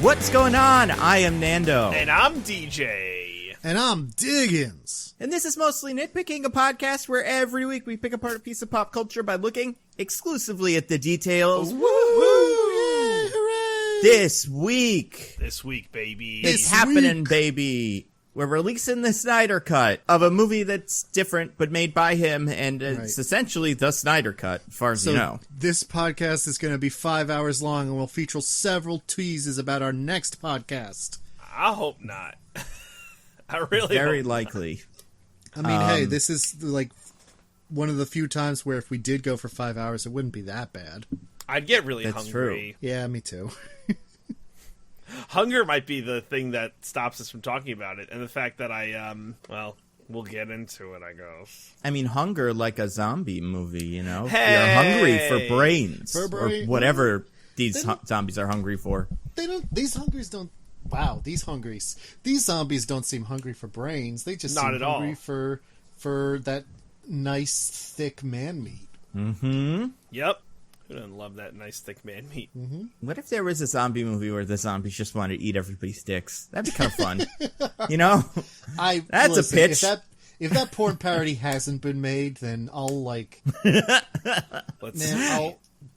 What's going on? I am Nando. And I'm DJ. And I'm Diggins. And this is Mostly Nitpicking, a podcast where every week we pick apart a piece of pop culture by looking exclusively at the details. Woo! Yay, hooray! This week, baby. it's happening, baby. We're releasing the Snyder cut of a movie that's different, but made by him, and it's essentially the Snyder cut, as far as you know. This podcast is going to be 5 hours long, and will feature several teases about our next podcast. I hope not. I really Very hope likely. I mean, hey, this is like one of the few times where if we did go for 5 hours, it wouldn't be that bad. I'd get really That's hungry. true. Yeah, me too. Hunger might be the thing that stops us from talking about it, and the fact that we'll get into it, I guess. I mean, hunger like a zombie movie, you know? Hey! You're hungry for brains. For brain- or whatever these zombies are hungry for. These zombies don't seem hungry for brains. They just Not seem at all. hungry for that nice, thick man meat. Mm-hmm. Yep. Who doesn't love that nice thick man meat? Mm-hmm. What if there was a zombie movie where the zombies just wanted to eat everybody's dicks? That'd be kind of fun. You know? That's a pitch. If that porn parody hasn't been made, then I'll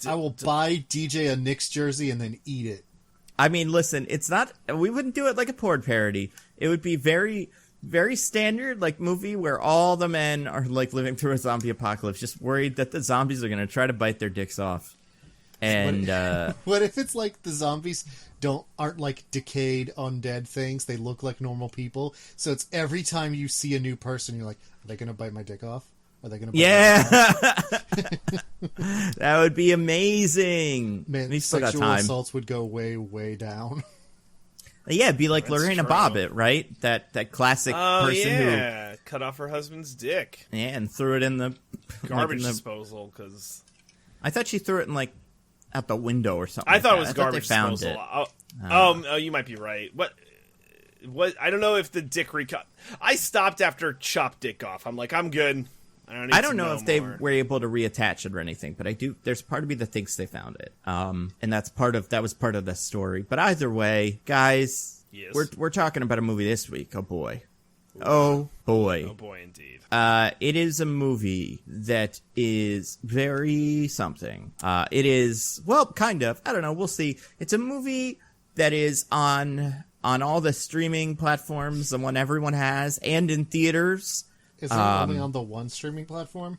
I will buy DJ a Knicks jersey and then eat it. I mean, listen, we wouldn't do it like a porn parody. It would be very, very standard, like, movie where all the men are, like, living through a zombie apocalypse, just worried that the zombies are going to try to bite their dicks off. And, what if it's like the zombies aren't like decayed, undead things? They look like normal people. So it's every time you see a new person, you're like, are they going to bite my dick off? Are they going to bite my dick off? That would be amazing. Man, we still got sexual time. assaults would go way, way down. Yeah, it'd be like That's Lorena true. Bobbitt, right? That classic person who cut off her husband's dick. Yeah, and threw it in the Garbage disposal, because I thought she threw it in, like, out the window or something. I thought it was they garbage found disposal. It. You might be right. What? I don't know if the dick recut. I stopped after chop dick off. I'm like, I'm good. I don't know if they more. were able to reattach it or anything, but I do. There's part of me that thinks they found it. And that was part of the story. But either way, guys, Yes. we're talking about a movie this week. Oh boy. Oh boy. Oh boy, indeed. It is a movie that is very something. It is, well, kind of. I don't know. We'll see. It's a movie that is on all the streaming platforms, the one everyone has, and in theaters. Is it only on the one streaming platform?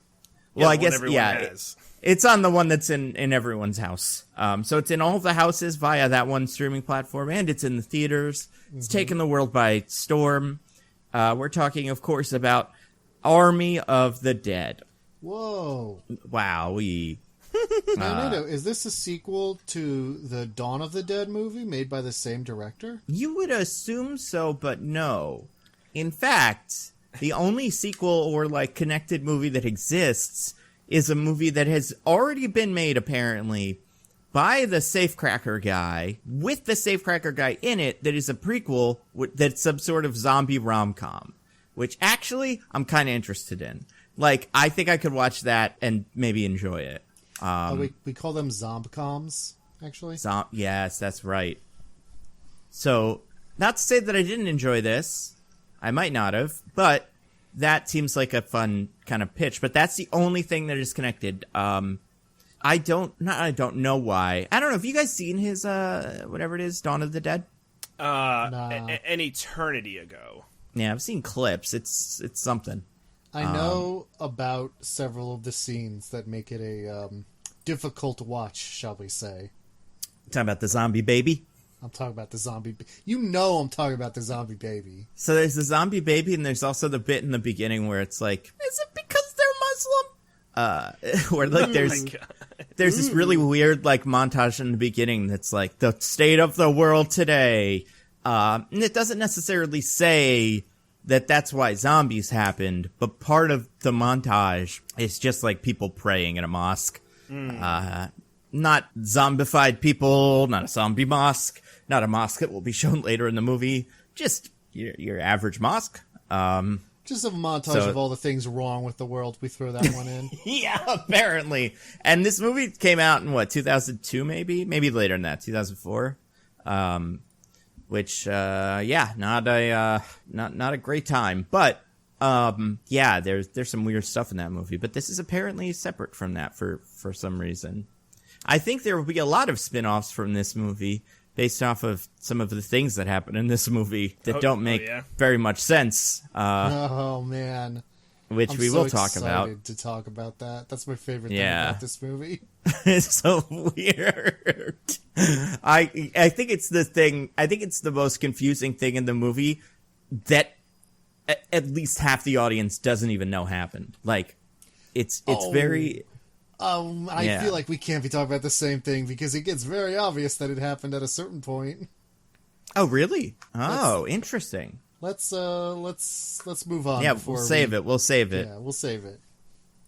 Well, I the one guess, everyone yeah. has. It's on the one that's in everyone's house. So it's in all of the houses via that one streaming platform, and it's in the theaters. It's taken the world by storm. We're talking, of course, about Army of the Dead. Whoa. Wowee. Nando, is this a sequel to the Dawn of the Dead movie made by the same director? You would assume so, but no. In fact, the only sequel or, like, connected movie that exists is a movie that has already been made, apparently, by the Safecracker guy, with the Safecracker guy in it, that is a prequel that's some sort of zombie rom-com, which actually I'm kind of interested in. Like, I think I could watch that and maybe enjoy it. We call them zombcoms, actually. Yes, that's right. So, not to say that I didn't enjoy this. I might not have, but that seems like a fun kind of pitch. But that's the only thing that is connected. I don't know why. I don't know. Have you guys seen his, whatever it is, Dawn of the Dead? An eternity ago. Yeah, I've seen clips. It's something. I know about several of the scenes that make it a difficult watch, shall we say. Talking about the zombie baby? I'm talking about the zombie... I'm talking about the zombie baby. So there's the zombie baby, and there's also the bit in the beginning where it's like, is it because they're Muslim? Where, like, there's this really weird, like, montage in the beginning that's like, the state of the world today. And it doesn't necessarily say that that's why zombies happened, but part of the montage is just, like, people praying in a mosque. Not zombified people, not a zombie mosque, not a mosque that will be shown later in the movie, just your average mosque. Just a montage of all the things wrong with the world. We throw that one in. Yeah, apparently. And this movie came out in, 2002 maybe? Maybe later than that, 2004. which not a great time. But there's some weird stuff in that movie. But this is apparently separate from that for some reason. I think there will be a lot of spin-offs from this movie based off of some of the things that happen in this movie that don't make very much sense. Oh man. Which we will talk about. To talk about that. That's my favorite thing about this movie. It's so weird. I think it's the thing. I think it's the most confusing thing in the movie that at least half the audience doesn't even know happened. Like, it's very. I feel like we can't be talking about the same thing because it gets very obvious that it happened at a certain point. Oh, really? Oh, interesting. Let's move on. Yeah, we'll save it. We'll save it. Yeah, we'll save it.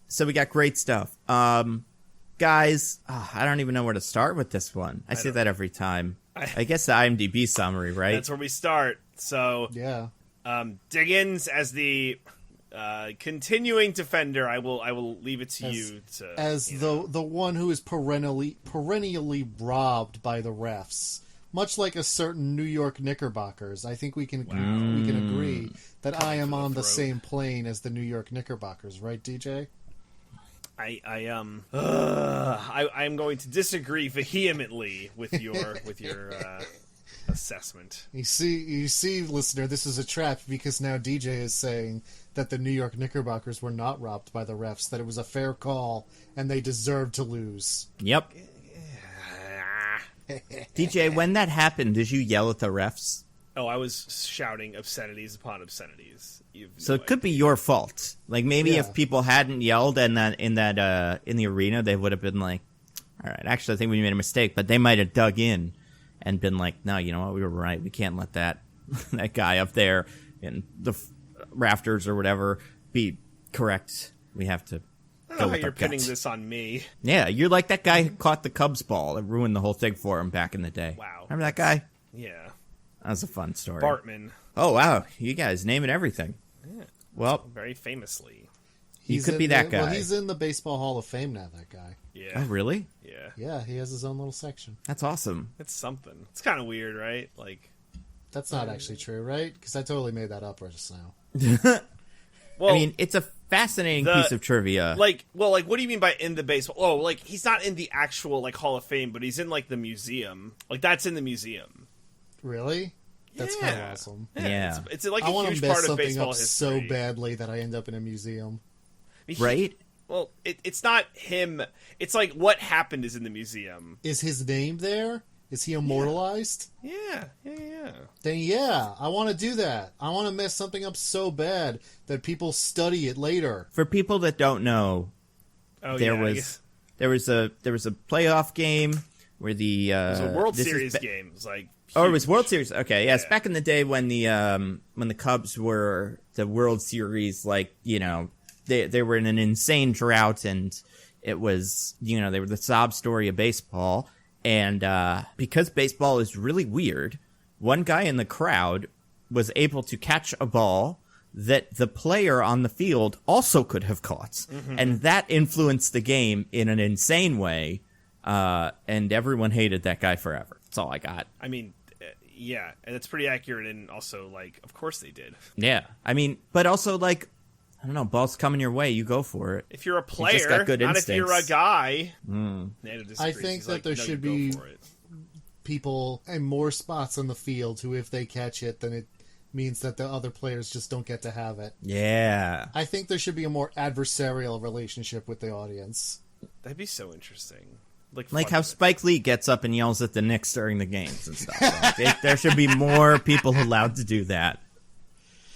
So we got great stuff. Guys, I don't even know where to start with this one. I say that every time. I guess the IMDb summary, right? That's where we start. So yeah. Diggins as the continuing defender. I will leave it to you to as the one who is perennially robbed by the refs. Much like a certain New York Knickerbockers, I think we can agree that I am on the same plane as the New York Knickerbockers, right, DJ? I am going to disagree vehemently with your assessment. You see, listener, this is a trap because now DJ is saying that the New York Knickerbockers were not robbed by the refs, that it was a fair call and they deserved to lose. Yep. DJ, when that happened, did you yell at the refs? Oh, I was shouting obscenities upon obscenities. So it could be your fault. Like maybe if people hadn't yelled in the arena, they would have been like, "All right, actually, I think we made a mistake." But they might have dug in and been like, "No, you know what? We were right. We can't let that guy up there in the rafters or whatever be correct. We have to." I don't know how you're pinning this on me. Yeah, you're like that guy who caught the Cubs ball and ruined the whole thing for him back in the day. Wow. Remember that guy? Yeah. That was a fun story. Bartman. Oh, wow. You guys naming everything. Yeah. Well. Very famously. He could be that guy. Well, he's in the Baseball Hall of Fame now, that guy. Yeah. Oh, really? Yeah. Yeah, he has his own little section. That's awesome. It's something. It's kind of weird, right? Like. That's not actually true, right? Because I totally made that up just now. Well, I mean, it's a fascinating piece of trivia. Like, what do you mean by in the baseball? Oh, like, he's not in the actual, like, Hall of Fame, but he's in, like, the museum. Like, that's in the museum. Really? That's kind of awesome. Yeah. It's like a huge part of baseball history. So badly that I end up in a museum. Right? Well, it's not him. It's like what happened is in the museum. Is his name there? Is he immortalized? Yeah. Then yeah, I want to do that. I want to mess something up so bad that people study it later. For people that don't know, there was a playoff game where the it was a World Series game. It was like huge. Oh, it was World Series. Okay, yes, back in the day when the Cubs were the World Series, like, you know, they were in an insane drought, and it was, you know, they were the sob story of baseball. And because baseball is really weird, one guy in the crowd was able to catch a ball that the player on the field also could have caught. Mm-hmm. And that influenced the game in an insane way. And everyone hated that guy forever. That's all I got. I mean, yeah, and it's pretty accurate. And also, like, of course they did. Yeah. I mean, but also, like, I don't know, ball's coming your way, you go for it. If you're a player, you not instincts. If you're a guy. I think that there should be people and more spots on the field who, if they catch it, then it means that the other players just don't get to have it. Yeah. I think there should be a more adversarial relationship with the audience. That'd be so interesting. Like how Spike Lee gets up and yells at the Knicks during the games and stuff. There should be more people allowed to do that.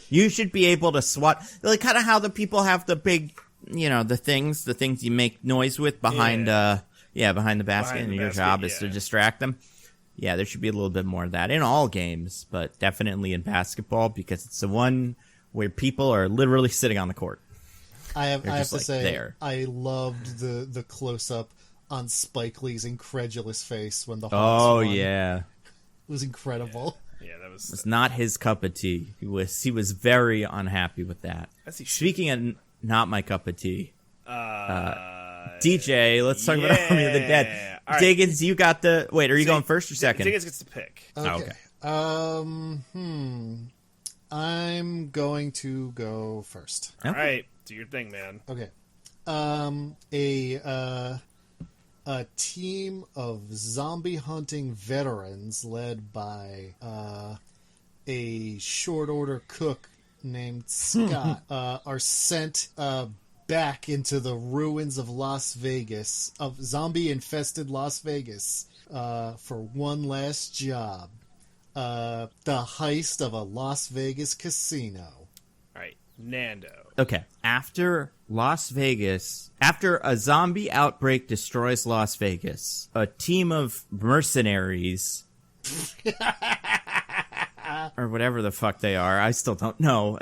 You should be able to swat, like kind of how the people have the big, you know, the things you make noise with behind, behind the basket, and your job is to distract them. Yeah, there should be a little bit more of that in all games, but definitely in basketball because it's the one where people are literally sitting on the court. I have to say, I loved the close up on Spike Lee's incredulous face when the Hawks won. Yeah, it was incredible. Yeah, that was. It's not his cup of tea. He was very unhappy with that. Speaking of not my cup of tea, DJ, let's talk about Army of the Dead. Right. Diggins, you got the. Wait, are you going first or second? Diggins gets to pick. Okay. I'm going to go first. All right, do your thing, man. Okay. A team of zombie hunting veterans led by a short order cook named Scott are sent back into the ruins of Las Vegas, of zombie infested Las Vegas, for one last job. The heist of a Las Vegas casino. All right, Nando. Okay, after a zombie outbreak destroys Las Vegas, a team of mercenaries, or whatever the fuck they are, I still don't know,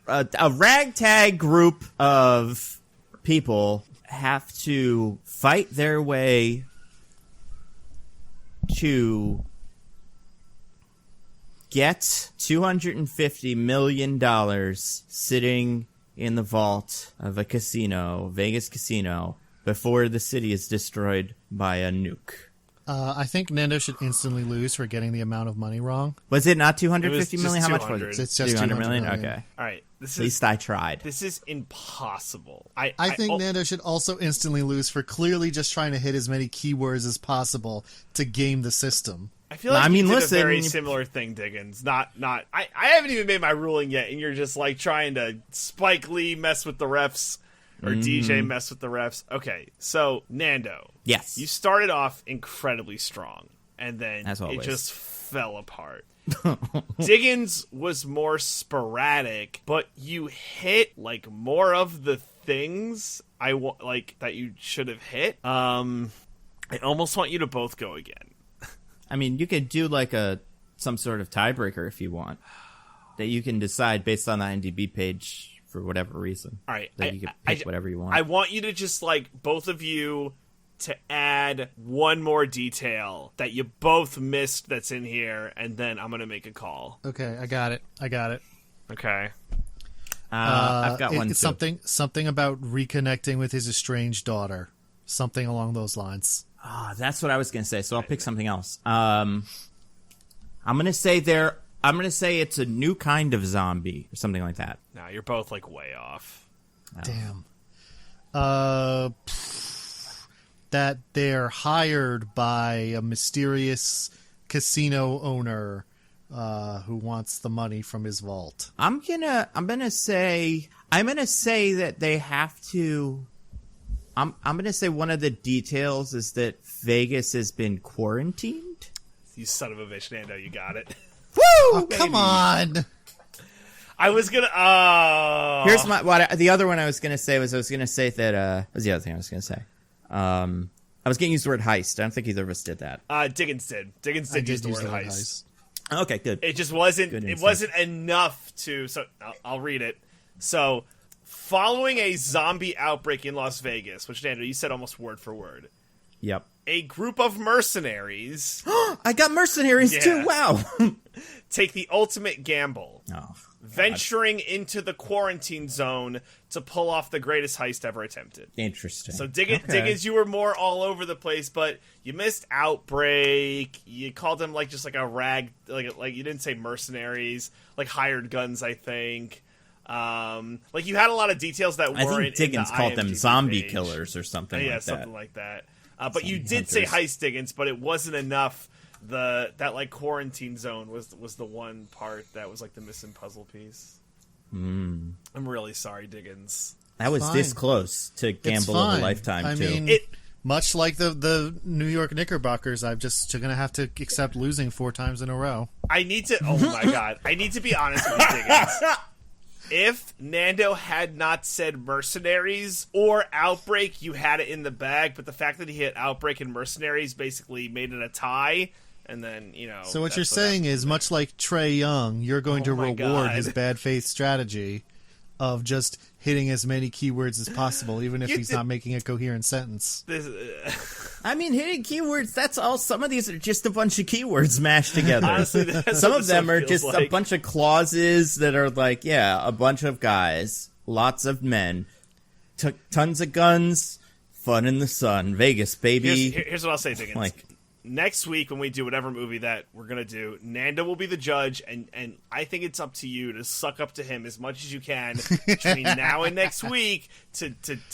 a ragtag group of people have to fight their way to get $250 million sitting in the vault of a casino, Vegas casino, before the city is destroyed by a nuke. I think Nando should instantly lose for getting the amount of money wrong. Was it not $250 million? How much was it? It's just $200 million. Okay. All right. At least I tried. This is impossible. I think Nando should also instantly lose for clearly just trying to hit as many keywords as possible to game the system. I feel like you did a very similar thing, Diggins. I haven't even made my ruling yet, and you're just like trying to Spike Lee mess with the refs or DJ mess with the refs. Okay, so Nando. Yes. You started off incredibly strong, and then it just fell apart. Diggins was more sporadic, but you hit like more of the things that you should have hit. I almost want you to both go again. I mean, you could do like some sort of tiebreaker if you want, that you can decide based on the IMDb page for whatever reason. All right, that you can pick whatever you want. I want you to just both of you to add one more detail that you both missed that's in here, and then I'm gonna make a call. Okay, I got it. Okay. I've got one too. Something about reconnecting with his estranged daughter. Something along those lines. That's what I was going to say, so I'll pick something else. I'm going to say it's a new kind of zombie, or something like that. No, you're both way off. Oh. Damn. That they're hired by a mysterious casino owner who wants the money from his vault. I'm gonna say that they have to. I'm going to say one of the details is that Vegas has been quarantined. You son of a bitch, Nando, you got it. Woo! Oh, come on! I was going to... Here's the other one I was going to say was that... what was the other thing I was going to say? I was going to use the word heist. I don't think either of us did that. Diggins did. Diggins did use the word heist. Okay, good. It just wasn't... It wasn't enough to... So, I'll read it. So... Following a zombie outbreak in Las Vegas, which, Nando, you said almost word for word. Yep. A group of mercenaries... I got mercenaries, too! Wow! take the ultimate gamble. Oh, venturing into the quarantine zone to pull off the greatest heist ever attempted. Interesting. So Diggins, you were more all over the place, but you missed Outbreak. You called them just like a rag, like you didn't say mercenaries, like hired guns, I think. You had a lot of details that weren't. I think Diggins called them zombie page. killers or something like that. Yeah, something like that. But you did say heist, Diggins, but it wasn't enough. That quarantine zone was the one part that was the missing puzzle piece. I'm really sorry, Diggins. That was this close to gamble of a lifetime. I mean, much like the New York Knickerbockers, I'm just going to have to accept losing 4 times in a row. I need to. Oh my god! I need to be honest with you, Diggins. If Nando had not said mercenaries or Outbreak, you had it in the bag. But the fact that he hit Outbreak and mercenaries basically made it a tie. And then, So what you're saying is, much like Trae Young, you're going to reward his bad faith strategy of just hitting as many keywords as possible, even if he's not making a coherent sentence. I mean, hitting keywords, that's all. Some of these are just a bunch of keywords mashed together. Honestly, some of them are just a bunch of clauses that are a bunch of guys, lots of men, tons of guns, fun in the sun, Vegas, baby. Here's what I'll say, Diggins. next week when we do whatever movie that we're going to do, Nando will be the judge, and I think it's up to you to suck up to him as much as you can between now and next week to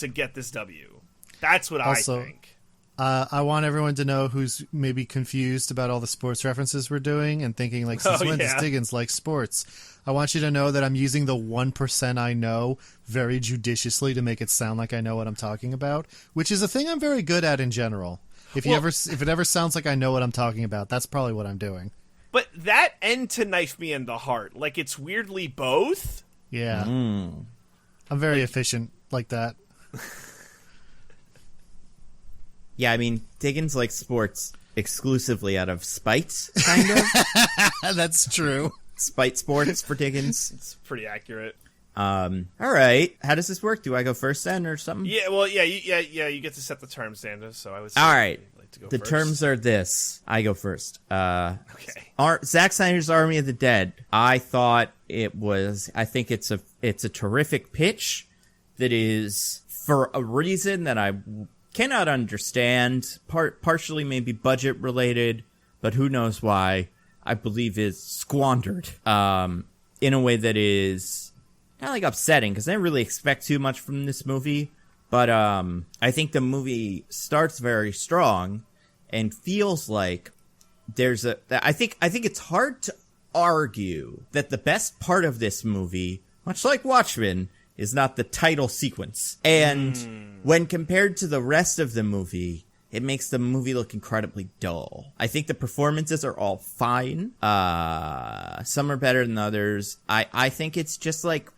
get this W. That's what also, I think. I want everyone to know who's maybe confused about all the sports references we're doing and thinking, like, since when does Diggins like sports? I want you to know that I'm using the 1% I know very judiciously to make it sound like I know what I'm talking about, which is a thing I'm very good at in general. If it ever sounds like I know what I'm talking about, that's probably what I'm doing. But that and to knife me in the heart, like, it's weirdly both. Yeah. I'm very efficient like that. Yeah, I mean, Diggins likes sports exclusively out of spite, kind of. That's true. Spite sports for Diggins. It's pretty accurate. All right. How does this work? Do I go first then or something? Yeah, well, you get to set the terms, Nando, so I would say all right. Like to go the first. Terms are this. I go first. Okay. Zack Snyder's Army of the Dead. I think it's a terrific pitch that is, for a reason that I cannot understand, partially maybe budget related, but who knows why, I believe is squandered in a way that is kind of like upsetting, because I didn't really expect too much from this movie, but I think the movie starts very strong and feels like I think it's hard to argue that the best part of this movie, much like Watchmen, is not the title sequence. And when compared to the rest of the movie, it makes the movie look incredibly dull. I think the performances are all fine. Some are better than others. I think it's just like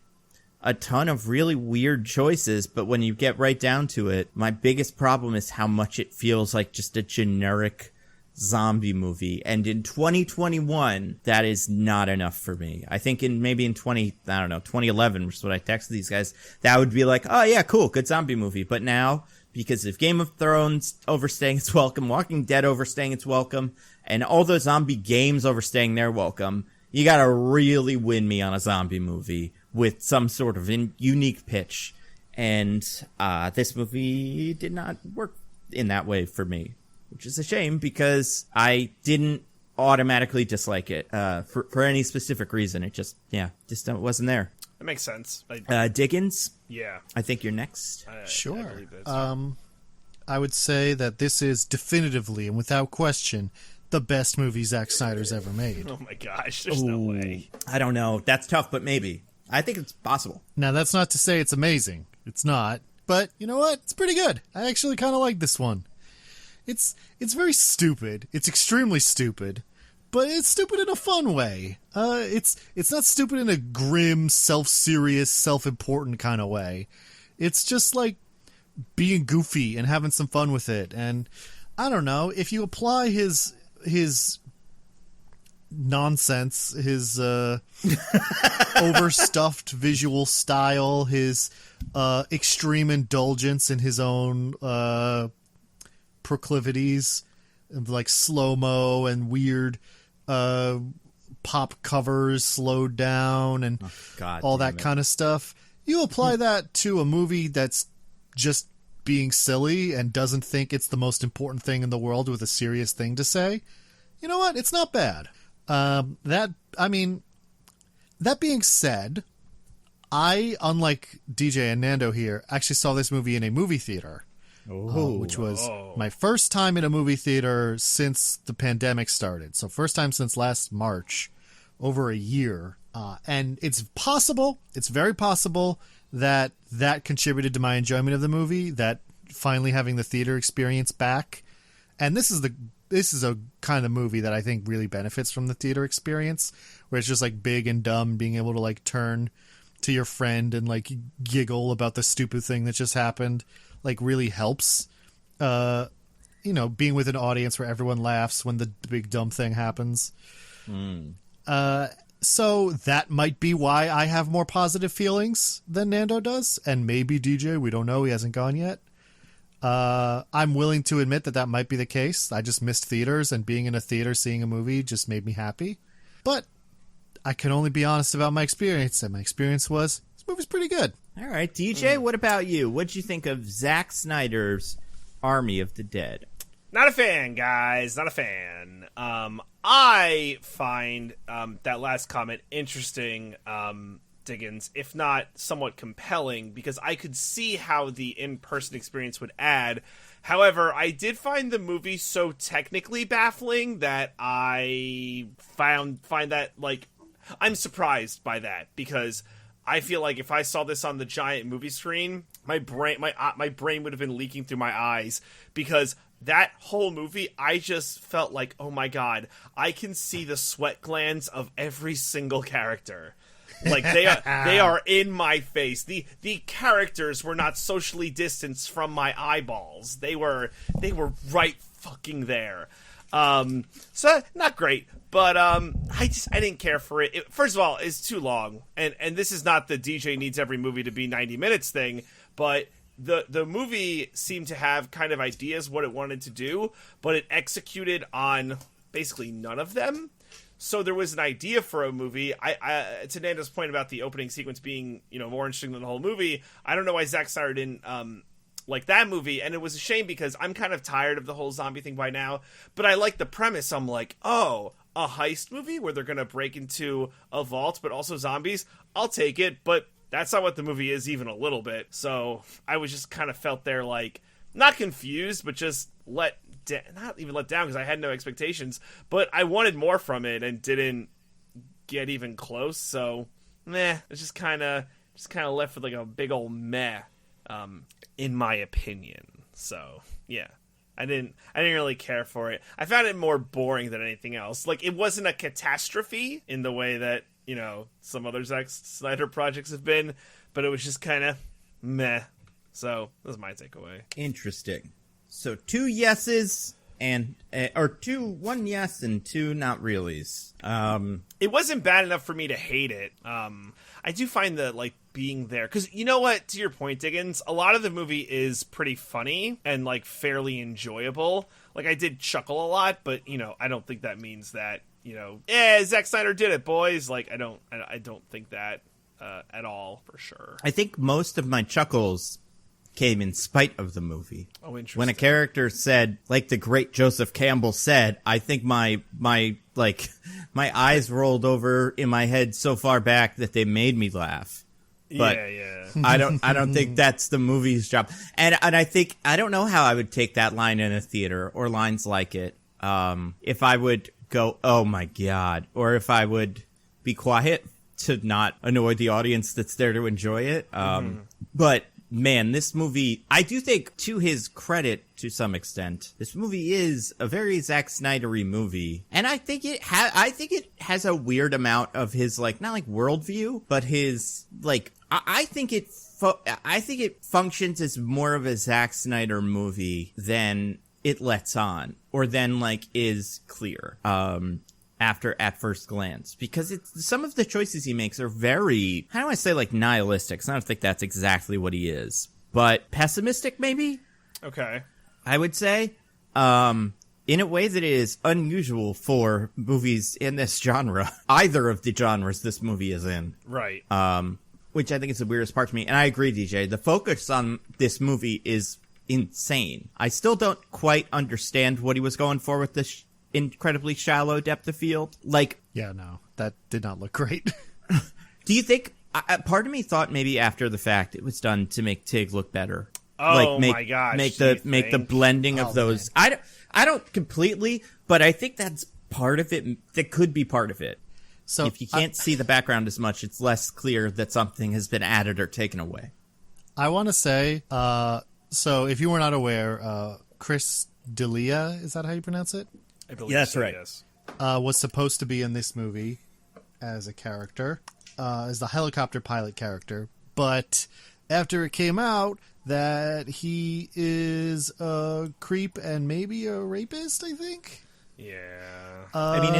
a ton of really weird choices, but when you get right down to it, my biggest problem is how much it feels like just a generic zombie movie. And in 2021, that is not enough for me. I think in 2011, which is what I texted these guys, that would be like, oh yeah, cool, good zombie movie. But now, because of Game of Thrones overstaying its welcome, Walking Dead overstaying its welcome, and all those zombie games overstaying their welcome, you gotta really win me on a zombie movie with some sort of unique pitch. And this movie did not work in that way for me, which is a shame because I didn't automatically dislike it for any specific reason. It just wasn't there. That makes sense. Diggins? Yeah. I think you're next. Sure. I would say that this is definitively and without question the best movie Zack Snyder's ever made. Oh my gosh, there's no way. I don't know. That's tough, but maybe. I think it's possible. Now, that's not to say it's amazing. It's not. But you know what? It's pretty good. I actually kind of like this one. It's very stupid. It's extremely stupid. But it's stupid in a fun way. It's not stupid in a grim, self-serious, self-important kind of way. It's just like being goofy and having some fun with it. And I don't know, if you apply his nonsense, his overstuffed visual style, his extreme indulgence in his own proclivities, like slow-mo and weird pop covers slowed down and all that kind of stuff. You apply that to a movie that's just being silly and doesn't think it's the most important thing in the world with a serious thing to say. You know what? It's not bad. That being said, I, unlike DJ and Nando here, actually saw this movie in a movie theater. Which was my first time in a movie theater since the pandemic started. So first time since last March, over a year. And it's very possible that contributed to my enjoyment of the movie, that finally having the theater experience back. And this is a kind of movie that I think really benefits from the theater experience, where it's just like big and dumb, being able to like turn to your friend and like giggle about the stupid thing that just happened. Like really helps, being with an audience where everyone laughs when the big dumb thing happens. So that might be why I have more positive feelings than Nando does, and maybe DJ, we don't know, he hasn't gone yet. I'm willing to admit that might be the case. I just missed theaters, and being in a theater seeing a movie just made me happy. But I can only be honest about my experience, and my experience was this movie's pretty good. All right, DJ, what about you? What'd you think of Zack Snyder's Army of the Dead? Not a fan, guys. Not a fan. I find that last comment interesting, Diggins, if not somewhat compelling, because I could see how the in-person experience would add. However, I did find the movie so technically baffling that I find that, like, I'm surprised by that, because I feel like if I saw this on the giant movie screen, my brain would have been leaking through my eyes, because that whole movie, I just felt like, oh my god, I can see the sweat glands of every single character. Like, they are in my face. The characters were not socially distanced from my eyeballs. They were right fucking there. So not great, but I didn't care for it. First of all, it's too long, and this is not the DJ needs every movie to be 90 minutes thing, but the movie seemed to have kind of ideas what it wanted to do, but it executed on basically none of them. So there was an idea for a movie. I to Nando's point about the opening sequence being, more interesting than the whole movie, I don't know why Zack Snyder didn't like that movie, and it was a shame because I'm kind of tired of the whole zombie thing by now, but I like the premise. I'm like, oh, a heist movie where they're going to break into a vault, but also zombies? I'll take it, but that's not what the movie is even a little bit. So I was just kind of felt there, like, not confused, but just not even let down, because I had no expectations, but I wanted more from it and didn't get even close. So it's just kind of left with like a big old meh, in my opinion. So yeah, I didn't really care for it. I found it more boring than anything else. Like, it wasn't a catastrophe in the way that some other Zack Snyder projects have been, but it was just kind of meh. So that's my takeaway. Interesting. So 2 yeses and one yes and 2 not reallys. It wasn't bad enough for me to hate it. I do find that, like, being there, because you know what, to your point, Diggins, a lot of the movie is pretty funny and, like, fairly enjoyable. Like, I did chuckle a lot, but I don't think that means that Zack Snyder did it, boys. Like, I don't think that at all, for sure. I think most of my chuckles came in spite of the movie. Oh, interesting. When a character said, like the great Joseph Campbell said, I think my eyes rolled over in my head so far back that they made me laugh. But yeah. I don't think that's the movie's job. And I think, I don't know how I would take that line in a theater or lines like it. If I would go, oh my God, or if I would be quiet to not annoy the audience that's there to enjoy it. But man, this movie, I do think, to his credit, to some extent, this movie is a very Zack Snyder-y movie, and I think it has a weird amount of his, like, not like worldview, but his, like, I think it functions as more of a Zack Snyder movie than it lets on, or than, like, is clear. At first glance, because some of the choices he makes are very, how do I say, like, nihilistic. So I don't think that's exactly what he is, but pessimistic, maybe. Okay, I would say, in a way that is unusual for movies in this genre, either of the genres this movie is in. Right. Which I think is the weirdest part to me. And I agree, DJ. The focus on this movie is insane. I still don't quite understand what he was going for with this incredibly shallow depth of field. Like, yeah, no, that did not look great. Do you think, part of me thought maybe after the fact it was done to make Tig look better? Oh, like my gosh. Make the blending of those. Man. I don't completely, but I think that's part of it. That could be part of it. So if you can't see the background as much, it's less clear that something has been added or taken away. I want to say, so if you were not aware, Chris D'Elia, is that how you pronounce it? I believe that's so, right. Yes. Was supposed to be in this movie as a character, as the helicopter pilot character, but after it came out that he is a creep and maybe a rapist, I think. Yeah. I mean,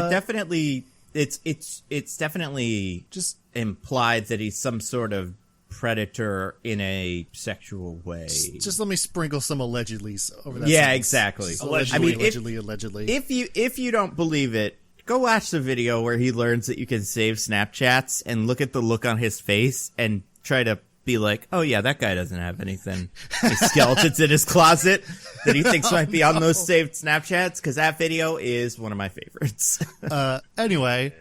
it's definitely just implied that he's some sort of predator in a sexual way. Just let me sprinkle some allegedlys over that. Yeah, sentence. Exactly. Allegedly. If you don't believe it, go watch the video where he learns that you can save Snapchats and look at the look on his face and try to be like, oh yeah, that guy doesn't have any skeletons in his closet. that he thinks might be on those saved Snapchats, because that video is one of my favorites. Anyway,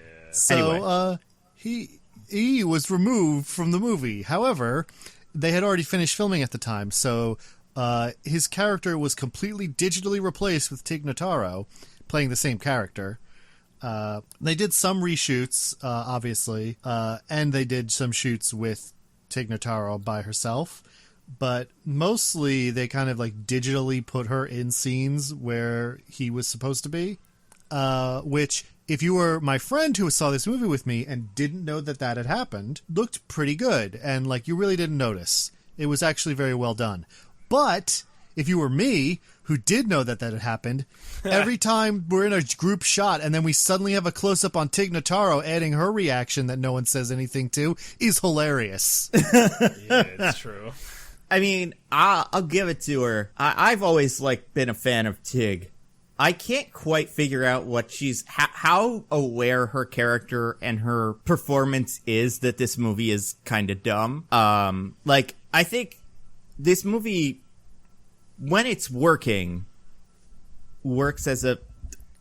he was removed from the movie. However, they had already finished filming at the time, so his character was completely digitally replaced with Tig Notaro, playing the same character. They did some reshoots, obviously, and they did some shoots with Tig Notaro by herself, but mostly they kind of like digitally put her in scenes where he was supposed to be, which, if you were my friend who saw this movie with me and didn't know that had happened, looked pretty good, and like you really didn't notice. It was actually very well done. But if you were me, who did know that had happened, every time we're in a group shot and then we suddenly have a close-up on Tig Notaro adding her reaction that no one says anything to is hilarious. Yeah, it's true. I mean, I'll give it to her. I've always been a fan of Tig. I can't quite figure out what how aware her character and her performance is that this movie is kind of dumb. I think this movie, when it's working, works as a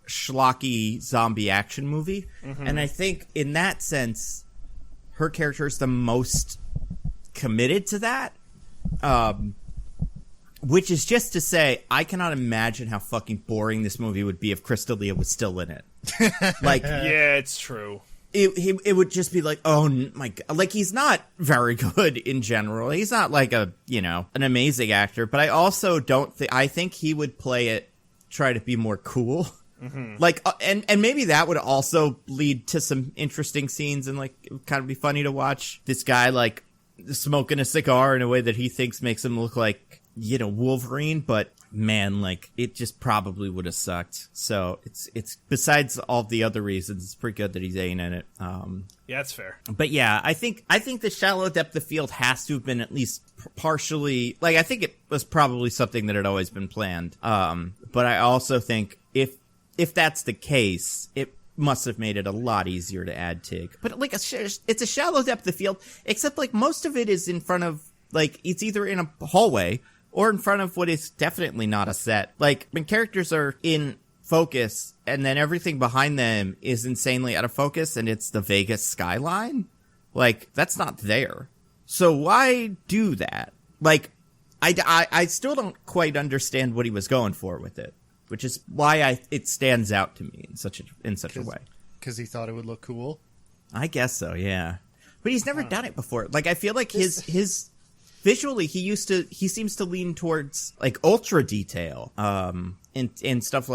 schlocky zombie action movie. Mm-hmm. And I think in that sense, her character is the most committed to that. Which is just to say, I cannot imagine how fucking boring this movie would be if Crystalia was still in it. Yeah, it's true. It would just be like, oh my god, he's not very good in general. He's not an amazing actor, but I also don't think, I think he would try to be more cool. Mm-hmm. And maybe that would also lead to some interesting scenes and it would kind of be funny to watch this guy smoking a cigar in a way that he thinks makes him look like, Wolverine, but man, it just probably would have sucked. So it's besides all the other reasons, it's pretty good that he's ain't in it. Yeah, that's fair. But yeah, I think the shallow depth of field has to have been at least partially, I think it was probably something that had always been planned. But I also think if that's the case, it must have made it a lot easier to add Tig. But it's a shallow depth of field, except most of it is in front of, it's either in a hallway or in front of what is definitely not a set. When characters are in focus and then everything behind them is insanely out of focus and it's the Vegas skyline, that's not there. So why do that? I still don't quite understand what he was going for with it, which is why it stands out to me in such a way. Because he thought it would look cool? I guess so, yeah. But he's never done it before. I feel like his visually, he seems to lean towards ultra detail, in stuff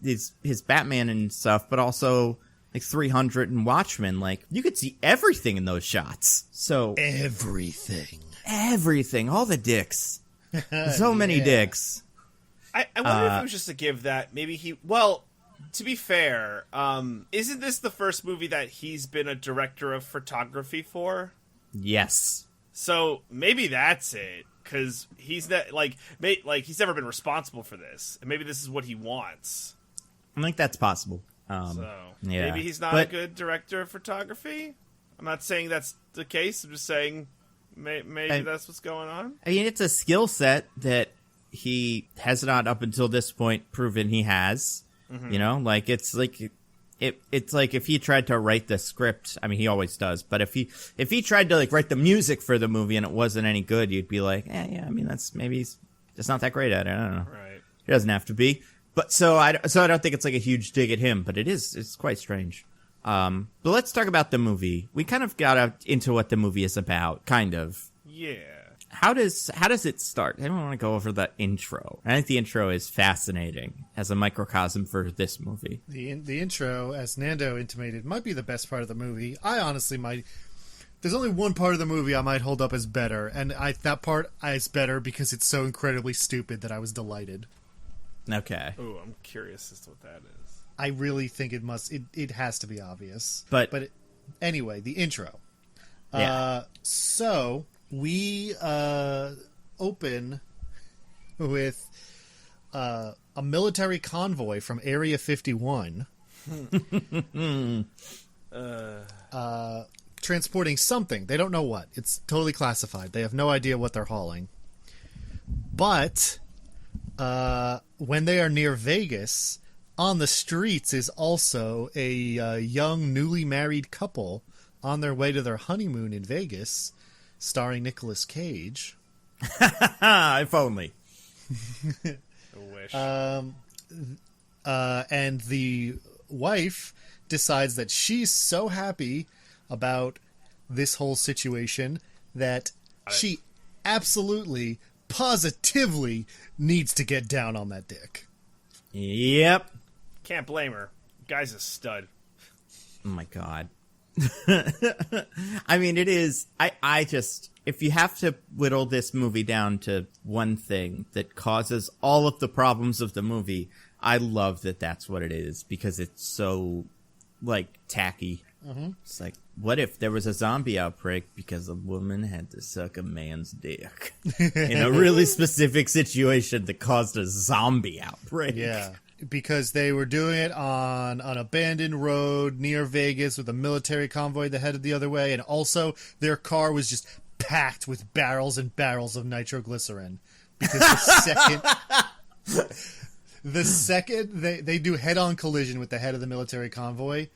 his Batman and stuff, but also 300 and Watchmen. You could see everything in those shots. So everything, all the dicks, so many dicks. I wonder if it was just to give that maybe to be fair, isn't this the first movie that he's been a director of photography for? Yes. So maybe that's it, because he's not he's never been responsible for this, and maybe this is what he wants. I think that's possible. Maybe he's not a good director of photography. I'm not saying that's the case. I'm just saying maybe that's what's going on. I mean, it's a skill set that he has not up until this point proven he has. Mm-hmm. It's if he tried to write the script, I mean, he always does, but if he tried to write the music for the movie and it wasn't any good, you'd be like, yeah, I mean, maybe he's just not that great at it. I don't know. Right. He doesn't have to be. But so I don't think it's a huge dig at him, but it's quite strange. But let's talk about the movie. We kind of got into what the movie is about, kind of. Yeah. How does it start? I don't want to go over the intro. I think the intro is fascinating as a microcosm for this movie. The intro, as Nando intimated, might be the best part of the movie. I honestly might. There's only one part of the movie I might hold up as better, and that part is better because it's so incredibly stupid that I was delighted. Okay. Oh, I'm curious as to what that is. I really think it has to be obvious. But anyway, the intro. Yeah. So we open with a military convoy from Area 51 transporting something. They don't know what. It's totally classified. They have no idea what they're hauling. But When they are near Vegas, on the streets is also a young, newly married couple on their way to their honeymoon in Vegas, starring Nicolas Cage. If only. I wish. And the wife decides that she's so happy about this whole situation that she absolutely, positively needs to get down on that dick. Yep. Can't blame her. Guy's a stud. Oh my god. I mean, it is. I just, if you have to whittle this movie down to one thing that causes all of the problems of the movie, I love that that's what it is, because it's so, like, tacky. Mm-hmm. It's like, what if there was a zombie outbreak because a woman had to suck a man's dick in a really specific situation that caused a zombie outbreak? Yeah. Because they were doing it on an abandoned road near Vegas with a military convoy that headed the other way, and also their car was just packed with barrels and barrels of nitroglycerin. Because the second they do head-on collision with the head of the military convoy,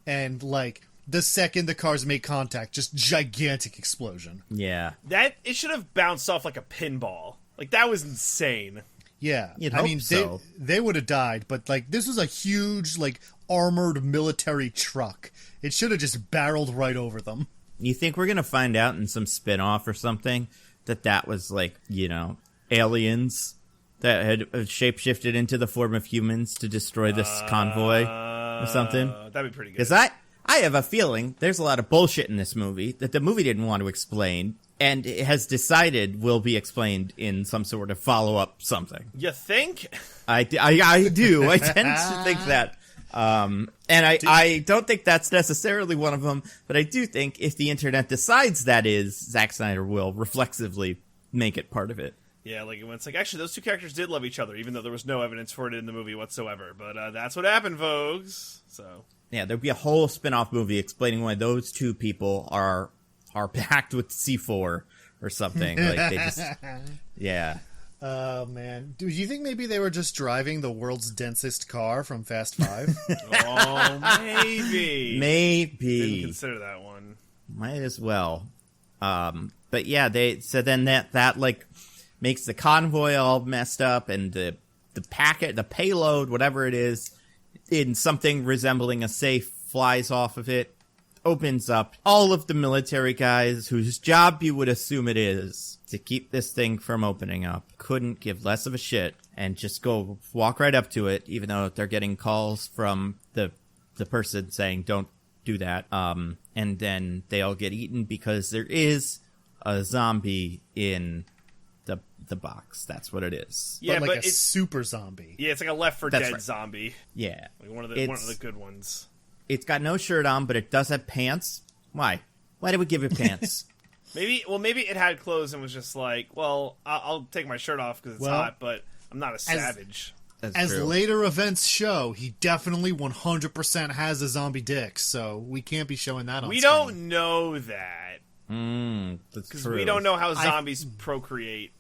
and like the second the cars make contact, just gigantic explosion. Yeah. It should have bounced off like a pinball. Like, that was insane. Yeah, I mean, so. they would have died, but like this was a huge, like, armored military truck. It should have just barreled right over them. You think we're gonna find out in some spin-off or something that was like, aliens that had shapeshifted into the form of humans to destroy this convoy or something? That'd be pretty good. Because I have a feeling there's a lot of bullshit in this movie that the movie didn't want to explain, and it has decided will be explained in some sort of follow-up something. You think? I do. I tend to think that. And I don't think that's necessarily one of them, but I do think if the internet decides that is, Zack Snyder will reflexively make it part of it. Yeah, like when it's like, actually, those two characters did love each other, even though there was no evidence for it in the movie whatsoever. But that's what happened, folks. So yeah, there'd be a whole spin-off movie explaining why those two people are packed with C4 or something. Like, they just, yeah. Oh, man. Do you think maybe they were just driving the world's densest car from Fast 5? Oh, maybe. Maybe. Didn't consider that one. Might as well. But yeah, so then that like makes the convoy all messed up, and the packet, the payload, whatever it is, in something resembling a safe, flies off of it, opens up. All of the military guys, whose job you would assume it is to keep this thing from opening up, couldn't give less of a shit and just go walk right up to it, even though they're getting calls from the person saying don't do that. And then they all get eaten because there is a zombie in the box. That's what it is. Yeah, but it's a super zombie. Yeah, it's like a Left 4 Dead zombie. Yeah, like one of the good ones. It's got no shirt on, but it does have pants. Why did we give it pants? Maybe it had clothes and was just like, well, I'll take my shirt off because it's hot, but I'm not a savage. As later events show, he definitely 100% has a zombie dick, so we can't be showing that on We screen. don't know that. Because we don't know how zombies procreate.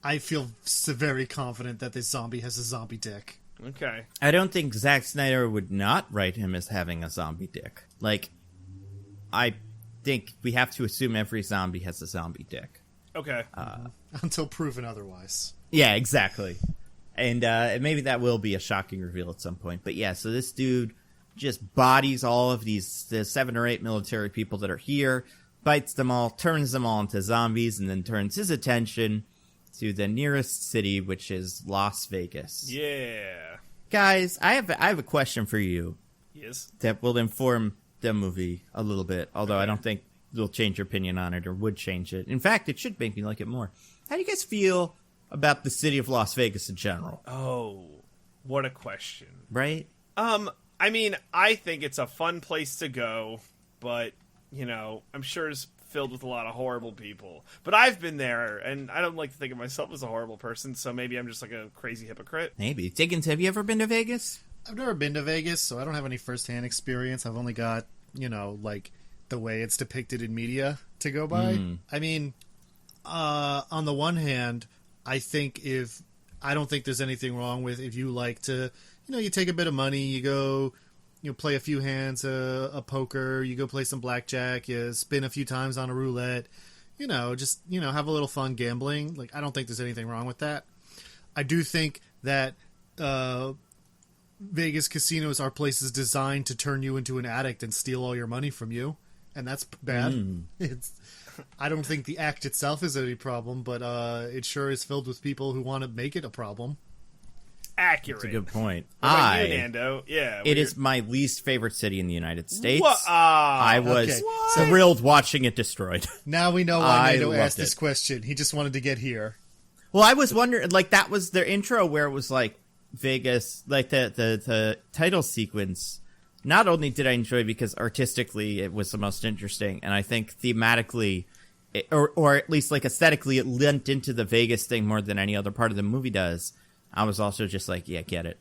I feel very confident that this zombie has a zombie dick. Okay. I don't think Zack Snyder would not write him as having a zombie dick. Like, I think we have to assume every zombie has a zombie dick. Okay. Until proven otherwise. Yeah, exactly. And maybe that will be a shocking reveal at some point. But yeah, so this dude just bodies all of the 7 or 8 military people that are here, bites them all, turns them all into zombies, and then turns his attention to the nearest city, which is Las Vegas. Yeah. Guys, I have a question for you. Yes. That will inform the movie a little bit, although I don't think you'll change your opinion on it or would change it. In fact, it should make me like it more. How do you guys feel about the city of Las Vegas in general? Oh, what a question. Right? I mean, I think it's a fun place to go, but, I'm sure it's filled with a lot of horrible people. But I've been there, and I don't like to think of myself as a horrible person, so maybe I'm just like a crazy hypocrite. Maybe. Diggins, have you ever been to Vegas? I've never been to Vegas, so I don't have any first-hand experience. I've only got, like, the way it's depicted in media to go by. I mean, on the one hand, I think if I don't think there's anything wrong with if you like to, you take a bit of money, you go, play a few hands of poker, you go play some blackjack, you spin a few times on a roulette, just, have a little fun gambling. Like, I don't think there's anything wrong with that. I do think that Vegas casinos are places designed to turn you into an addict and steal all your money from you, and that's bad. I don't think the act itself is any problem, but it sure is filled with people who want to make it a problem. Accurate. That's a good point. What about you, Nando? Yeah, it is my least favorite city in the United States. What? I was thrilled watching it destroyed. Now we know why Nando asked this question. He just wanted to get here. Well, I was wondering, like, that was their intro where it was like Vegas, like the title sequence. Not only did I enjoy it because artistically it was the most interesting, and I think thematically, or at least like aesthetically, it lent into the Vegas thing more than any other part of the movie does. I was also just like, yeah, get it.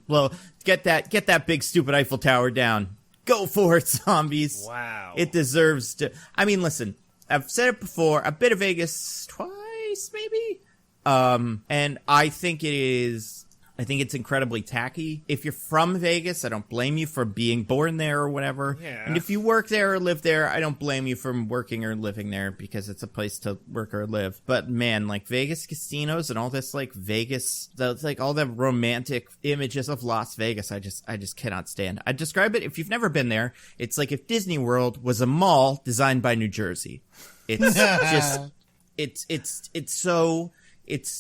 Well, get that big stupid Eiffel Tower down. Go for it, zombies. Wow. It deserves to. I mean, listen, I've said it before. I've been to Vegas twice, maybe. And I think it's incredibly tacky. If you're from Vegas, I don't blame you for being born there or whatever. Yeah. And if you work there or live there, I don't blame you for working or living there because it's a place to work or live. But man, like Vegas casinos and all this like Vegas, like all the romantic images of Las Vegas, I just cannot stand. I describe it, if you've never been there, it's like if Disney World was a mall designed by New Jersey. It's just,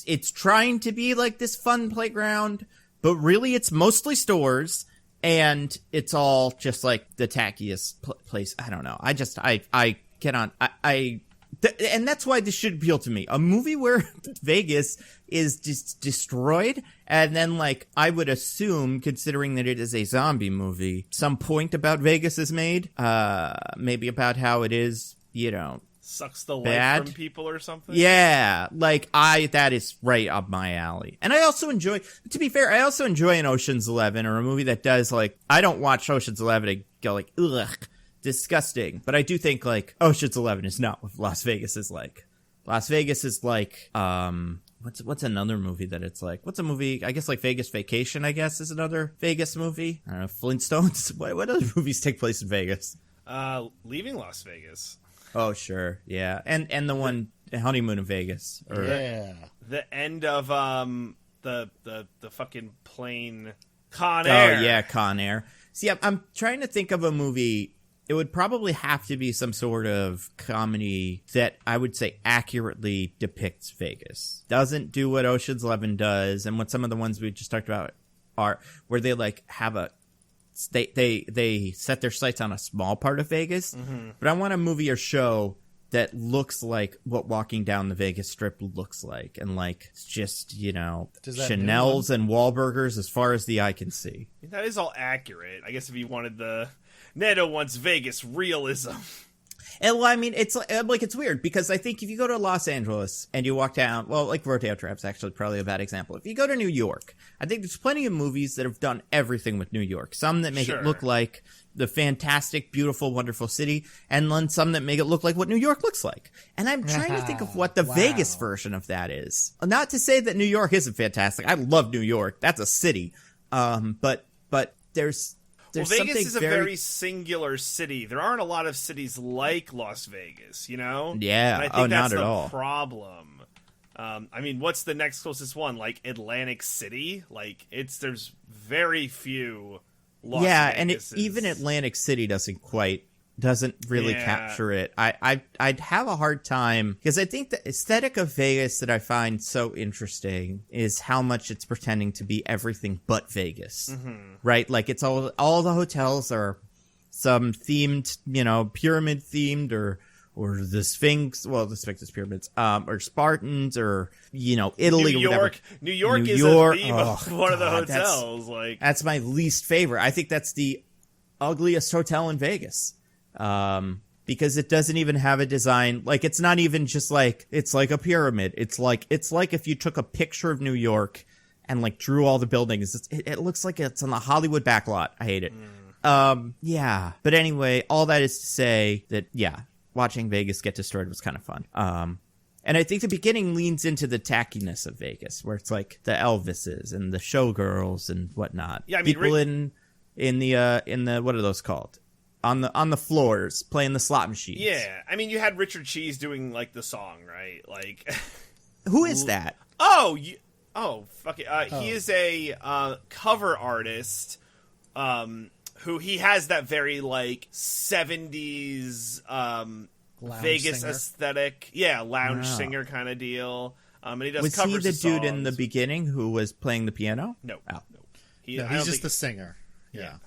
it's trying to be like this fun playground, but really it's mostly stores, and it's all just like the tackiest place. I don't know. I cannot. And that's why this should appeal to me. A movie where Vegas is just destroyed, and then like I would assume, considering that it is a zombie movie, some point about Vegas is made. Maybe about how it is, sucks the bad life from people or something. Yeah, like that is right up my alley. And I also enjoy, to be fair, an Ocean's 11 or a movie that does like, I don't watch Ocean's 11 and go like, ugh, disgusting. But I do think like Ocean's 11 is not what Las Vegas is like. Las Vegas is like, what's another movie that it's like? What's a movie? I guess like Vegas Vacation, I guess, is another Vegas movie. I don't know, Flintstones. What other movies take place in Vegas? Leaving Las Vegas. Oh, sure. Yeah. And the one, Honeymoon in Vegas. Yeah. The end of the fucking plane Con Air. Oh, yeah, Con Air. See, I'm trying to think of a movie. It would probably have to be some sort of comedy that I would say accurately depicts Vegas. Doesn't do what Ocean's 11 does, and what some of the ones we just talked about are, where they like have a, they set their sights on a small part of Vegas, but I want a movie or show that looks like what walking down the Vegas Strip looks like, and like it's just, Chanel's and Wahlburgers as far as the eye can see. That is all accurate. I guess if you wanted Nando wants Vegas realism. And well, I mean, it's like it's weird because I think if you go to Los Angeles and you walk down, well, like Rodeo Drive's actually probably a bad example. If you go to New York, I think there's plenty of movies that have done everything with New York. Some that make it look like the fantastic, beautiful, wonderful city, and then some that make it look like what New York looks like. And I'm trying to think of what the Vegas version of that is. Not to say that New York isn't fantastic. I love New York. That's a city. But there's Vegas is a very singular city. There aren't a lot of cities like Las Vegas, Yeah. And I think that's not at the all. Problem. I mean, what's the next closest one? Like Atlantic City? Like there's very few Las Vegases. And even Atlantic City doesn't really capture it. I'd have a hard time because I think the aesthetic of Vegas that I find so interesting is how much it's pretending to be everything but Vegas, right? Like it's all the hotels are some themed, pyramid themed or the Sphinx. Well, the Sphinx is pyramids, or Spartans or Italy. New or whatever. New York is a theme of one of the hotels. That's my least favorite. I think that's the ugliest hotel in Vegas. Because it doesn't even have a design, like it's not even just like it's like a pyramid. It's like if you took a picture of New York and like drew all the buildings. It looks like it's on the Hollywood backlot. I hate it. Yeah. But anyway, all that is to say that watching Vegas get destroyed was kind of fun. And I think the beginning leans into the tackiness of Vegas, where it's like the Elvises and the showgirls and whatnot. Yeah, I mean, people in the what are those called? On the floors playing the slot machines. Yeah, I mean, you had Richard Cheese doing like the song, right? Like, who is that? Fuck it. He is a cover artist. Who he has that very like 70s Vegas singer. Aesthetic, lounge singer kind of deal. And he does was covers. He the of dude songs. in the beginning who was playing the piano? No, oh. no. He's just the singer. Yeah,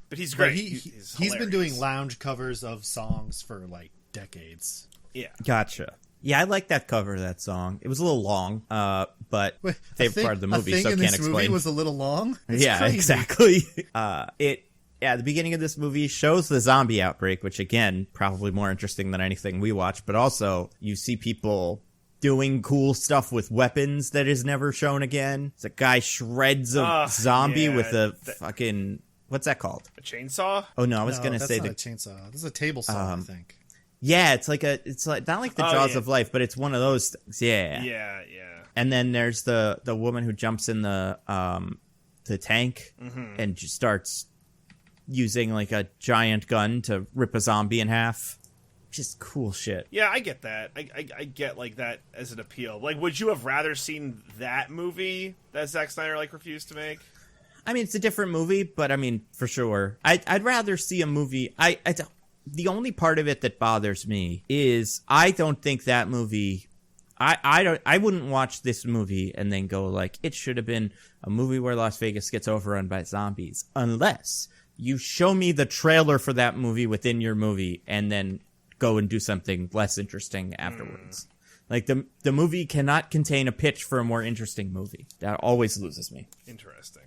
but he's great. He's been doing lounge covers of songs for like decades. Yeah, gotcha. Yeah, I like that cover of that song. It was a little long, but favorite part of the movie, so can't explain. Movie was a little long. It's yeah, crazy. exactly. The beginning of this movie shows the zombie outbreak, which again, probably more interesting than anything we watch. But also, you see people doing cool stuff with weapons that is never shown again. It's a guy shreds a zombie with a fucking what's that called? A chainsaw? Oh no, I was gonna say not a chainsaw. This is a table saw, I think. Yeah, it's like not like the Jaws of Life, but it's one of those things. Yeah. Yeah. And then there's the woman who jumps in the tank and just starts using like a giant gun to rip a zombie in half. Just cool shit. Yeah, I get that. I get like that as an appeal. Like, would you have rather seen that movie that Zack Snyder like refused to make? I mean, it's a different movie, but I mean, for sure, I'd rather see a movie. The only part of it that bothers me is I don't think that movie. I wouldn't watch this movie and then go like it should have been a movie where Las Vegas gets overrun by zombies, unless you show me the trailer for that movie within your movie and then go and do something less interesting afterwards. Like the movie cannot contain a pitch for a more interesting movie. That always loses me. Interesting.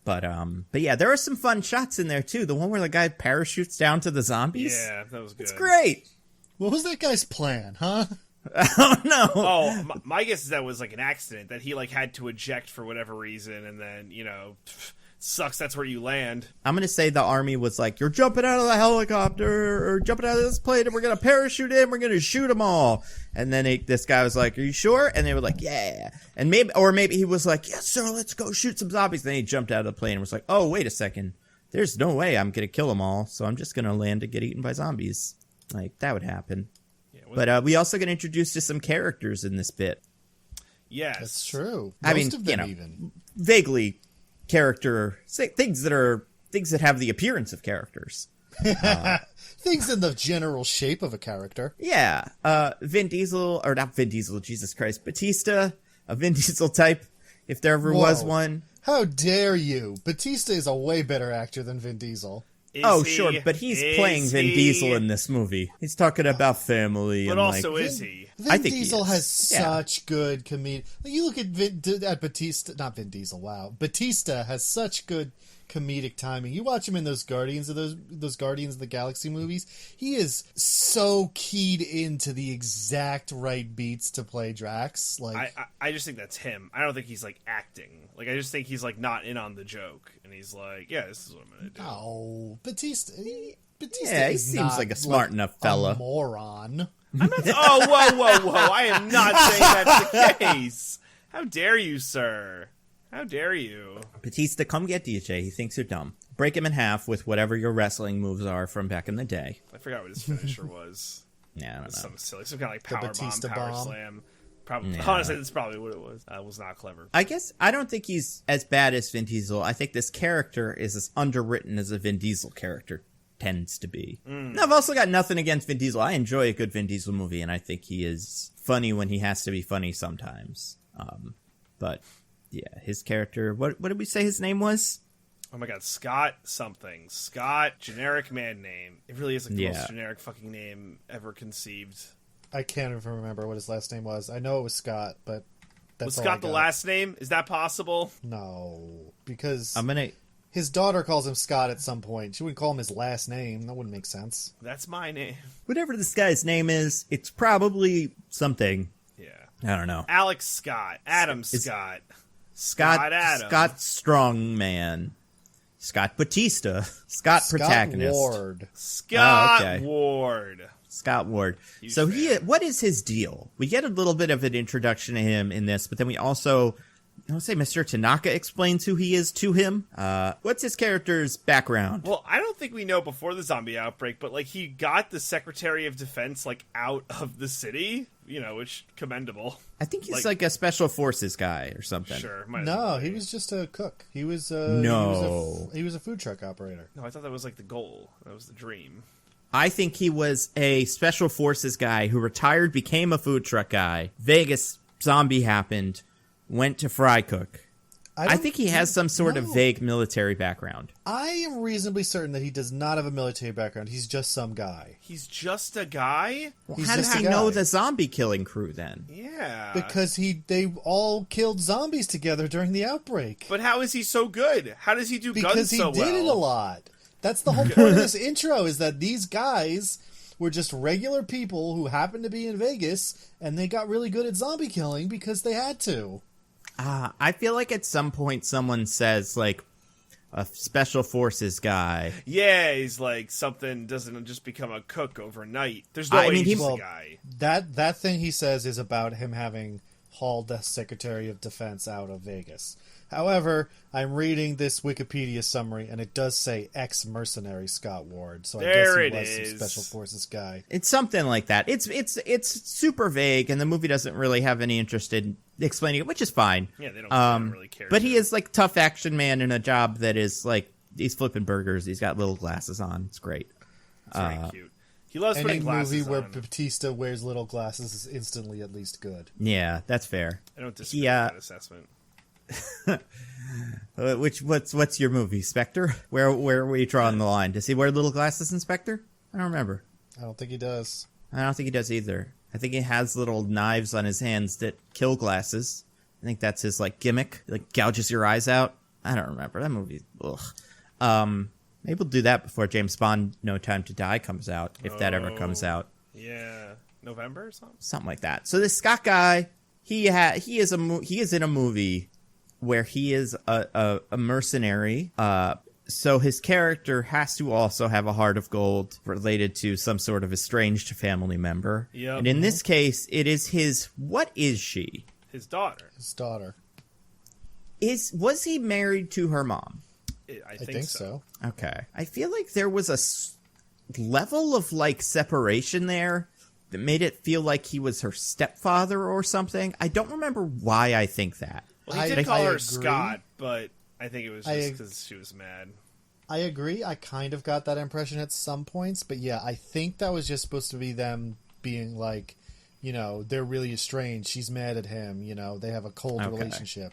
But yeah, there are some fun shots in there too. The one where the guy parachutes down to the zombies. Yeah, that was good. It's great. What was that guy's plan, huh? Oh no. Oh, my guess is that was like an accident that he like had to eject for whatever reason, and then sucks. That's where you land. I'm gonna say the army was like, "You're jumping out of the helicopter or jumping out of this plane, and we're gonna parachute in. We're gonna shoot them all." And then this guy was like, "Are you sure?" And they were like, "Yeah." And maybe he was like, "Yes, sir. Let's go shoot some zombies." Then he jumped out of the plane and was like, "Oh, wait a second. There's no way I'm gonna kill them all. So I'm just gonna land and get eaten by zombies." Like that would happen. Yeah, but we also get introduced to some characters in this bit. Yes, that's true. Most of them even vaguely. Things that have the appearance of characters. Things in the general shape of a character. Yeah. Vin Diesel, or not Vin Diesel, Jesus Christ, Batista, a Vin Diesel type, if there ever was one. How dare you? Batista is a way better actor than Vin Diesel. Sure, but he's playing Vin Diesel in this movie. He's talking about family. But and also, is he? Vin Diesel has such good comedic. You look at Batista, not Vin Diesel. Wow, Batista has such good comedic timing. You watch him in those Guardians of the Galaxy movies. He is so keyed into the exact right beats to play Drax. Like I just think that's him. I don't think he's like acting. Like I just think he's like not in on the joke, and he's like, yeah, this is what I'm gonna do. Oh, Batista. Yeah, he seems like a smart enough fella. A moron. I'm not. Whoa! I am not saying that's the case. How dare you, sir? How dare you? Batista, come get DJ. He thinks you're dumb. Break him in half with whatever your wrestling moves are from back in the day. I forgot what his finisher was. Yeah, I don't know. Something silly. Some kind of like power bomb, power slam. Probably. Yeah. Honestly, that's probably what it was. Was not clever. I guess I don't think he's as bad as Vin Diesel. I think this character is as underwritten as a Vin Diesel character tends to be. No, I've also got nothing against Vin Diesel. I enjoy a good Vin Diesel movie, and I think he is funny when he has to be funny sometimes. But yeah, his character. What did we say his name was? Oh my god, Scott something. Scott, generic man name. It really is like the most generic fucking name ever conceived. I can't even remember what his last name was. I know it was Scott, but that's was Scott the last name? Is that possible? No, because his daughter calls him Scott at some point. She wouldn't call him his last name. That wouldn't make sense. That's my name. Whatever this guy's name is, it's probably something. Yeah. I don't know. Alex Scott. Adam Scott. Scott Adam. Scott Strongman. Scott Batista. Scott Protagonist. Ward. Scott Ward. Scott Ward. So what is his deal? We get a little bit of an introduction to him in this, but then we also, I'll say Mr. Tanaka explains who he is to him. What's his character's background? Well, I don't think we know before the zombie outbreak, but like he got the Secretary of Defense like out of the city, which commendable. I think he's like a special forces guy or something. Sure. No, he was just a cook. He was he was a food truck operator. No, I thought that was like the goal. That was the dream. I think he was a special forces guy who retired, became a food truck guy. Vegas zombie happened, went to fry cook. I think he has some sort of vague military background. I am reasonably certain that he does not have a military background. He's just some guy. He's just a guy? Well, how does he know the zombie killing crew then? Yeah. Because they all killed zombies together during the outbreak. But how is he so good? How does he do guns so well? Because he did it a lot. That's the whole point of this intro, is that these guys were just regular people who happened to be in Vegas, and they got really good at zombie killing because they had to. I feel like at some point someone says, like, a special forces guy. Yeah, he's like, something doesn't just become a cook overnight. There's no way he's just a guy. That thing he says is about him having hauled the Secretary of Defense out of Vegas. However, I'm reading this Wikipedia summary, and it does say ex-mercenary Scott Ward, so I guess he was some special forces guy. It's something like that. It's super vague, and the movie doesn't really have any interest in explaining it, which is fine. Yeah, they don't really care. But he is like tough action man in a job that is like, he's flipping burgers. He's got little glasses on. It's great. It's very cute. He loves putting glasses on. Any movie where Batista wears little glasses is instantly at least good. Yeah, that's fair. I don't disagree with that assessment. What's your movie, Spectre? Where are we drawing the line? Does he wear little glasses in Spectre? I don't remember. I don't think he does. I don't think he does either. I think he has little knives on his hands that kill glasses. I think that's his like gimmick. Like gouges your eyes out. I don't remember that movie. Ugh. Maybe we'll do that before James Bond: No Time to Die comes out, if that ever comes out. Yeah, November or something. Something like that. So this Scott guy, he is in a movie where he is a mercenary. So his character has to also have a heart of gold related to some sort of estranged family member. Yep. And in this case, it is what is she? His daughter. His daughter. Was he married to her mom? I think so. Okay. I feel like there was a level of like separation there that made it feel like he was her stepfather or something. I don't remember why I think that. Well, he did call her Scott, but I think it was just because she was mad. I agree. I kind of got that impression at some points, but yeah, I think that was just supposed to be them being like, they're really estranged. She's mad at him. They have a cold relationship.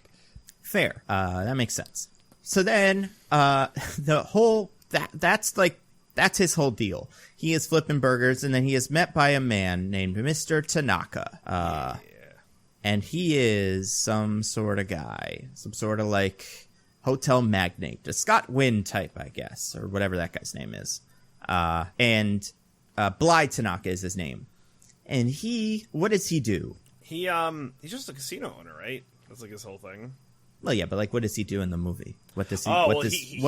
Fair. That makes sense. So then, that's his whole deal. He is flipping burgers, and then he is met by a man named Mr. Tanaka. And he is some sort of guy, some sort of like hotel magnate, a Scott Wynn type, I guess, or whatever that guy's name is. And Bly Tanaka is his name. And what does he do? He's just a casino owner, right? That's like his whole thing. Well, yeah, but like, what does he do in the movie? What does he?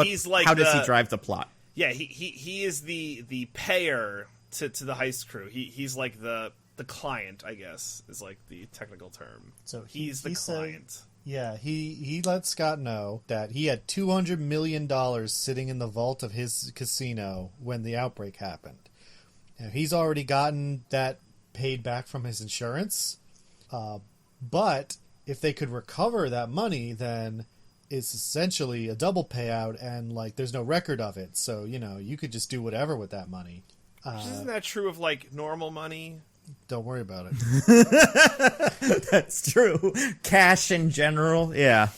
He's like how does he drive the plot? Yeah, he is the payer to the heist crew. He's like the client, I guess, is like the technical term. So he's the client. He let Scott know that he had $200 million sitting in the vault of his casino when the outbreak happened. And he's already gotten that paid back from his insurance. But if they could recover that money, then it's essentially a double payout, and like there's no record of it. So, you could just do whatever with that money. Isn't that true of like normal money? Don't worry about it. That's true. Cash in general, yeah.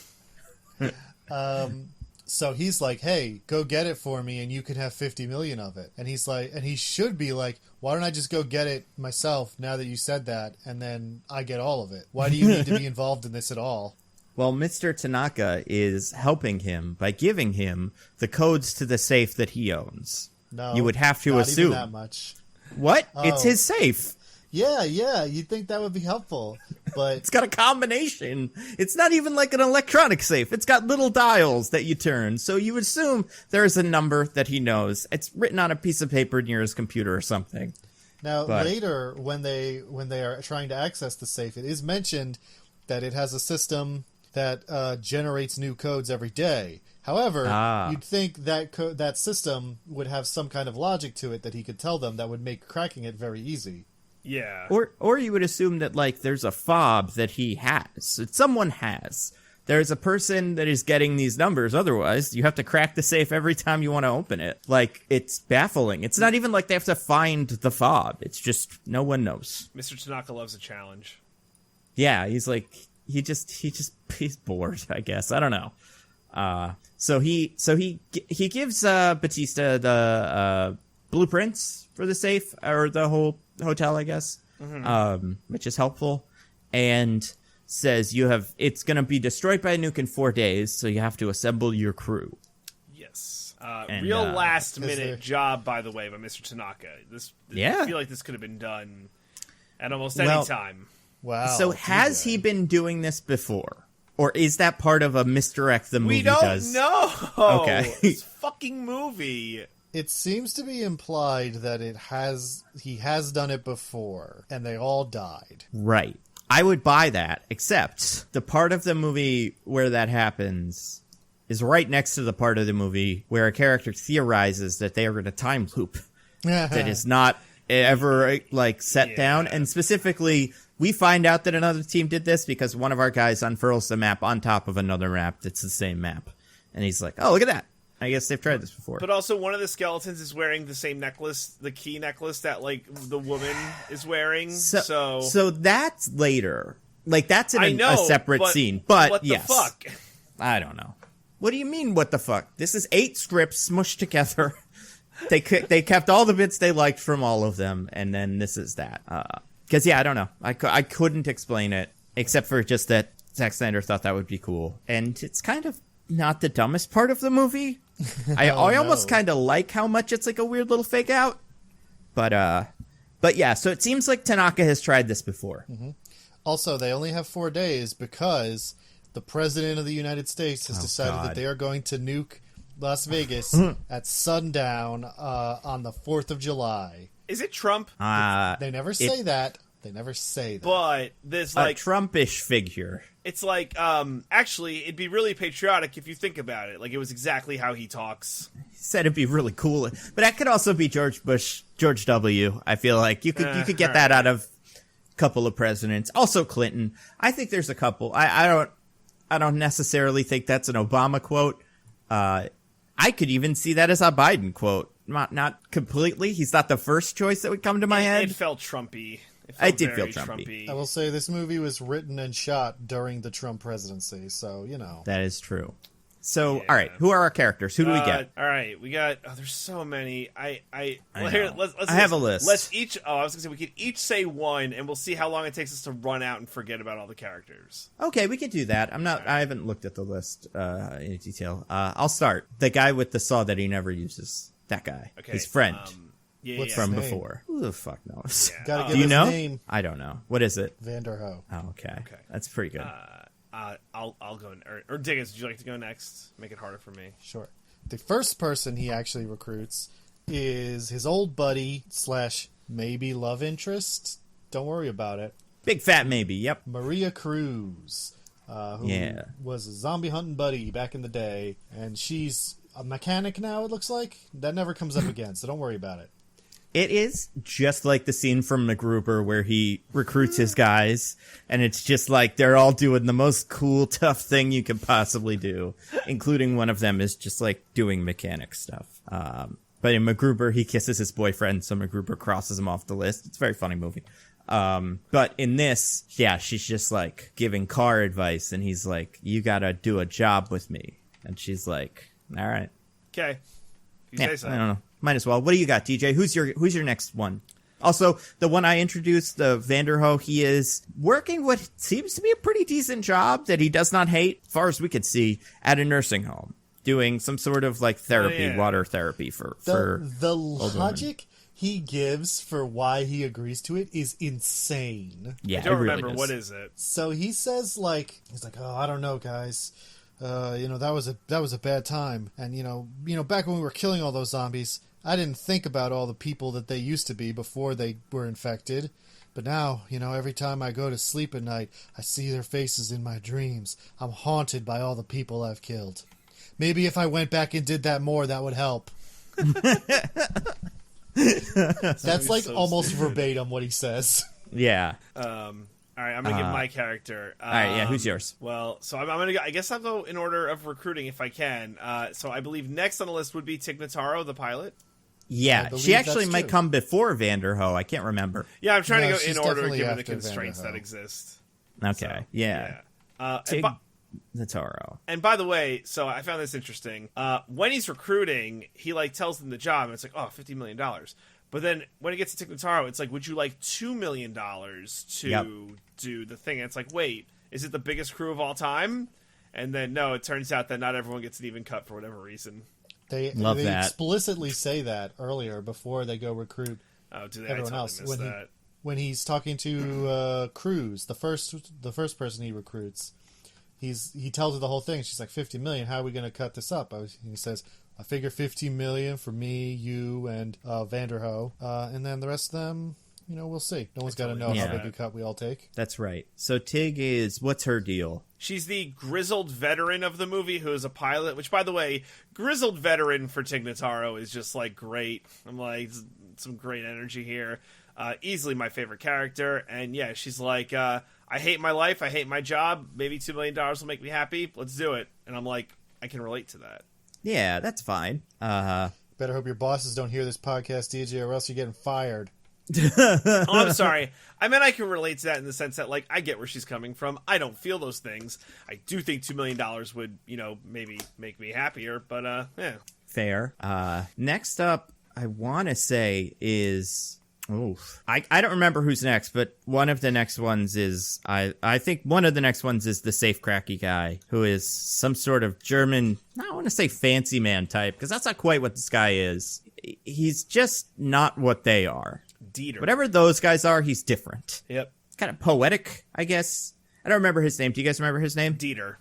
So he's like, "Hey, go get it for me, and you can have 50 million of it." And he's like, and he should be like, "Why don't I just go get it myself? Now that you said that, and then I get all of it. Why do you need to be involved in this at all?" Well, Mr. Tanaka is helping him by giving him the codes to the safe that he owns. No, you would have to not assume even that much. What? Oh. It's his safe. Yeah, you'd think that would be helpful, but it's got a combination. It's not even like an electronic safe. It's got little dials that you turn, so you would assume there is a number that he knows. It's written on a piece of paper near his computer or something. Now, later, when they are trying to access the safe, it is mentioned that it has a system that generates new codes every day. However, you'd think that that system would have some kind of logic to it that he could tell them that would make cracking it very easy. Yeah. Or you would assume that, like, there's a fob that he has. That someone has. There's a person that is getting these numbers. Otherwise, you have to crack the safe every time you want to open it. Like, it's baffling. It's not even like they have to find the fob. It's just no one knows. Mr. Tanaka loves a challenge. Yeah, he's like, he's bored, I guess. I don't know. So he gives Batista the blueprints for the safe, or the whole hotel, I guess, which is helpful, and says it's going to be destroyed by a nuke in 4 days, so you have to assemble your crew. Yes. Real last-minute job, by the way, by Mr. Tanaka. I feel like this could have been done at almost any time. Wow. So has he been doing this before? Or is that part of a misdirect the movie does? We don't know! Okay. This fucking movie. It seems to be implied that he has done it before, and they all died. Right. I would buy that, except the part of the movie where that happens is right next to the part of the movie where a character theorizes that they are in a time loop that is not ever, like, set down. And specifically, we find out that another team did this because one of our guys unfurls the map on top of another map that's the same map. And he's like, oh, look at that. I guess they've tried this before. But also, one of the skeletons is wearing the same necklace, the key necklace that, like, the woman is wearing. So that's later. Like, that's in a separate scene. But what yes. the fuck? I don't know. What do you mean, what the fuck? This is 8 scripts smushed together. They kept all the bits they liked from all of them, and then this is that. Because, I don't know. I couldn't explain it, except for just that Zack Snyder thought that would be cool. And it's kind of not the dumbest part of the movie. I almost kind of like how much it's like a weird little fake out. But yeah, so it seems like Tanaka has tried this before. Mm-hmm. Also, they only have 4 days because the President of the United States has decided that they are going to nuke Las Vegas at sundown on the 4th of July. Is it Trump? They never say that. They never say that. But there's like a Trumpish figure. It's like, actually, it'd be really patriotic if you think about it. Like, it was exactly how he talks. He said it'd be really cool. But that could also be George Bush, George W. I feel like you could get that out of a couple of presidents. Also Clinton. I think there's a couple. I don't necessarily think that's an Obama quote. I could even see that as a Biden quote. Not completely. He's not the first choice that would come to my head. It felt Trumpy. I did feel Trumpy. I will say this movie was written and shot during the Trump presidency, so, you know. That is true. So, all right, who are our characters? Who do we get? All right, we got. Oh, there's so many. I have a list. Let's each. Oh, I was gonna say we could each say one, and we'll see how long it takes us to run out and forget about all the characters. Okay, we could do that. I haven't looked at the list in detail. I'll start. The guy with the saw that he never uses. That guy. Okay. His friend. What's from his name? Before. Who the fuck knows? Yeah. Gotta give do you his know? Name. I don't know. What is it? Vanderho. Oh, okay. That's pretty good. I'll go, or Diggins, would you like to go next? Make it harder for me. Sure. The first person he actually recruits is his old buddy / maybe love interest. Don't worry about it. Big fat maybe, yep. Maria Cruz, who was a zombie hunting buddy back in the day, and she's a mechanic now, it looks like. That never comes up again, so don't worry about it. It is just like the scene from MacGruber where he recruits his guys, and it's just like they're all doing the most cool, tough thing you could possibly do, including one of them is just like doing mechanic stuff. But in MacGruber, he kisses his boyfriend, so MacGruber crosses him off the list. It's a very funny movie. But in this, she's just like giving car advice, and he's like, you gotta do a job with me. And she's like, all right. Okay. Say so. I don't know. Might as well. What do you got, DJ? Who's your next one? Also, the one I introduced, the Vanderho, he is working what seems to be a pretty decent job that he does not hate, as far as we could see, at a nursing home, doing some sort of like therapy, water therapy for the logic he gives for why he agrees to it is insane. Yeah, I don't remember what is it. So he says he's like, oh, I don't know, guys. That was a bad time, and you know, back when we were killing all those zombies, I didn't think about all the people that they used to be before they were infected. But now, every time I go to sleep at night, I see their faces in my dreams. I'm haunted by all the people I've killed. Maybe if I went back and did that more, that would help. That's like so almost stupid. Verbatim what he says. Yeah. All right, I'm gonna give my character. All right, yeah. Who's yours? Well, so I'm gonna go. I guess I'll go in order of recruiting if I can. So I believe next on the list would be Tig Notaro, the pilot. Yeah, she actually might come before Vanderho. I can't remember. Yeah, I'm trying to go in order given the constraints that exist. Okay, so, yeah. Tig Notaro. And by the way, so I found this interesting. When he's recruiting, he tells them the job, and it's like, $50 million. But then when it gets to Tig Notaro, it's like, would you like $2 million to do the thing? And it's like, wait, is it the biggest crew of all time? And then no, it turns out that not everyone gets an even cut for whatever reason. They explicitly say that earlier before they go recruit everyone else. When he's talking to Cruz, the first person he recruits, he tells her the whole thing. She's like, $50 million. How are we going to cut this up? He says, I figure $15 million for me, you, and Vanderho, and then the rest of them, we'll see. No one's got to know how big a cut we all take. That's right. So Tig what's her deal? She's the grizzled veteran of the movie who is a pilot, which, by the way, grizzled veteran for Tig Notaro is just, great. I'm some great energy here. Easily my favorite character. And, yeah, she's like, I hate my life. I hate my job. Maybe $2 million will make me happy. Let's do it. And I'm like, I can relate to that. Yeah, that's fine. Better hope your bosses don't hear this podcast, DJ, or else you're getting fired. Oh, I'm sorry. I meant I can relate to that in the sense that, I get where she's coming from. I don't feel those things. I do think $2 million would, maybe make me happier, but, yeah. Fair. Next up, I want to say is... I don't remember who's next, but one of the next ones is... I think one of the next ones is the safe cracky guy, who is some sort of German... I don't want to say fancy man type, because that's not quite what this guy is. He's just not what they are. Dieter. Whatever those guys are, he's different. Yep. Kind of poetic, I guess. I don't remember his name. Do you guys remember his name? Dieter.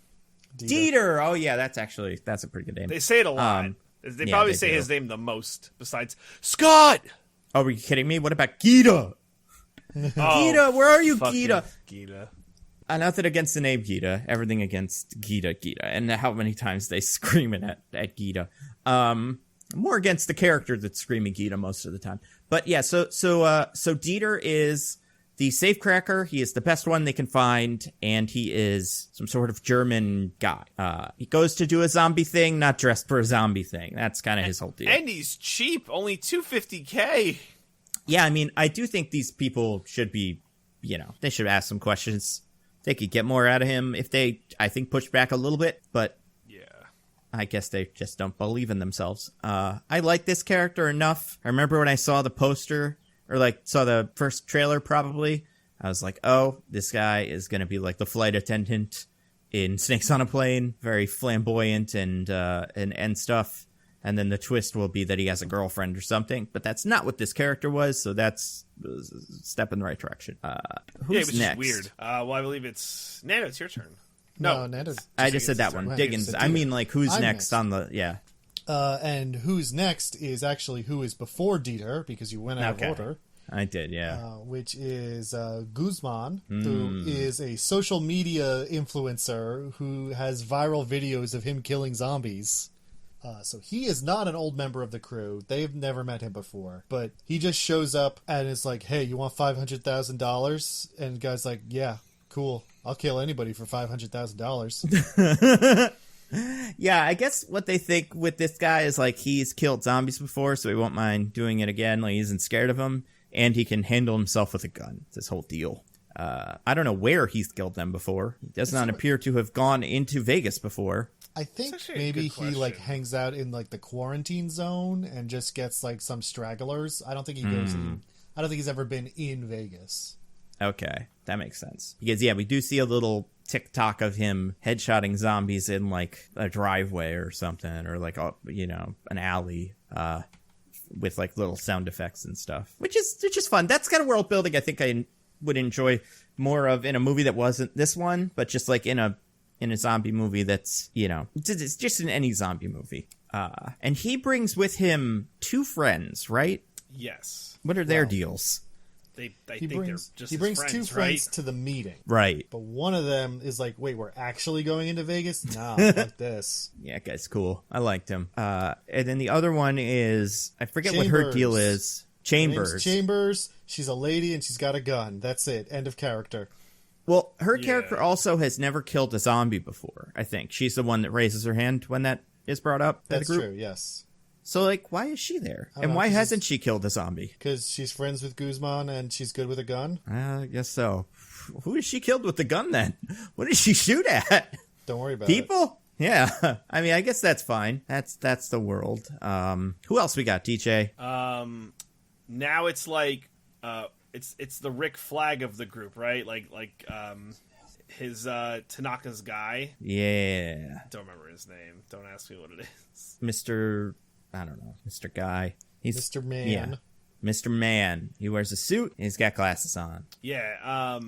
Oh, yeah, that's a pretty good name. They say it a lot. They probably say his name the most, besides Scott! Oh, are you kidding me? What about Gita? Gita, where are you, Gita? Gita. Nothing against the name Gita. Everything against Gita. And how many times they scream it at Gita. More against the character that's screaming Gita most of the time. But yeah, so Dieter is the safecracker. He is the best one they can find, and he is some sort of German guy. He goes to do a zombie thing, not dressed for a zombie thing. That's kind of his whole deal. And he's cheap, only $250K. Yeah, I mean, I do think these people should be, they should ask some questions. They could get more out of him if they, I think, push back a little bit, but I guess they just don't believe in themselves. I like this character enough. I remember when I saw the poster, or saw the first trailer probably, I was like, oh, this guy is going to be like the flight attendant in Snakes on a Plane, very flamboyant and stuff. And then the twist will be that he has a girlfriend or something. But that's not what this character was, so that's a step in the right direction. Who's next? Is weird. Well, I believe it's... Nando, it's your turn. No, Nando. I just said that one. Diggins. I mean, who's next on the... Yeah. And who's next is actually who is before Dieter, because you went out of order. I did, yeah. Which is Guzman, who is a social media influencer who has viral videos of him killing zombies. So he is not an old member of the crew. They've never met him before. But he just shows up and is like, hey, you want $500,000? And the guy's like, yeah, cool. I'll kill anybody for $500,000. Yeah, I guess what they think with this guy is he's killed zombies before, so he won't mind doing it again. He isn't scared of them, and he can handle himself with a gun. It's this whole deal. I don't know where he's killed them before. He does not appear to have gone into Vegas before. I think maybe he hangs out in the quarantine zone and just gets some stragglers. I don't think he goes in. I don't think he's ever been in Vegas. Okay, that makes sense. Because we do see a little TikTok of him headshotting zombies in a driveway or something, or an alley with little sound effects and stuff, which is fun. That's kind of world building I think I would enjoy more of in a movie that wasn't this one, but just in a zombie movie that's it's just in any zombie movie. And he brings with him 2 friends, right? Yes. What are their deals? He brings 2 friends to the meeting. Right. But one of them is like, wait, we're actually going into Vegas? Nah, fuck this. Yeah, that guy's cool. I liked him. And then the other one is, I forget what her deal is. Chambers. Chambers. She's a lady and she's got a gun. That's it. End of character. Well, her character also has never killed a zombie before, I think. She's the one that raises her hand when that is brought up. That's true, yes. So, like, why is she there? And why hasn't she killed a zombie? Because she's friends with Guzman and she's good with a gun? I guess so. Who is she killed with the gun, then? What did she shoot at? Don't worry about People? Yeah. I mean, I guess that's fine. That's the world. Who else we got, DJ? Now it's like, it's the Rick Flag of the group, right? Like his Tanaka's guy. Yeah. Don't remember his name. Don't ask me what it is. I don't know. Mr. Guy. He's Mr. Man. Yeah. Mr. Man. He wears a suit and he's got glasses on. Yeah.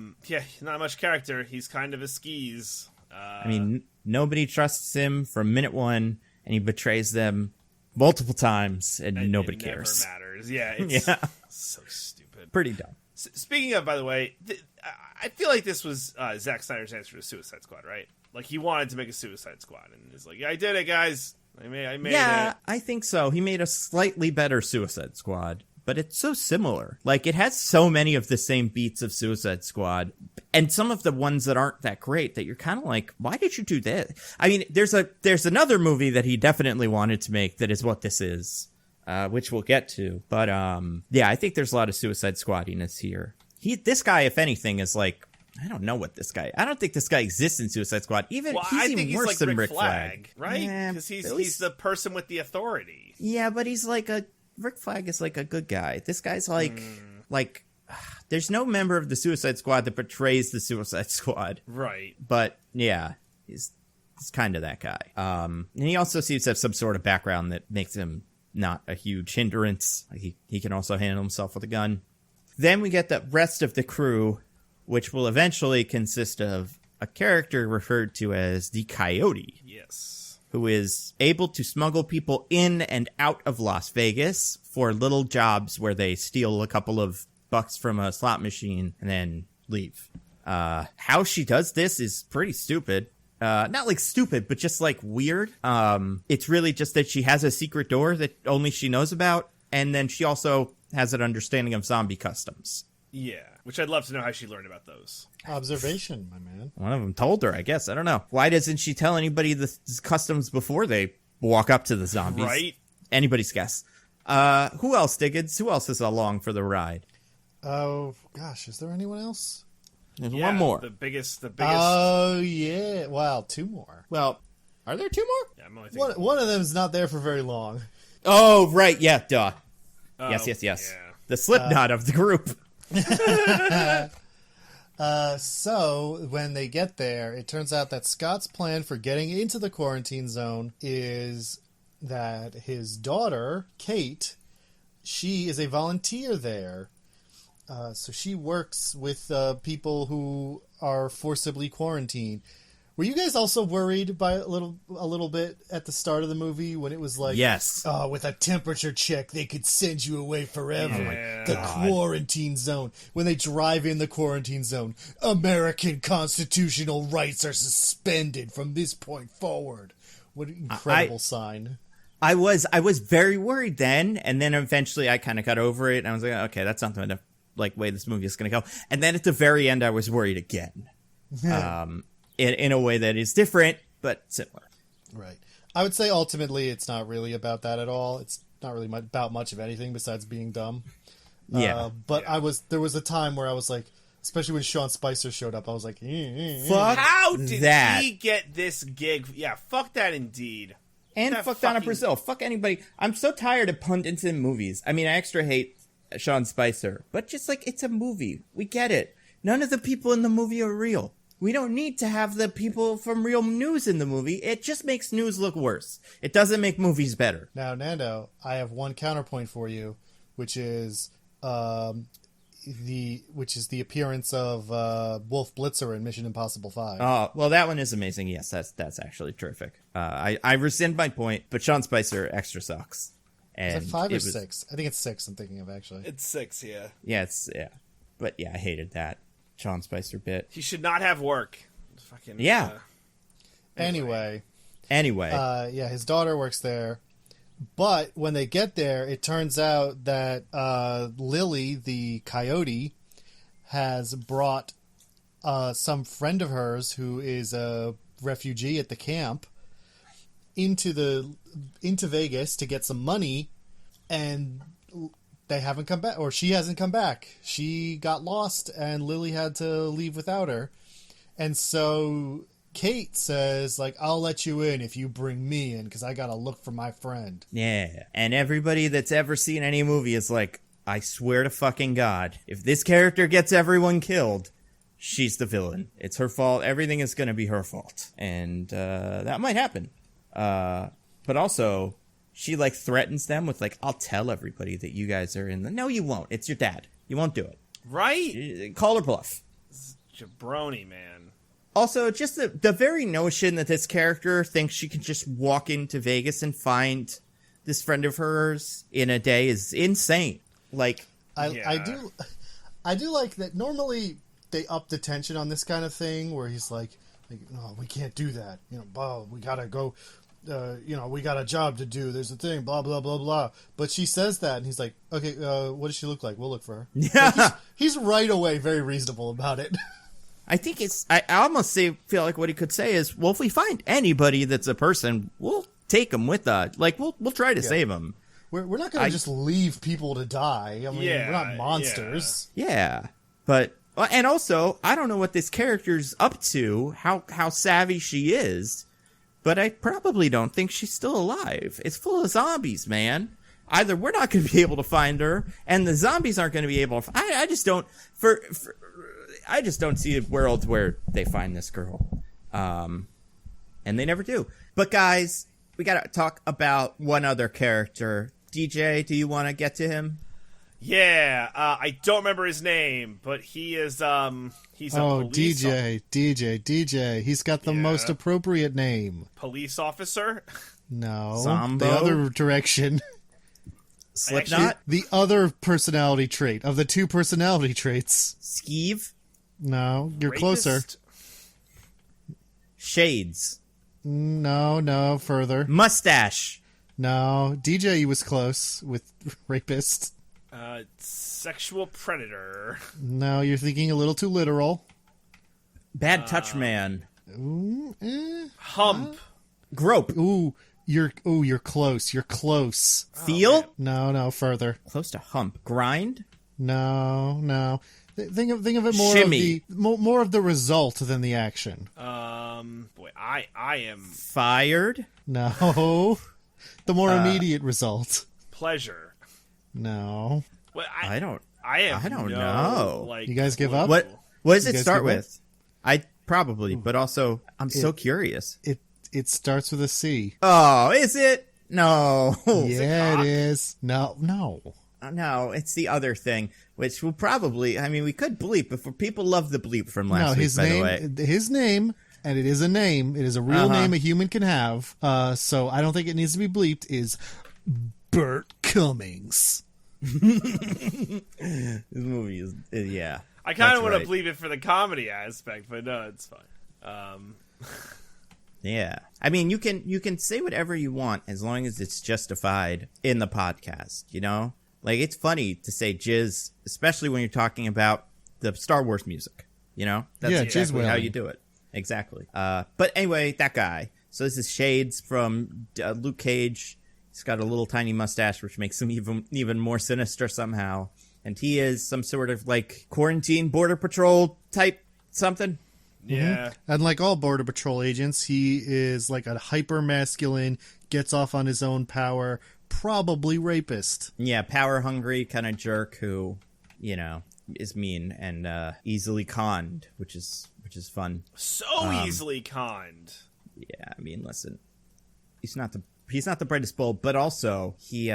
Not much character. He's kind of a skis. I mean, nobody trusts him from minute 1, and he betrays them multiple times, and nobody cares. It never matters. Yeah. It's so stupid. Pretty dumb. Speaking of, by the way, I feel like this was Zack Snyder's answer to Suicide Squad, right? Like, he wanted to make a Suicide Squad, and he's like, yeah, I did it, guys. I made it. Yeah, I think so. He made a slightly better Suicide Squad, but it's so similar. Like, it has so many of the same beats of Suicide Squad, and some of the ones that aren't that great that you're kind of like, why did you do that? I mean, there's another movie that he definitely wanted to make that is what this is, which we'll get to. But, yeah, I think there's a lot of Suicide Squaddiness here. This guy, if anything, is like, I don't know what this guy... I don't think this guy exists in Suicide Squad. I think he's worse like than Rick Flag, right? Because he's the person with the authority. Yeah, but he's like Rick Flag is like a good guy. This guy's like... There's no member of the Suicide Squad that betrays the Suicide Squad. Right. But, yeah, he's kind of that guy. And he also seems to have some sort of background that makes him not a huge hindrance. Like he can also handle himself with a gun. Then we get the rest of the crew, which will eventually consist of a character referred to as the Coyote. Yes. Who is able to smuggle people in and out of Las Vegas for little jobs where they steal a couple of bucks from a slot machine and then leave. How she does this is pretty stupid. Not like stupid, but just like weird. It's really just that she has a secret door that only she knows about, and then she also has an understanding of zombie customs. Yeah, which I'd love to know how she learned about those. Observation, my man. One of them told her, I guess. I don't know. Why doesn't she tell anybody the customs before they walk up to the zombies? Right? Anybody's guess. Who else, Diggins? Who else is along for the ride? Oh, gosh, is there anyone else? There's one more. The biggest. Oh, yeah. Wow, 2 more. Well, are there 2 more? Yeah, I'm only thinking one of them is not there for very long. Oh, right. Yeah, duh. Yes. Yeah. The Slipknot of the group. So when they get there, it turns out that Scott's plan for getting into the quarantine zone is that his daughter, Kate, she is a volunteer there. So she works with people who are forcibly quarantined. Were you guys also worried by a little bit at the start of the movie when it was like, yes, with a temperature check they could send you away forever? Yeah. The quarantine zone. When they drive in the quarantine zone, American constitutional rights are suspended from this point forward. What an incredible sign. I was very worried then, and then eventually I kind of got over it, and I was like, okay, that's not the way this movie is going to go. And then at the very end, I was worried again. In a way that is different, but similar. Right. I would say ultimately it's not really about that at all. It's not really about much of anything besides being dumb. Yeah. There was a time where I was like, especially when Sean Spicer showed up, I was like, fuck how did that. he get this gig? Yeah, fuck that indeed. And fuck Donna Brazil. Fuck anybody. I'm so tired of pundits in movies. I mean, I extra hate Sean Spicer, but just like, it's a movie. We get it. None of the people in the movie are real. We don't need to have the people from Real News in the movie. It just makes news look worse. It doesn't make movies better. Now, Nando, I have one counterpoint for you, which is which is the appearance of Wolf Blitzer in Mission Impossible 5. Oh, well, that one is amazing. Yes, that's actually terrific. I rescind my point, but Sean Spicer extra sucks. And is it 5 or 6? I think it's 6 I'm thinking of, actually. It's 6, yeah. Yeah, but yeah, I hated that Sean Spicer bit. He should not have work. Fucking yeah. Anyway. Yeah, his daughter works there. But when they get there, it turns out that Lily, the coyote, has brought some friend of hers who is a refugee at the camp into Vegas to get some money, and they haven't come back, or she hasn't come back. She got lost, and Lily had to leave without her. And so Kate says, like, I'll let you in if you bring me in, because I gotta look for my friend. Yeah, and everybody that's ever seen any movie is like, I swear to fucking God, if this character gets everyone killed, she's the villain. It's her fault. Everything is gonna be her fault. And that might happen. But also, she, like, threatens them with, like, I'll tell everybody that you guys are in the... No, you won't. It's your dad. You won't do it. Right? Call her bluff. Jabroni, man. Also, just the very notion that this character thinks she can just walk into Vegas and find this friend of hers in a day is insane. Like, I do like that. Normally, they up the tension on this kind of thing, where he's like, no, we can't do that. We gotta go. We got a job to do. There's a thing. Blah blah blah blah. But she says that, and he's like, okay, what does she look like? We'll look for her. Yeah, like he's right away very reasonable about it. I think I almost feel like what he could say is, well, if we find anybody that's a person, we'll take them with us. Like, we'll try to save them. We're not going to just leave people to die. I mean, we're not monsters. Yeah. But, and also, I don't know what this character's up to, how savvy she is, but I probably don't think she's still alive. It's full of zombies, man. Either we're not going to be able to find her, and the zombies aren't going to be able to... I just don't... I just don't see a world where they find this girl. And they never do. But guys, we gotta talk about one other character. DJ, do you want to get to him? Yeah, I don't remember his name, but he is, he's a police... DJ. He's got the most appropriate name. Police officer? No. Zombo? The other direction. Slipknot? The other personality trait of the two personality traits. Skeeve? No, you're Rapist? closer. Shades? No, further. Mustache? No, DJ was close with rapist. Sexual predator. No, you're thinking a little too literal. Bad touch man? Hump. Grope? You're close. You're close. Feel? No, further. Close to hump. Grind? No. Think of it more Shimmy. more of the result than the action. I am fired. No, the more immediate result. Pleasure. No. Well, I don't know. know. Like, you guys give up? What does it start with? I probably, but also I'm so curious. It starts with a C. Oh, is it? No. Yeah, it is. No. No, it's the other thing, which will probably, I mean, we could bleep, but people love the bleep from last week, by the way. His name, and it is a name, it is a real name a human can have, so I don't think it needs to be bleeped, is Burt Cummings. This movie is, yeah. I kind of want to bleep it for the comedy aspect, but no, it's fine. Yeah. I mean, you can say whatever you want as long as it's justified in the podcast, you know? Like, it's funny to say jizz, especially when you're talking about the Star Wars music, you know? That's exactly how you do it. Exactly. But anyway, that guy. So this is Shades from Luke Cage. He's got a little tiny mustache, which makes him even more sinister somehow. And he is some sort of, like, quarantine border patrol type something. Yeah. Mm-hmm. And like all Border Patrol agents, he is like a hyper-masculine, gets off on his own power, probably rapist. Yeah, power-hungry kind of jerk who, you know, is mean and easily conned, which is fun. So easily conned. Yeah, I mean, listen, he's not the brightest bulb, but also he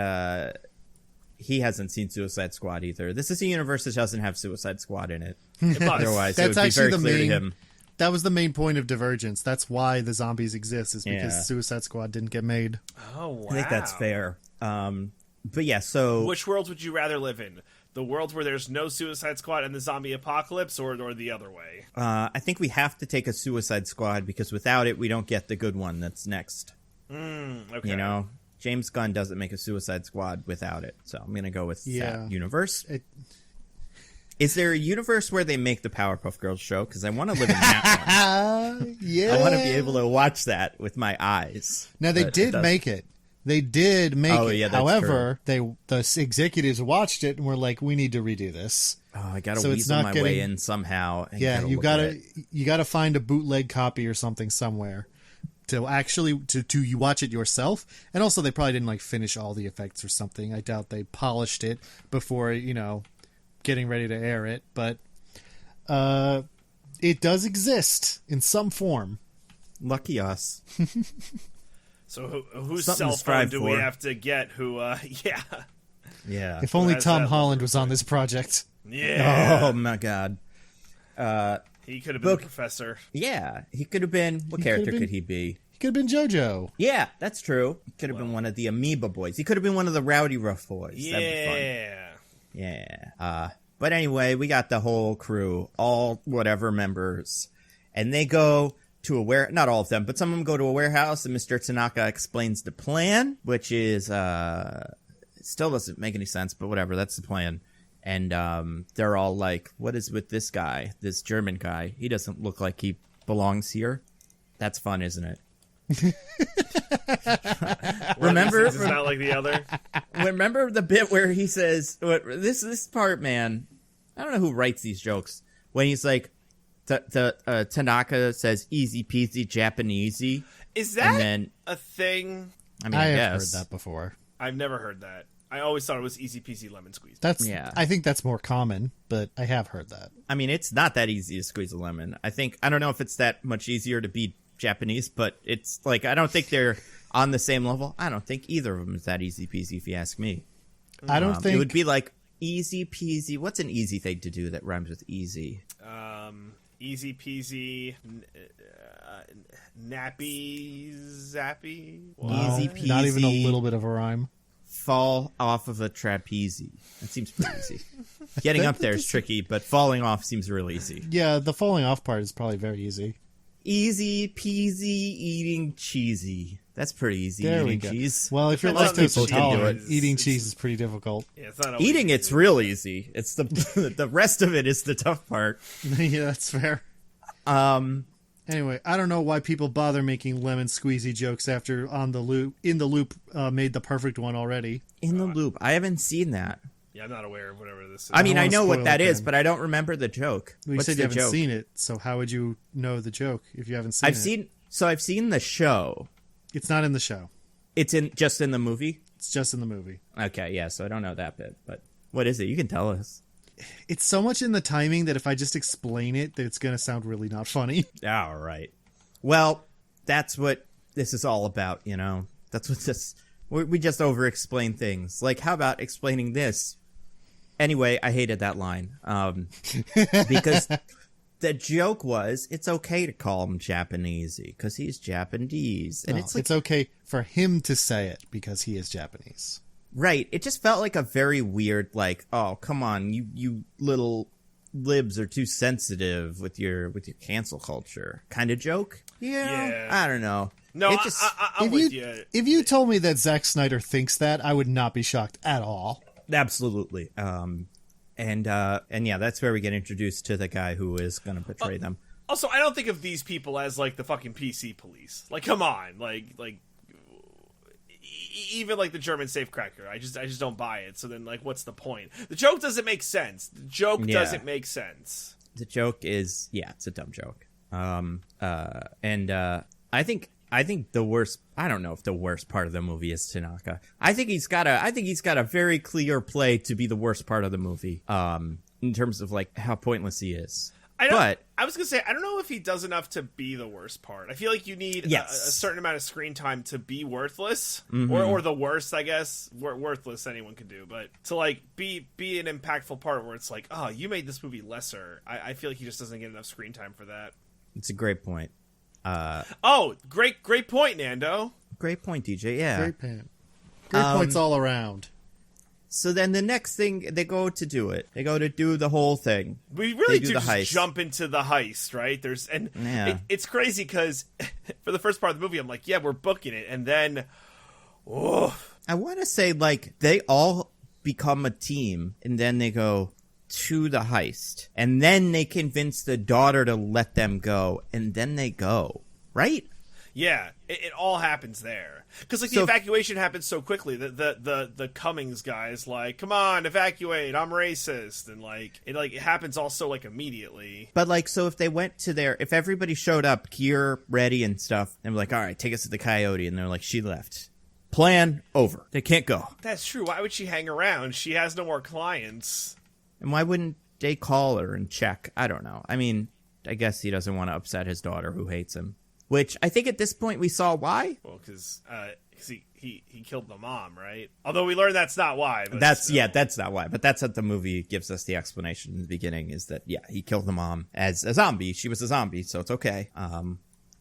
he hasn't seen Suicide Squad either. This is a universe that doesn't have Suicide Squad in it. Otherwise, it would be very clear to him. That was the main point of Divergence. That's why the zombies exist, is because Suicide Squad didn't get made. Oh, wow. I think that's fair. But yeah, so... Which world would you rather live in? The world where there's no Suicide Squad and the zombie apocalypse, or the other way? I think we have to take a Suicide Squad, because without it, we don't get the good one that's next. Okay. You know? James Gunn doesn't make a Suicide Squad without it. So I'm going to go with that universe. Is there a universe where they make the Powerpuff Girls show? Because I want to live in that one. Yeah. I want to be able to watch that with my eyes. Now, they did make it. They did make it. Yeah, however, the executives watched it and were like, we need to redo this. Oh, I got to weasel my way in somehow. You gotta find a bootleg copy or something somewhere to actually to you watch it yourself. And also, they probably didn't finish all the effects or something. I doubt they polished it before, getting ready to air it, but it does exist in some form. Lucky us. So whose cell phone do we have to get? Yeah. If only Tom Holland was on this project. Yeah. Oh my God. He could have been the professor. Yeah, he could have been. What character could he be? He could have been JoJo. Yeah, that's true. He could have been one of the Amoeba boys. He could have been one of the Rowdy Rough boys. Yeah. That'd be fun. Yeah. But anyway, we got the whole crew, all whatever members, and they go to a not all of them, but some of them go to a warehouse, and Mr. Tanaka explains the plan, which is, still doesn't make any sense, but whatever, that's the plan. And they're all like, what is with this guy, this German guy? He doesn't look like he belongs here. That's fun, isn't it? Remember, it's not like the other. Remember the bit where he says, "This part, man, I don't know who writes these jokes." When he's like, Tanaka says, "Easy peasy Japanesey." Is that a thing? I mean, I have heard that before. I've never heard that. I always thought it was easy peasy lemon squeeze. I think that's more common, but I have heard that. I mean, it's not that easy to squeeze a lemon. I don't know if it's that much easier to be Japanese, but it's I don't think they're on the same level. I don't think either of them is that easy peasy, if you ask me. I don't think it would be like easy peasy. What's an easy thing to do that rhymes with easy? Easy peasy, nappy zappy. Wow. Easy peasy. Not even a little bit of a rhyme. Fall off of a trapeze. That seems pretty easy. Getting up there is tricky, but falling off seems real easy. Yeah, the falling off part is probably very easy. Easy peasy eating cheesy. That's pretty easy. There eating we go. cheese. Well, if you're lactose intolerant, eating cheese is pretty difficult. Yeah, it's not eating it's real easy. It's the rest of it is the tough part. Yeah, that's fair. Anyway, I don't know why people bother making lemon squeezy jokes after In the Loop made the perfect one already. In the Loop. I haven't seen that. Yeah, I'm not aware of whatever this is. I mean, I know what that is, but I don't remember the joke. Well, you said you haven't seen it, so how would you know the joke if you haven't seen it? I've seen the show. It's not in the show. It's just in the movie? It's just in the movie. Okay, yeah, so I don't know that bit, but what is it? You can tell us. It's so much in the timing that if I just explain it, that it's going to sound really not funny. All right. Well, that's what this is all about, you know? That's what this... We just over-explain things. Like, how about explaining this? Anyway, I hated that line. Because the joke was, it's okay to call him Japanesey, because he's Japanese. And it's okay for him to say it, because he is Japanese. Right. It just felt like a very weird, oh, come on, you little libs are too sensitive with your cancel culture kind of joke. Yeah. I don't know. No, I'm with you. If you told me that Zack Snyder thinks that, I would not be shocked at all. Absolutely. And yeah, that's where we get introduced to the guy who is going to betray them. Also, I don't think of these people as the fucking PC police. Come on, even the German safecracker. I just don't buy it. So then, what's the point? The joke doesn't make sense. The joke doesn't make sense. The joke is, it's a dumb joke. I think the worst. I don't know if the worst part of the movie is Tanaka. I think he's got a very clear play to be the worst part of the movie. In terms of how pointless he is. I was gonna say, I don't know if he does enough to be the worst part. I feel like you need a certain amount of screen time to be worthless, or the worst, I guess. Worthless anyone can do, but to like be an impactful part where it's like, oh, you made this movie lesser. I feel like he just doesn't get enough screen time for that. It's a great point. Great point, Nando. Great point, DJ. Yeah, great points all around. So then the next thing, they go to do it. They go to do the whole thing. We really do just jump into the heist, right? It's crazy because for the first part of the movie, I'm like, yeah, we're booking it. And then, I want to say, like, they all become a team, and then they go to the heist. And then they convince the daughter to let them go, and then they go, right? Yeah, it all happens there. Because the evacuation happens so quickly. The Cummings guy's like, come on, evacuate, I'm racist. And it happens also immediately. But so if they went to if everybody showed up, gear ready and stuff, and like, all right, take us to the Coyote. And they're like, she left. Plan over. They can't go. That's true. Why would she hang around? She has no more clients. And why wouldn't they call her and check? I don't know. I mean, I guess he doesn't want to upset his daughter who hates him. Which I think at this point we saw why. Well, because he killed the mom, right? Although we learned that's not why. But that's not why. But that's what the movie gives us the explanation in the beginning, is that he killed the mom as a zombie. She was a zombie, so it's okay.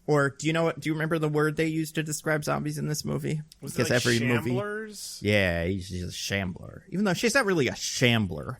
Or do you remember the word they used to describe zombies in this movie? Was it every shamblers? Movie, yeah, he's a shambler. Even though she's not really a shambler.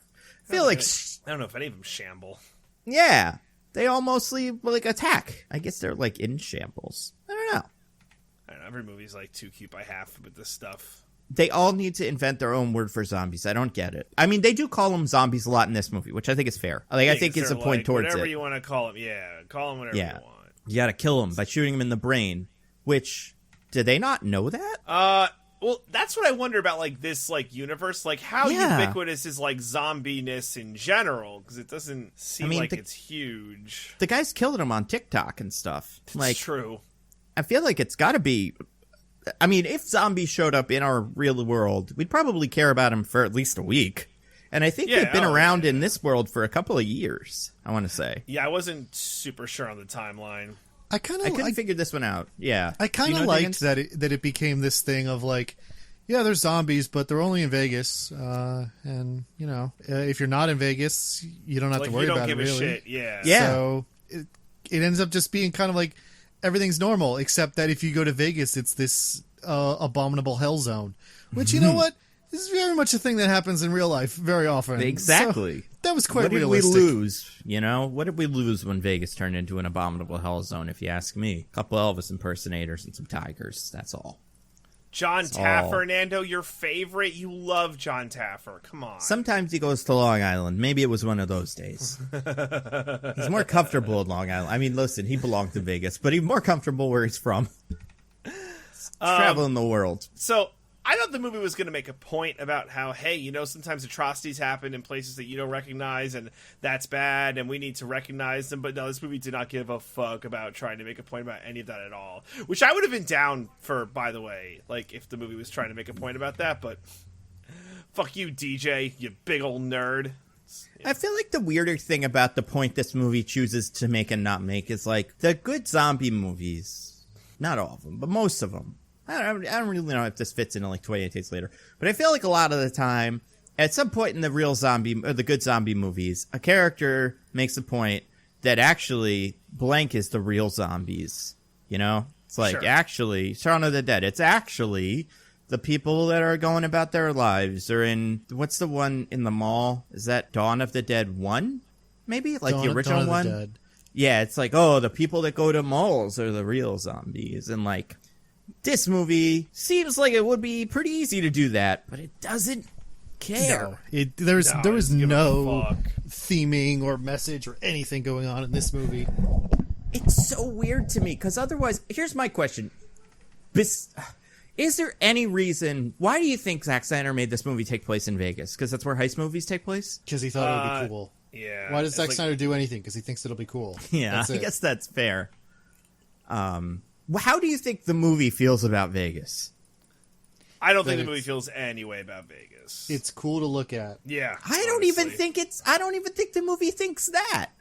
I feel like I don't know if any of them shamble. Yeah. They all mostly attack. I guess they're in shambles. I don't know. Every movie's too cute by half with this stuff. They all need to invent their own word for zombies. I don't get it. I mean, they do call them zombies a lot in this movie, which I think is fair. I think it's a point towards whatever it. you want to call them. Yeah, call them whatever you want. You got to kill them by shooting them in the brain. Which, did they not know that? Well, that's what I wonder about, this, universe. How ubiquitous is, zombie-ness in general? Because it doesn't seem it's huge. The guy's killing them on TikTok and stuff. It's true. I feel like it's got to be... I mean, if zombies showed up in our real world, we'd probably care about them for at least a week. And I think they've been around in this world for a couple of years, I want to say. Yeah, I wasn't super sure on the timeline. I couldn't figure this one out. Yeah, I kind of liked that it became this thing of there's zombies, but they're only in Vegas, and if you're not in Vegas, you don't have to worry about it. Really, you don't give a shit. Yeah. So it ends up just being kind of everything's normal, except that if you go to Vegas, it's this abominable hell zone. Which you know what? This is very much a thing that happens in real life very often. Exactly. So that was quite realistic. What did we lose? What did we lose when Vegas turned into an abominable hell zone, if you ask me? A couple Elvis impersonators and some tigers. That's all. John Taffer, Nando, your favorite? You love John Taffer. Come on. Sometimes he goes to Long Island. Maybe it was one of those days. He's more comfortable in Long Island. I mean, listen, he belonged to Vegas, but he's more comfortable where he's from. Traveling the world. So... I thought the movie was going to make a point about how, hey, sometimes atrocities happen in places that you don't recognize, and that's bad, and we need to recognize them. But no, this movie did not give a fuck about trying to make a point about any of that at all. Which I would have been down for, by the way, if the movie was trying to make a point about that. But fuck you, DJ, you big old nerd. I feel like the weirder thing about the point this movie chooses to make and not make is, the good zombie movies, not all of them, but most of them, I don't really know if this fits into 28 Days Later, but I feel like a lot of the time, at some point in the real zombie or the good zombie movies, a character makes a point that actually blank is the real zombies. It's actually Shaun of the Dead. It's actually the people that are going about their lives. Or in what's the one in the mall? Is that Dawn of the Dead 1? Maybe the original Dawn one. Of the Dead. Yeah, it's the people that go to malls are the real zombies, and this movie seems like it would be pretty easy to do that, but it doesn't care. No, there was no theming or message or anything going on in this movie. It's so weird to me, because otherwise, here's my question. Is there any reason, why do you think Zack Snyder made this movie take place in Vegas? Because that's where heist movies take place? Because he thought it would be cool. Yeah. Why does Zack Snyder do anything? Because he thinks it'll be cool. Yeah, I guess that's fair. How do you think the movie feels about Vegas? I don't think the movie feels any way about Vegas. It's cool to look at. Yeah. I don't even think the movie thinks that.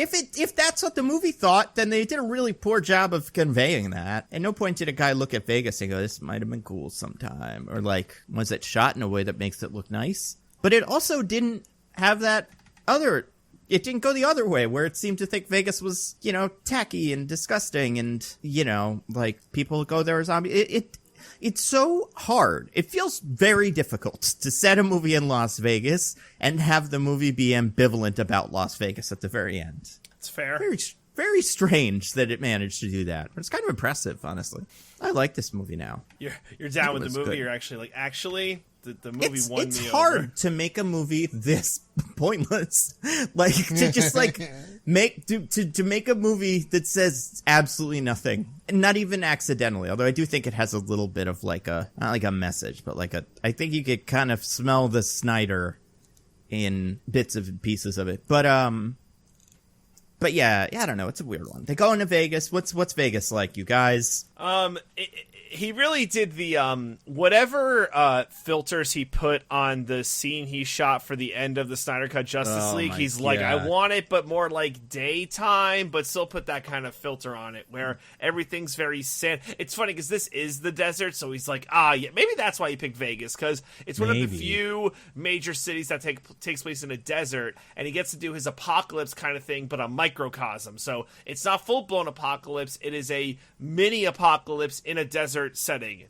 if that's what the movie thought, then they did a really poor job of conveying that. At no point did a guy look at Vegas and go, this might have been cool sometime. Or like, was it shot in a way that makes it look nice? But it also didn't have that it didn't go the other way, where it seemed to think Vegas was, tacky and disgusting and, like, people go there as zombies. It's so hard. It feels very difficult to set a movie in Las Vegas and have the movie be ambivalent about Las Vegas at the very end. It's fair. Very, very strange that it managed to do that. But it's kind of impressive, honestly. I like this movie now. You're down with the movie. Good. You're actually, the movie won me over. It's hard to make a movie this pointless. Like, to just, like, make a movie that says absolutely nothing. Not even accidentally, although I do think it has a little bit of, like, not like a message, but like I think you could kind of smell the Snyder in bits and pieces of it. But yeah, I don't know. It's a weird one. They go into Vegas. What's Vegas like, you guys? He really did the whatever filters he put on the scene he shot for the end of the Snyder Cut Justice League. He's God. like, I want it, but more like daytime, but still put that kind of filter on it where everything's very sand. It's funny because this is the desert, so he's like, yeah, maybe that's why he picked Vegas, because it's one of the few major cities that takes place in a desert, and he gets to do his apocalypse kind of thing, but a microcosm. So it's not full blown apocalypse; it is a mini apocalypse in a desert setting.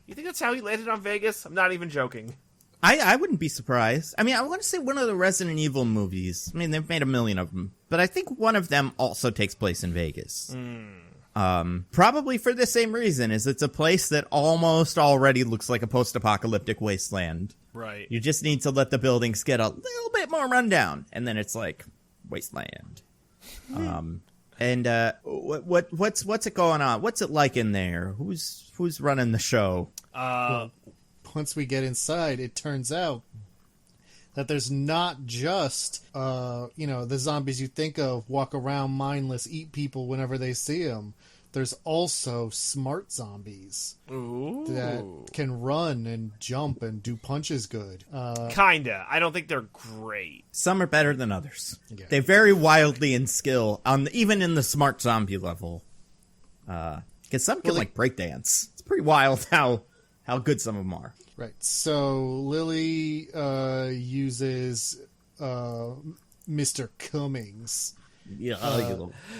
You think that's how he landed on Vegas? I'm not even joking. I wouldn't be surprised. I mean, I want to say one of the Resident Evil movies. I mean, they've made a million of them, but I think one of them also takes place in Vegas. Probably for the same reason, is it's a place that almost already looks like a post-apocalyptic wasteland. Right. You just need to let the buildings get a little bit more rundown, and then it's like wasteland. And what's it going on? What's it like in there? Who's running the show? Well, once we get inside, it turns out that there's not just the zombies you think of walk around mindless, eat people whenever they see them. There's also smart zombies that can run and jump and do punches good. Kinda. I don't think they're great. Some are better than others. Yeah. They vary wildly in skill, even in the smart zombie level. Because some can breakdance. It's pretty wild how good some of them are. Right. So Lily uses Mr. Cummings. Yeah,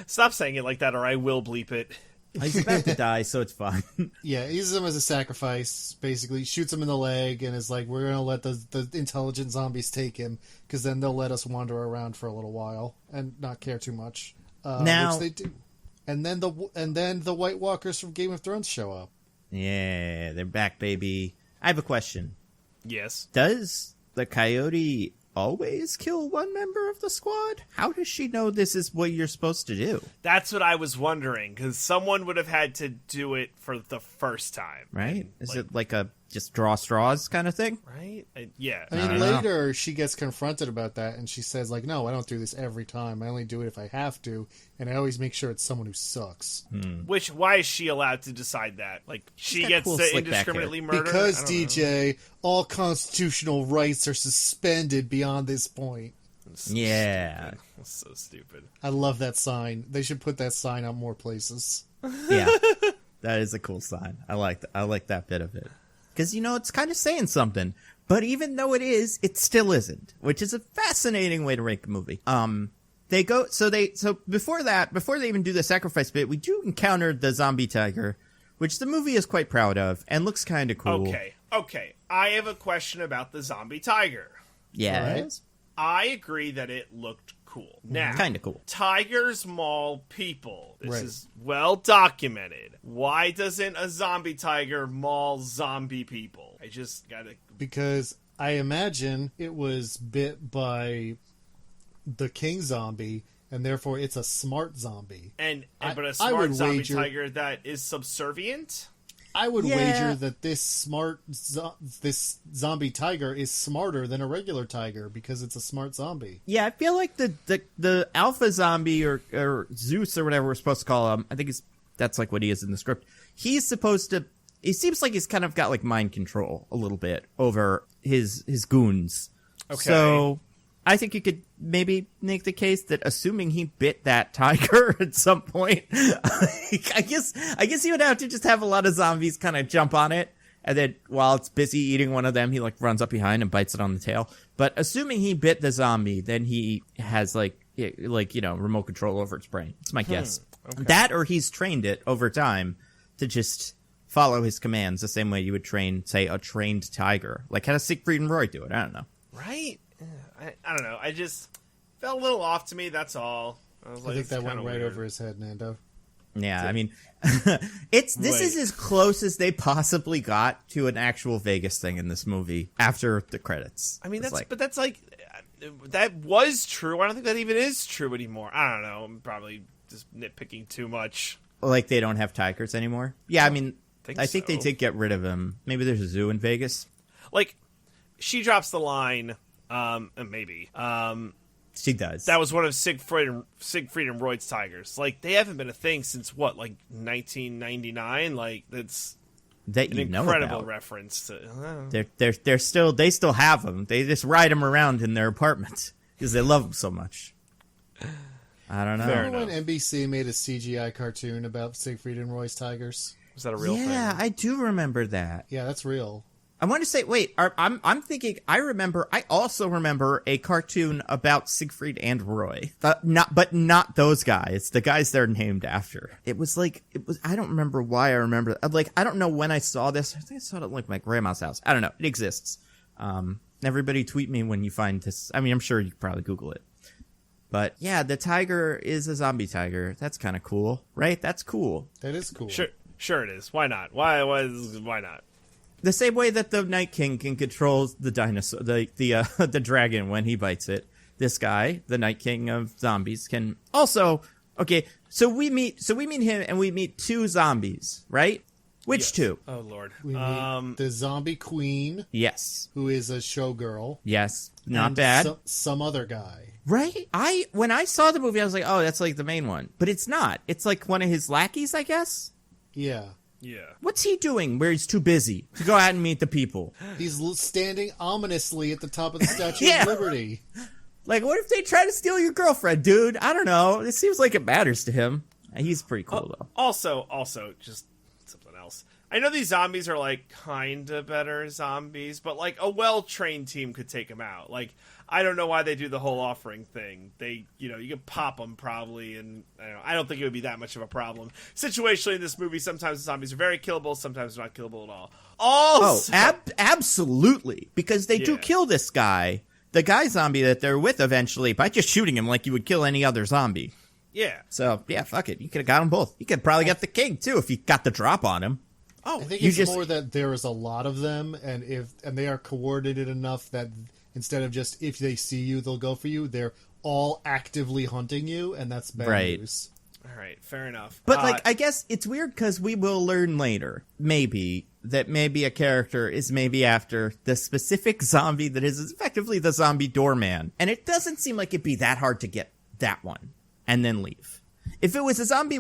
stop saying it like that, or I will bleep it. He's about to die, so it's fine. Yeah, he uses him as a sacrifice. Basically, shoots him in the leg, and is like, "We're gonna let the intelligent zombies take him, because then they'll let us wander around for a little while and not care too much." Which they do. And then the White Walkers from Game of Thrones show up. Yeah, they're back, baby. I have a question. Yes. Does the coyote always kill one member of the squad? How does she know this is what you're supposed to do? That's what I was wondering, because someone would have had to do it for the first time. Right? Is it like a just draw straws kind of thing? Right? Yeah. I mean, later she gets confronted about that, and she says, like, no, I don't do this every time. I only do it if I have to, and I always make sure it's someone who sucks. Why is she allowed to decide that? Like, she gets to indiscriminately murder? Because, DJ, all constitutional rights are suspended beyond this point. Yeah. That's so stupid. I love that sign. They should put that sign on more places. Yeah. That is a cool sign. I like that bit of it. Because, it's kind of saying something. But even though it is, it still isn't. Which is a fascinating way to rank a movie. So before they even do the sacrifice bit, we do encounter the zombie tiger, which the movie is quite proud of, and looks kind of cool. Okay. I have a question about the zombie tiger. Yeah. Right. I agree that it looked cool. Now, kind of cool. Tigers maul people. This Right. is well documented. Why doesn't a zombie tiger maul zombie people? I just gotta... Because I imagine it was bit by the king zombie, and therefore it's a smart zombie. But a smart zombie tiger that is subservient? I would wager that this zombie tiger is smarter than a regular tiger because it's a smart zombie. Yeah, I feel like the alpha zombie or Zeus or whatever we're supposed to call him, I think that's like what he is in the script. He's supposed to... It seems like he's kind of got like mind control a little bit over his goons. Okay. So I think you could maybe make the case that assuming he bit that tiger at some point, I guess he would have to just have a lot of zombies kind of jump on it. And then while it's busy eating one of them, he like runs up behind and bites it on the tail. But assuming he bit the zombie, then he has like, remote control over its brain. It's my guess. Okay. That or he's trained it over time to just follow his commands the same way you would train, say, a trained tiger. Like, how does Siegfried and Roy do it? I don't know. Right? I don't know. I just felt a little off to me, that's all. I think that went right over his head, Nando. Yeah, I mean, this is as close as they possibly got to an actual Vegas thing in this movie after the credits. I mean, that was true. I don't think that even is true anymore. I don't know. I'm probably just nitpicking too much. Like they don't have tigers anymore? Yeah, I mean, I think they did get id of him. Maybe there's a zoo in Vegas. Like, she drops the line, maybe. She does. That was one of Siegfried and Roy's tigers. Like, they haven't been a thing since, 1999? Like, that's an incredible reference to... They still have them. They just ride them around in their apartments because they love them so much. I don't know. Remember when NBC made a CGI cartoon about Siegfried and Roy's tigers? Was that a real thing? Yeah, I do remember that. Yeah, that's real. I want to say, wait, I'm thinking, I also remember a cartoon about Siegfried and Roy. But not those guys, the guys they're named after. I don't remember why I remember, I don't know when I saw this. I think I saw it at, my grandma's house. I don't know. It exists. Everybody tweet me when you find this. I mean, I'm sure you could probably Google it. But yeah, the tiger is a zombie tiger. That's kind of cool, right? That's cool. That is cool. Sure it is. Why not? Why not? The same way that the Night King can control the dinosaur, the dragon when he bites it. This guy, the Night King of zombies, can also. Okay, so we meet him and we meet two zombies, right? Which two? Oh Lord, we meet the zombie queen. Yes, who is a showgirl. Yes, not bad. Some other guy. Right? When I saw the movie, I was like, oh, that's like the main one, but it's not. It's like one of his lackeys, I guess. Yeah. Yeah. What's he doing where he's too busy to go out and meet the people? He's standing ominously at the top of the Statue of Liberty. Like, what if they try to steal your girlfriend, dude? I don't know. It seems like it matters to him. He's pretty cool, though. Also, just something else. I know these zombies are, kind of better zombies, but, a well-trained team could take them out. I don't know why they do the whole offering thing. They, you can pop them probably, and I don't think it would be that much of a problem. Situationally in this movie, sometimes the zombies are very killable, sometimes they're not killable at all. Also, absolutely, because they do kill this guy, the guy zombie that they're with eventually, by just shooting him like you would kill any other zombie. Yeah. So, yeah, fuck it. You could have got them both. You could probably get the king, too, if you got the drop on him. I think it's more that there is a lot of them, and they are coordinated enough that instead of just if they see you, they'll go for you, they're all actively hunting you, and that's bad news. All right, fair enough. But, I guess it's weird because we will learn later, maybe, that maybe a character is maybe after the specific zombie that is effectively the zombie doorman. And it doesn't seem like it'd be that hard to get that one and then leave. If it was a zombie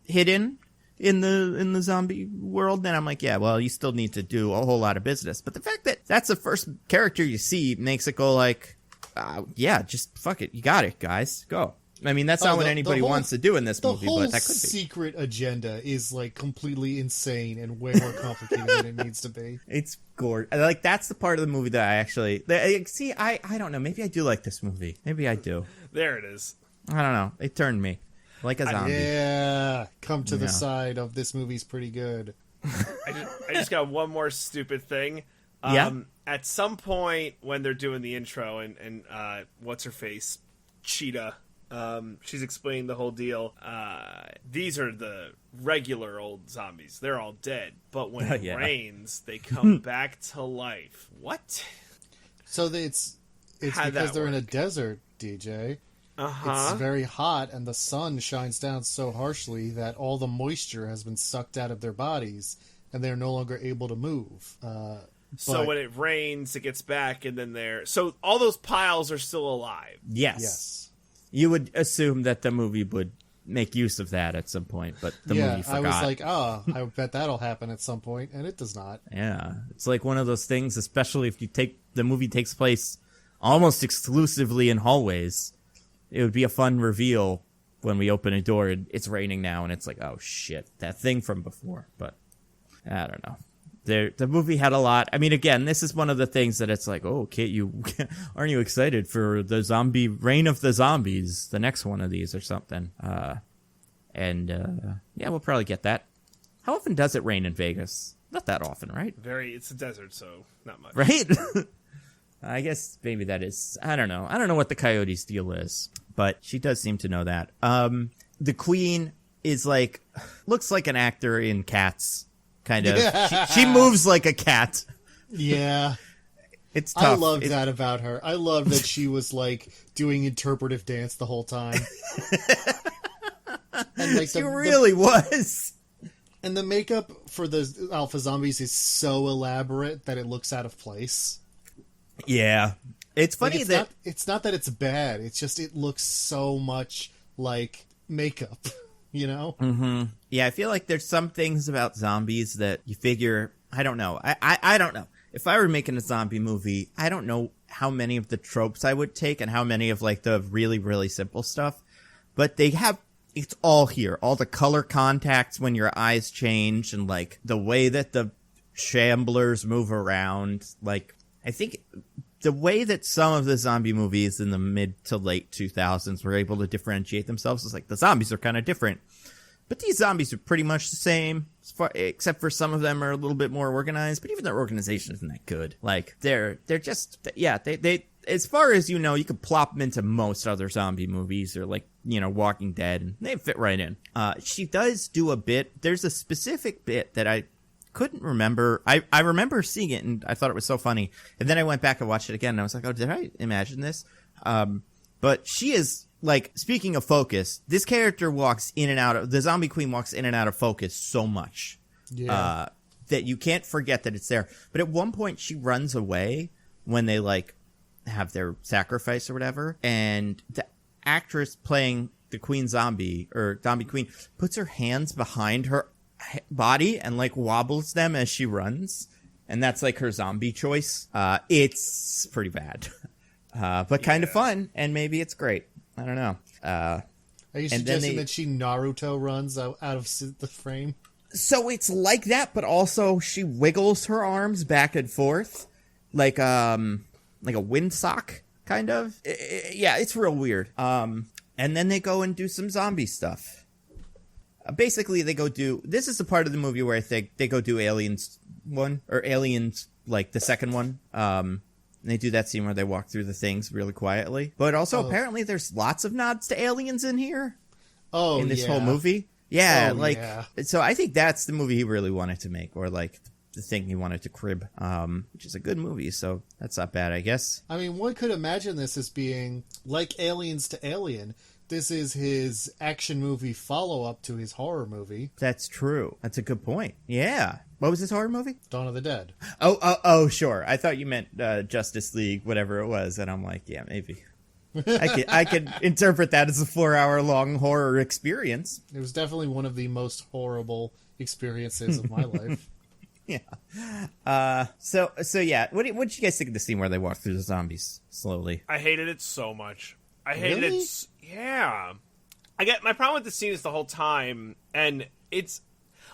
hidden in the zombie world, then I'm like, yeah, well, you still need to do a whole lot of business. But the fact that that's the first character you see makes it go just fuck it. You got it, guys. Go. I mean, that's not what anybody wants to do in this movie, but that could be. The whole secret agenda is, completely insane and way more complicated than it needs to be. It's gorgeous. That's the part of the movie that I actually... See, I don't know. Maybe I do like this movie. Maybe I do. There it is. I don't know. It turned me. Like a zombie. Come to the side of this movie's pretty good. I just got one more stupid thing. At some point when they're doing the intro and what's her face? Cheetah. She's explaining the whole deal. These are the regular old zombies. They're all dead. But when it rains, they come back to life. What? So it's because they're in a desert, DJ. It's very hot, and the sun shines down so harshly that all the moisture has been sucked out of their bodies, and they're no longer able to move. So when it rains, it gets back, and then so all those piles are still alive. Yes. You would assume that the movie would make use of that at some point, but the movie forgot. I was like, I bet that'll happen at some point, and it does not. Yeah. It's like one of those things, especially if the movie takes place almost exclusively in hallways. It would be a fun reveal when we open a door and it's raining now and it's like, oh shit, that thing from before. But I don't know. The movie had a lot. I mean, again, this is one of the things that it's like, oh, Kate, aren't you excited for the Reign of the Zombies, the next one of these or something? Yeah, we'll probably get that. How often does it rain in Vegas? Not that often, right? It's a desert, so not much. Right? I guess maybe that is, I don't know. I don't know what the Coyote's deal is, but she does seem to know that. The Queen is like, looks like an actor in Cats. Kind of. She moves like a cat. Yeah. It's tough. I love that about her. I love that she was like doing interpretive dance the whole time. And like she really was. And the makeup for the alpha zombies is so elaborate that it looks out of place. Yeah. It's funny it's not that it's bad. It's just it looks so much like makeup. You know? Mm-hmm. Yeah, I feel like there's some things about zombies that you figure, I don't know. I don't know. If I were making a zombie movie, I don't know how many of the tropes I would take and how many of like the really, really simple stuff. But it's all here. All the color contacts when your eyes change and like the way that the shamblers move around. Like, I think the way that some of the zombie movies in the mid to late 2000s were able to differentiate themselves is like the zombies are kind of different. But these zombies are pretty much the same, except for some of them are a little bit more organized. But even their organization isn't that good. Like, they're just, yeah, they as far as you know, you could plop them into most other zombie movies or like, you know, Walking Dead, and they fit right in. She does do a bit. There's a specific bit that I couldn't remember. I remember seeing it and I thought it was so funny. And then I went back and watched it again and I was like, oh, did I imagine this? But she is, like, speaking of focus, this character walks in and out of, the zombie queen walks in and out of focus so much. Yeah. That you can't forget that it's there. But at one point she runs away when they, like, have their sacrifice or whatever. And the actress playing the queen zombie, or zombie queen, puts her hands behind her body and like wobbles them as she runs, and that's like her zombie choice. It's pretty bad, but kind of fun, and maybe it's great. I don't know. Are you suggesting that she Naruto runs out of the frame? So it's like that, but also she wiggles her arms back and forth like a windsock kind of. Yeah, it's real weird. And then they go and do some zombie stuff. Basically, they go do... This is the part of the movie where I think they go do Aliens 1, or Aliens, like, the second one. And they do that scene where they walk through the things really quietly. But also, apparently, there's lots of nods to aliens in here. Oh, in this whole movie. Yeah, yeah. So I think that's the movie he really wanted to make, or, like, the thing he wanted to crib, which is a good movie, so that's not bad, I guess. I mean, one could imagine this as being, like Aliens to Alien... This is his action movie follow-up to his horror movie. That's true. That's a good point. Yeah. What was his horror movie? Dawn of the Dead. Oh, sure. I thought you meant Justice League, whatever it was, and I'm like, yeah, maybe. I could interpret that as a 4-hour-long horror experience. It was definitely one of the most horrible experiences of my life. Yeah. So yeah. What did you guys think of the scene where they walk through the zombies slowly? I hated it so much. I hated it. Yeah. My problem with the scene is the whole time, and it's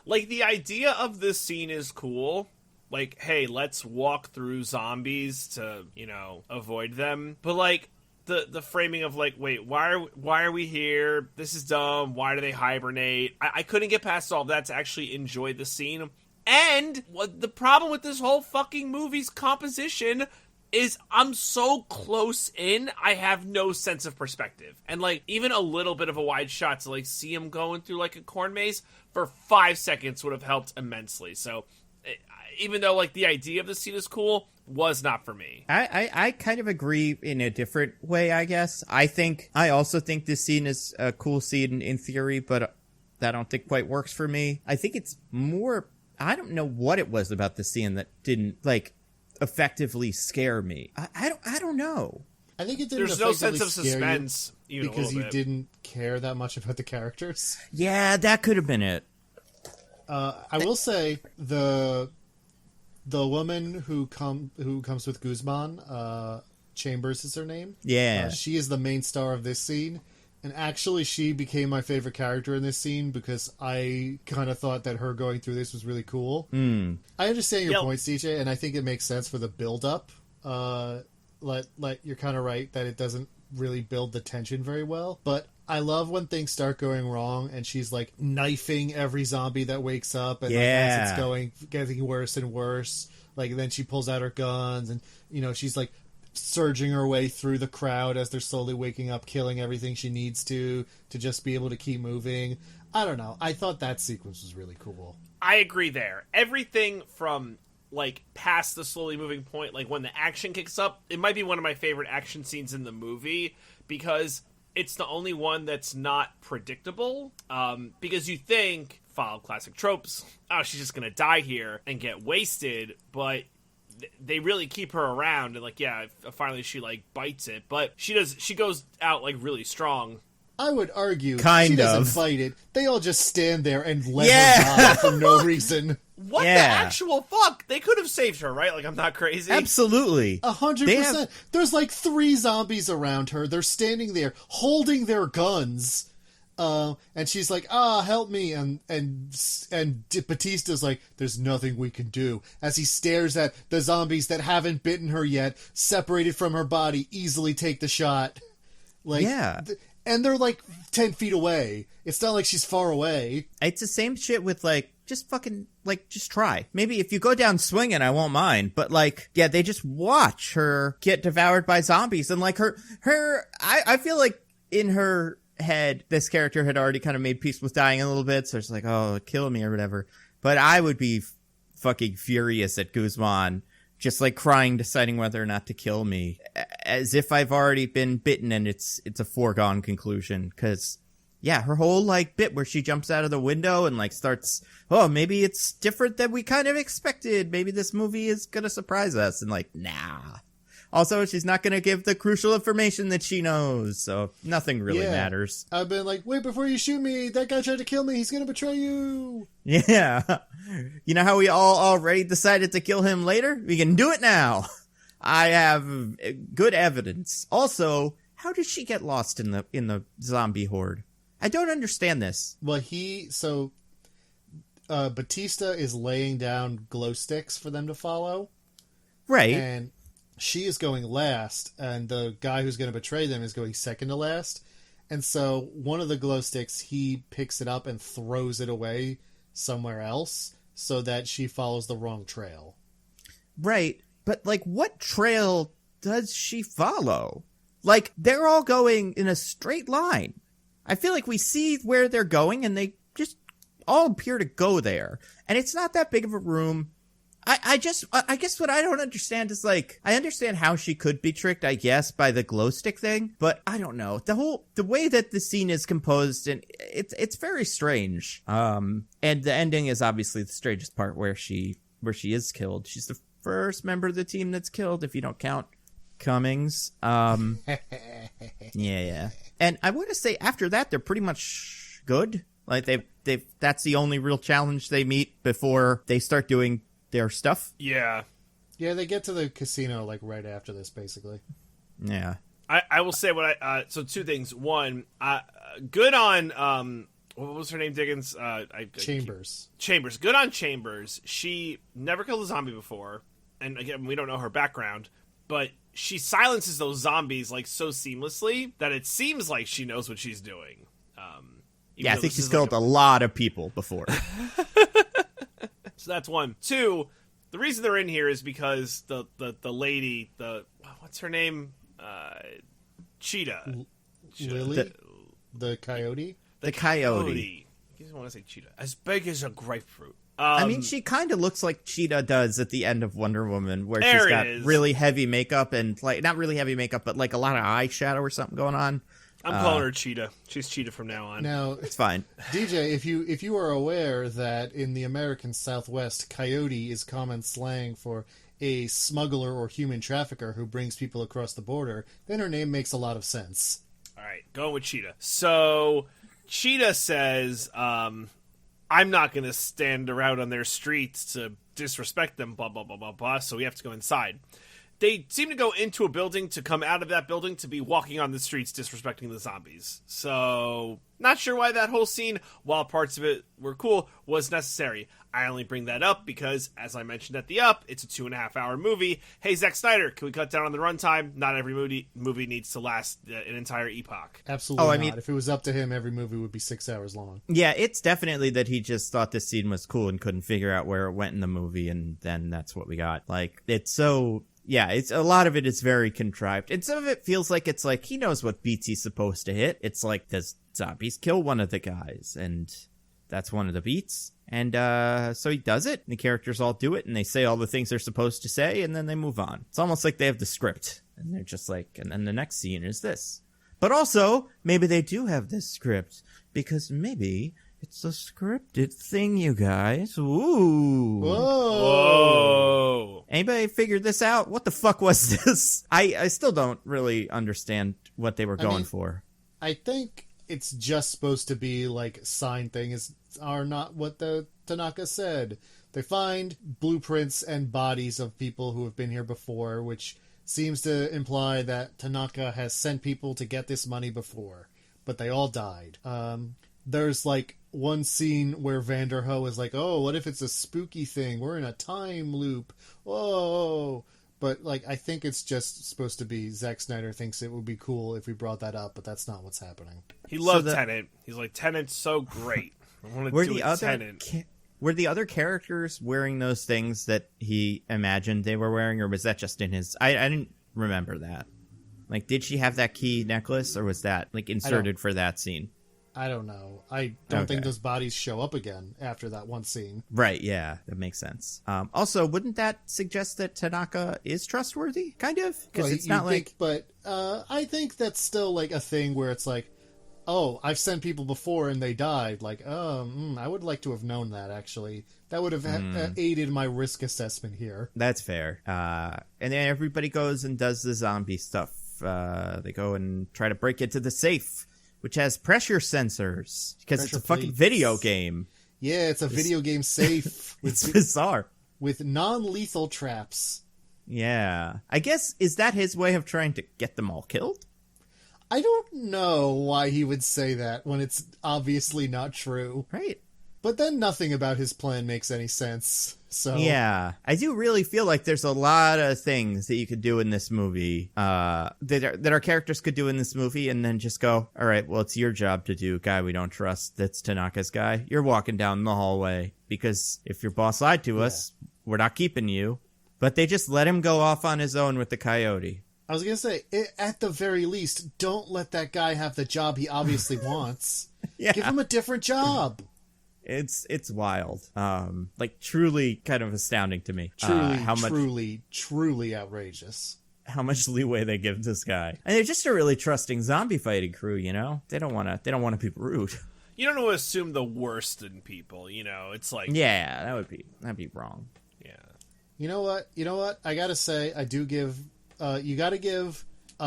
like the idea of this scene is cool. Like, hey, let's walk through zombies to, you know, avoid them. But like the framing of like, wait, why are we here? This is dumb. Why do they hibernate? I couldn't get past all of that to actually enjoy the scene. And what the problem with this whole fucking movie's composition is I'm so close in, I have no sense of perspective. And, like, even a little bit of a wide shot to, like, see him going through, like, a corn maze for 5 seconds would have helped immensely. So, even though, like, the idea of the scene is cool, was not for me. I kind of agree in a different way, I guess. I also think this scene is a cool scene in theory, but that I don't think quite works for me. I think it's more... I don't know what it was about the scene that didn't, like... effectively scare me. I don't know. I think it didn't. There's no sense of suspense because you didn't care that much about the characters. Yeah, that could have been it. I will say the woman who comes with Guzman, Chambers is her name. Yeah. She is the main star of this scene. And actually, she became my favorite character in this scene because I kind of thought that her going through this was really cool. Mm. I understand your points, DJ, and I think it makes sense for the build-up. You're kind of right that it doesn't really build the tension very well. But I love when things start going wrong and she's like knifing every zombie that wakes up, and as it's getting worse and worse. Like then she pulls out her guns, and she's like surging her way through the crowd as they're slowly waking up, killing everything she needs to just be able to keep moving. I don't know. I thought that sequence was really cool. I agree there. Everything from like past the slowly moving point, like when the action kicks up, it might be one of my favorite action scenes in the movie because it's the only one that's not predictable. Because you think, follow classic tropes, oh, she's just going to die here and get wasted, but they really keep her around, and like, yeah, finally she like bites it, but she goes out like really strong. I would argue she doesn't fight it. They all just stand there and let her die for no reason. What the actual fuck? They could have saved her, right? Like, I'm not crazy. Absolutely. 100%. There's like 3 zombies around her. They're standing there holding their guns. And she's like, help me. And Batista's like, there's nothing we can do. As he stares at the zombies that haven't bitten her yet, separated from her body, easily take the shot. Like, and they're like 10 feet away. It's not like she's far away. It's the same shit with like, just fucking, like, just try. Maybe if you go down swinging, I won't mind. But like, yeah, they just watch her get devoured by zombies. And like I feel like in her head, this character had already kind of made peace with dying a little bit, so it's like, oh, kill me or whatever. But I would be fucking furious at Guzman, just like crying, deciding whether or not to kill me, as if I've already been bitten and it's a foregone conclusion. Because yeah, her whole like bit where she jumps out of the window and like starts, oh, maybe it's different than we kind of expected, maybe this movie is gonna surprise us, and like, nah. Also, she's not going to give the crucial information that she knows, so nothing really matters. I've been like, wait, before you shoot me, that guy tried to kill me, he's going to betray you. Yeah. You know how we all already decided to kill him later? We can do it now. I have good evidence. Also, how did she get lost in the zombie horde? I don't understand this. Well, Batista is laying down glow sticks for them to follow. Right. And she is going last, and the guy who's going to betray them is going second to last. And so one of the glow sticks, he picks it up and throws it away somewhere else so that she follows the wrong trail. Right. But, like, what trail does she follow? Like, they're all going in a straight line. I feel like we see where they're going, and they just all appear to go there. And it's not that big of a room. I guess what I don't understand is, like, I understand how she could be tricked, I guess, by the glow stick thing, but I don't know. The way that the scene is composed, and it's very strange. And the ending is obviously the strangest part where she is killed. She's the first member of the team that's killed, if you don't count Cummings. Yeah. And I want to say after that, they're pretty much good. Like, that's the only real challenge they meet before they start doing their stuff. Yeah, they get to the casino like right after this, basically. Yeah, I will say what so 2 things. One, good on what was her name? Diggins. Chambers. Chambers. Good on Chambers. She never killed a zombie before, and again, we don't know her background, but she silences those zombies like so seamlessly that it seems like she knows what she's doing. Yeah, I think she's killed a lot of people before. So that's 1. 2, the reason they're in here is because the lady, what's her name? Cheetah. Lily? The coyote? The coyote. I just want to say cheetah. As big as a grapefruit. I mean, she kind of looks like Cheetah does at the end of Wonder Woman, where she's got really heavy makeup and, like, not really heavy makeup, but like a lot of eyeshadow or something going on. I'm calling her Cheetah. She's Cheetah from now on. Now, it's fine. DJ, if you are aware that in the American Southwest, coyote is common slang for a smuggler or human trafficker who brings people across the border, then her name makes a lot of sense. All right, going with Cheetah. So, Cheetah says, I'm not going to stand around on their streets to disrespect them, blah, blah, blah, blah, blah, so we have to go inside. they seem to go into a building to come out of that building to be walking on the streets disrespecting the zombies. So, not sure why that whole scene, while parts of it were cool, was necessary. I only bring that up because, as I mentioned at the Up, it's a 2.5-hour movie. Hey, Zack Snyder, can we cut down on the runtime? Not every movie needs to last an entire epoch. Absolutely not. If it was up to him, every movie would be 6 hours long. Yeah, it's definitely that he just thought this scene was cool and couldn't figure out where it went in the movie, and then that's what we got. Like, it's so... Yeah, it's a lot of it is very contrived. And some of it feels like it's like he knows what beats he's supposed to hit. It's like, does zombies kill one of the guys? And that's one of the beats. And so he does it, and the characters all do it, and they say all the things they're supposed to say, and then they move on. It's almost like they have the script, and they're just like, and then the next scene is this. But also, maybe they do have this script, because maybe... it's a scripted thing, you guys. Ooh. Whoa. Anybody figured this out? What the fuck was this? I still don't really understand what they were going for. I think it's just supposed to be like sign things are not what the Tanaka said. They find blueprints and bodies of people who have been here before, which seems to imply that Tanaka has sent people to get this money before, but they all died. There's like one scene where Vanderho is like, oh, what if it's a spooky thing? We're in a time loop. Whoa. But like, I think it's just supposed to be Zack Snyder thinks it would be cool if we brought that up, but that's not what's happening. He loved Tenet. He's like, Tenet's so great. I want to do Tenet. Were the other characters wearing those things that he imagined they were wearing, or was that just in his... I didn't remember that. Like, did she have that key necklace, or was that like inserted for that scene? I don't know. I don't think those bodies show up again after that one scene. Right, yeah. That makes sense. Also, wouldn't that suggest that Tanaka is trustworthy? Kind of? Because it's not like... But I think that's still like a thing where it's like, oh, I've sent people before and they died. Like, I would like to have known that, actually. That would have aided my risk assessment here. That's fair. And then everybody goes and does the zombie stuff. They go and try to break into the safe, which has pressure sensors, because it's a fucking video game. Yeah, it's a video game safe. It's bizarre. With non-lethal traps. Yeah. I guess, is that his way of trying to get them all killed? I don't know why he would say that when it's obviously not true. Right. But then nothing about his plan makes any sense. So yeah, I do really feel like there's a lot of things that you could do in this movie, that our characters could do in this movie, and then just go, all right, well, it's your job to do, guy we don't trust. That's Tanaka's guy. You're walking down the hallway, because if your boss lied to us, we're not keeping you. But they just let him go off on his own with the coyote. I was going to say, at the very least, don't let that guy have the job he obviously wants. Yeah. Give him a different job. It's wild. Like, truly kind of astounding to me. Truly outrageous. How much leeway they give this guy. And they're just a really trusting zombie fighting crew, you know? They don't want to be rude. You don't want to assume the worst in people, you know? It's like... Yeah, that'd be wrong. Yeah. You know what? I gotta say, I do give... you gotta give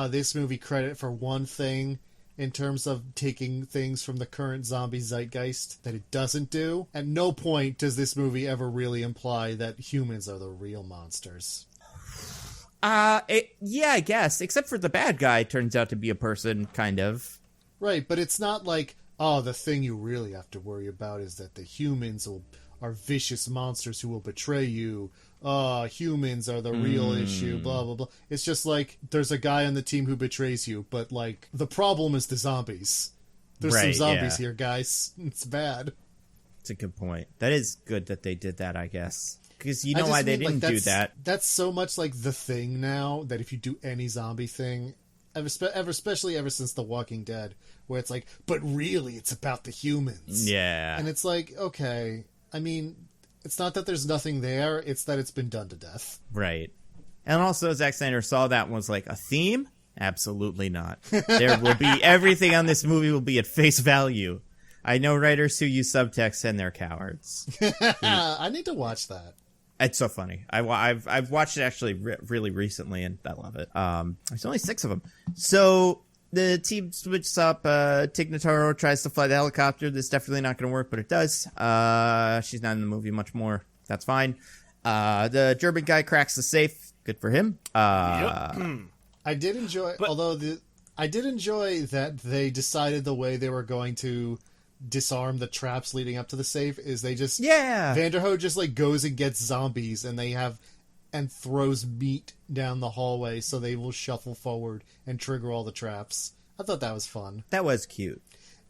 this movie credit for one thing in terms of taking things from the current zombie zeitgeist that it doesn't do. At no point does this movie ever really imply that humans are the real monsters. Yeah, I guess. Except for the bad guy turns out to be a person, kind of. Right, but it's not like, oh, the thing you really have to worry about is that the humans are vicious monsters who will betray you. Humans are the real issue, blah, blah, blah. It's just like, there's a guy on the team who betrays you, but, like, the problem is the zombies. There's some zombies here, guys. It's bad. It's a good point. That is good that they did that, I guess. Because you know why they didn't do that? That's so much like the thing now, that if you do any zombie thing, especially ever since The Walking Dead, where it's like, but really, it's about the humans. Yeah. And it's like, okay, I mean... It's not that there's nothing there, it's that it's been done to death. Right. And also, Zack Snyder saw that and was like, a theme? Absolutely not. There will be, everything on this movie will be at face value. I know writers who use subtext and they're cowards. I need to watch that. It's so funny. I've watched it actually really recently, and I love it. There's only 6 of them. So... the team switches up. Tig Notaro tries to fly the helicopter. This is definitely not going to work, but it does. She's not in the movie much more. That's fine. The German guy cracks the safe, Good for him. I did enjoy, I did enjoy that they decided the way they were going to disarm the traps leading up to the safe is they just Vanderhoof just like goes and gets zombies and throws meat down the hallway so they will shuffle forward and trigger all the traps. I thought that was fun. That was cute.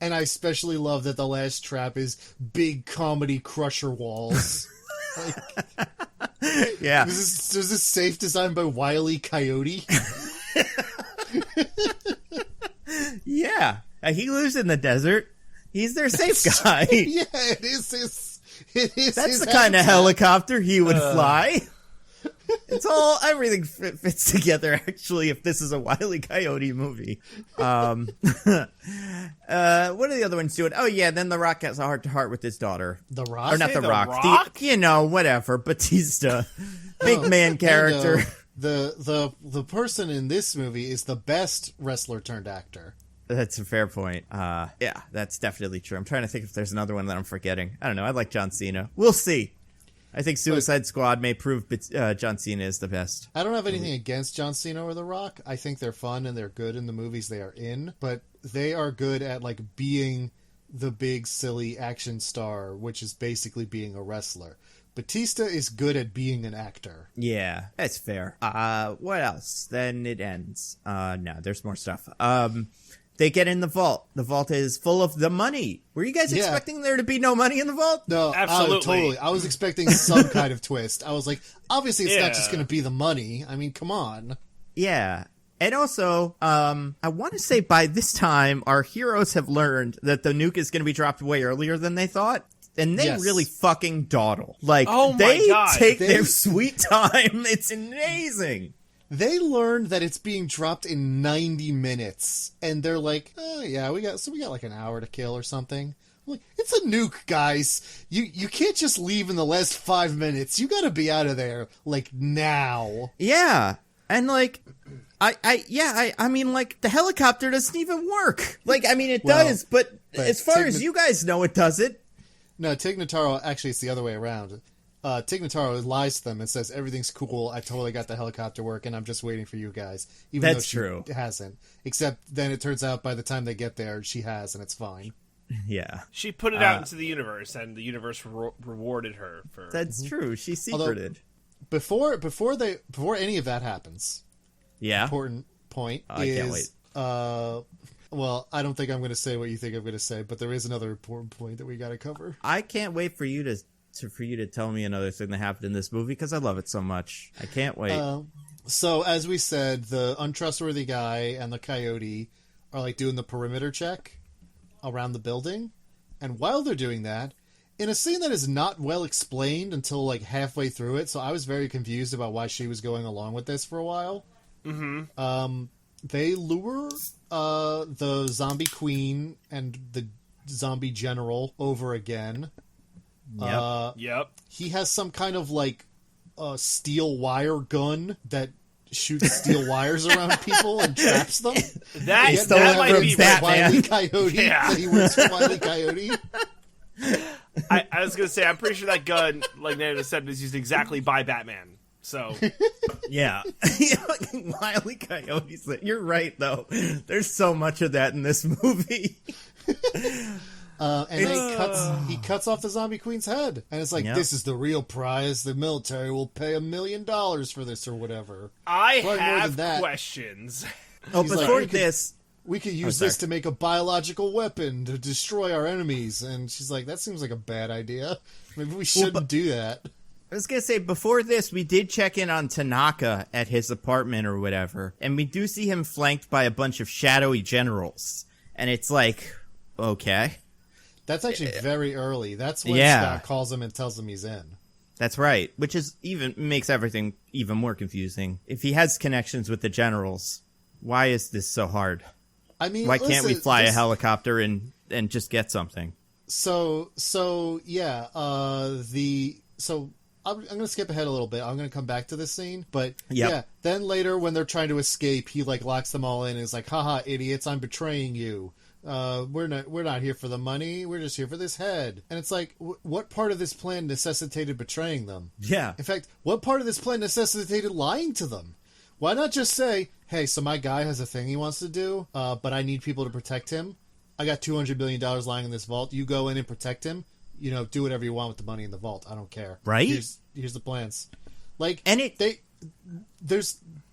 And I especially love that the last trap is big comedy crusher walls. Yeah. Was this safe designed by Wile E. Coyote? Yeah. He lives in the desert. He's their safe guy. Yeah, it is. That's the kind of helicopter he would fly. Everything fits together, actually, if this is a Wile E. Coyote movie. What are the other ones doing? Oh, yeah, then The Rock has a heart-to-heart with his daughter. The Rock? Or not The Rock. Whatever. Batista. Big man character. The person in this movie is the best wrestler turned actor. That's a fair point. Yeah, that's definitely true. I'm trying to think if there's another one that I'm forgetting. I don't know. I like John Cena. We'll see. I think Suicide Squad may prove John Cena is the best. I don't have anything against John Cena or The Rock. I think they're fun and they're good in the movies they are in, but they are good at like being the big silly action star, which is basically being a wrestler. Batista is good at being an actor. Yeah, that's fair. What else? Then it ends. No, there's more stuff. They get in the vault. The vault is full of the money. Were you guys expecting there to be no money in the vault? No, absolutely. Totally. I was expecting some kind of twist. I was like, obviously it's not just going to be the money. I mean, come on. Yeah. And also, I want to say by this time, our heroes have learned that the nuke is going to be dropped way earlier than they thought. And they really fucking dawdle. Like, they take their sweet time. It's amazing. They learned that it's being dropped in 90 minutes, and they're like, "Oh yeah, we got like an hour to kill or something." I'm like, it's a nuke, guys. You can't just leave in the last 5 minutes. You got to be out of there like now. Yeah, and like, I mean, like the helicopter doesn't even work. Like, I mean, it does, but as far as you guys know, it doesn't. No, Tig Notaro. Actually, it's the other way around. Tig Notaro lies to them and says, everything's cool, I totally got the helicopter working, I'm just waiting for you guys. Even though she hasn't. Except then it turns out by the time they get there, she has, and it's fine. Yeah. She put it out into the universe, and the universe rewarded her for... That's true, she secreted. Although, before any of that happens, important point is... I can't wait. Well, I don't think I'm going to say what you think I'm going to say, but there is another important point that we got to cover. I can't wait for you to tell me another thing that happened in this movie because I love it so much. I can't wait. So, as we said, the untrustworthy guy and the coyote are like doing the perimeter check around the building. And while they're doing that, in a scene that is not well explained until like halfway through it, so I was very confused about why she was going along with this for a while. Mm-hmm. They lure the zombie queen and the zombie general over again. Yep. He has some kind of like steel wire gun that shoots steel wires around people and traps them. That might be Wile E. Coyote. Yeah. That he works for Wile E. Coyote. I was gonna say, I'm pretty sure that gun, like Nando said, was used exactly by Batman. So yeah, Wile E. Coyote's. You're right, though. There's so much of that in this movie. And then he cuts off the zombie queen's head. And it's like, this is the real prize. The military will pay $1 million for this or whatever. I have questions. Oh, before this... We could use this to make a biological weapon to destroy our enemies. And she's like, that seems like a bad idea. Maybe we shouldn't do that. I was going to say, before this, we did check in on Tanaka at his apartment or whatever. And we do see him flanked by a bunch of shadowy generals. And it's like, okay... That's actually very early. That's when Scott calls him and tells him he's in. That's right, which is makes everything even more confusing. If he has connections with the generals, why is this so hard? I mean, why can't we fly a helicopter and just get something? So I'm going to skip ahead a little bit. I'm going to come back to this scene, but then later when they're trying to escape, he like locks them all in and is like, haha, idiots, I'm betraying you. we're not here for the money. We're just here for this head. And it's like, what part of this plan necessitated betraying them? Yeah. In fact, what part of this plan necessitated lying to them? Why not just say, hey, so my guy has a thing he wants to do, but I need people to protect him. I got $200 billion lying in this vault. You go in and protect him. You know, do whatever you want with the money in the vault. I don't care. Right? Here's the plans. Like, and they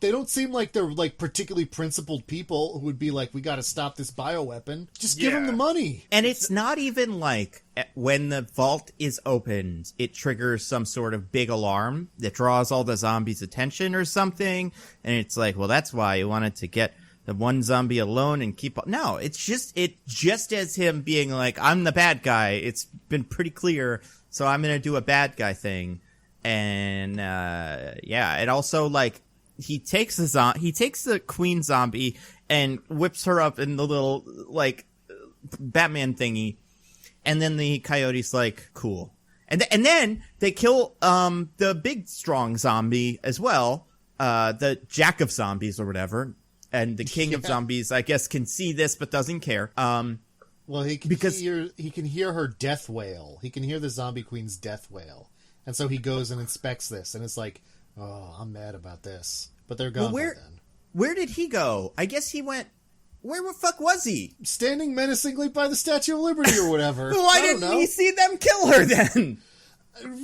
don't seem like they're like particularly principled people who would be like, we got to stop this bioweapon. Just give them the money. And it's not even like when the vault is opened, it triggers some sort of big alarm that draws all the zombies' attention or something. And it's like, well, that's why you wanted to get the one zombie alone and keep. No, it's just as him being like, I'm the bad guy. It's been pretty clear. So I'm going to do a bad guy thing. And, it also, like, he takes the queen zombie and whips her up in the little, like, Batman thingy. And then the coyote's like, cool. And then they kill, the big, strong zombie as well. The Jack of Zombies or whatever. And the King of Zombies, I guess, can see this, but doesn't care. Well, he can hear her death wail. He can hear the zombie queen's death wail. And so he goes and inspects this, and it's like, oh, I'm mad about this. But they're gone by then. Where did he go? I guess he went... Where the fuck was he? Standing menacingly by the Statue of Liberty or whatever. Why didn't he see them kill her then?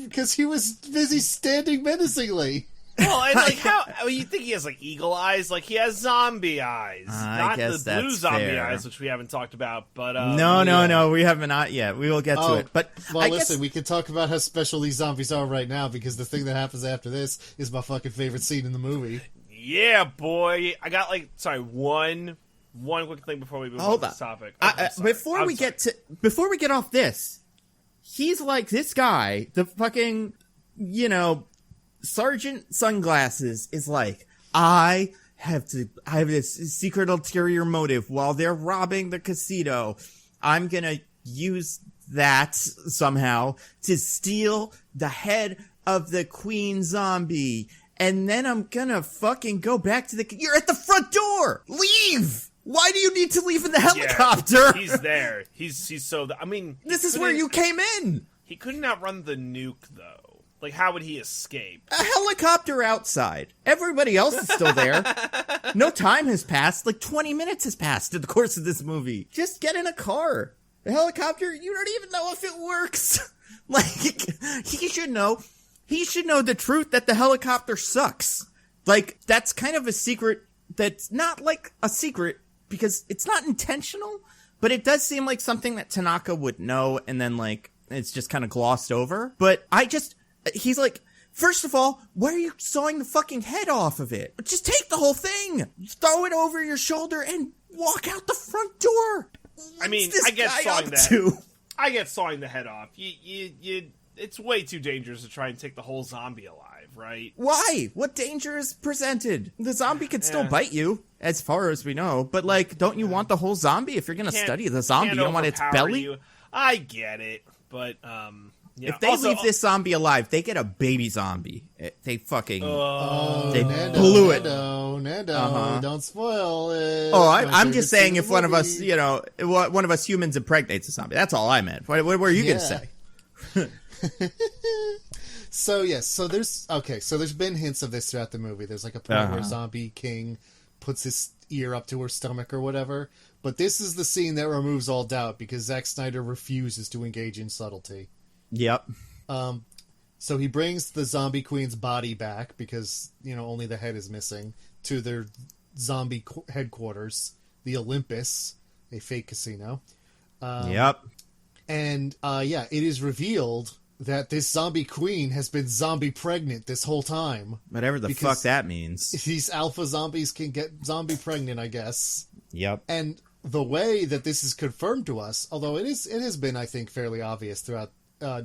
Because he was busy standing menacingly. Well, and like you think he has like eagle eyes? Like he has zombie eyes, not the blue zombie eyes, which we haven't talked about. But no, we have not yet. We will get to it. But we can talk about how special these zombies are right now because the thing that happens after this is my fucking favorite scene in the movie. Yeah, boy. I got one quick thing before we move on to this topic. Before we get off this, he's like this guy, the fucking, Sergeant Sunglasses is like, I have this secret ulterior motive while they're robbing the casino. I'm gonna use that somehow to steal the head of the queen zombie. And then I'm gonna fucking go back to you're at the front door! Leave! Why do you need to leave in the helicopter? Yeah, he's there. He's so, this is where you came in! He couldn't outrun the nuke, though. Like, how would he escape? A helicopter outside. Everybody else is still there. No time has passed. Like, 20 minutes has passed in the course of this movie. Just get in a car. The helicopter, you don't even know if it works. Like, he should know. He should know the truth that the helicopter sucks. Like, that's kind of a secret that's not, like, a secret because it's not intentional, but it does seem like something that Tanaka would know and then, like, it's just kind of glossed over. But he's like, first of all, why are you sawing the fucking head off of it? Just take the whole thing. Throw it over your shoulder and walk out the front door. I mean, I get sawing the head off. It's way too dangerous to try and take the whole zombie alive, right? Why? What danger is presented? The zombie could still bite you, as far as we know. But, like, don't you want the whole zombie? If you're going to study the zombie, you don't want its belly? You. I get it, but, if they leave this zombie alive, they get a baby zombie. They fucking... blew it. Nando, don't spoil it. Oh, I'm just saying if one of us, one of us humans impregnates a zombie. That's all I meant. What were you going to say? So there's been hints of this throughout the movie. There's like a point where Zombie King puts his ear up to her stomach or whatever. But this is the scene that removes all doubt because Zack Snyder refuses to engage in subtlety. Yep. So he brings the zombie queen's body back because, only the head is missing to their zombie headquarters, the Olympus, a fake casino. Yep. And, it is revealed that this zombie queen has been zombie pregnant this whole time. Whatever the fuck that means. These alpha zombies can get zombie pregnant, I guess. Yep. And the way that this is confirmed to us, although it has been, I think, fairly obvious throughout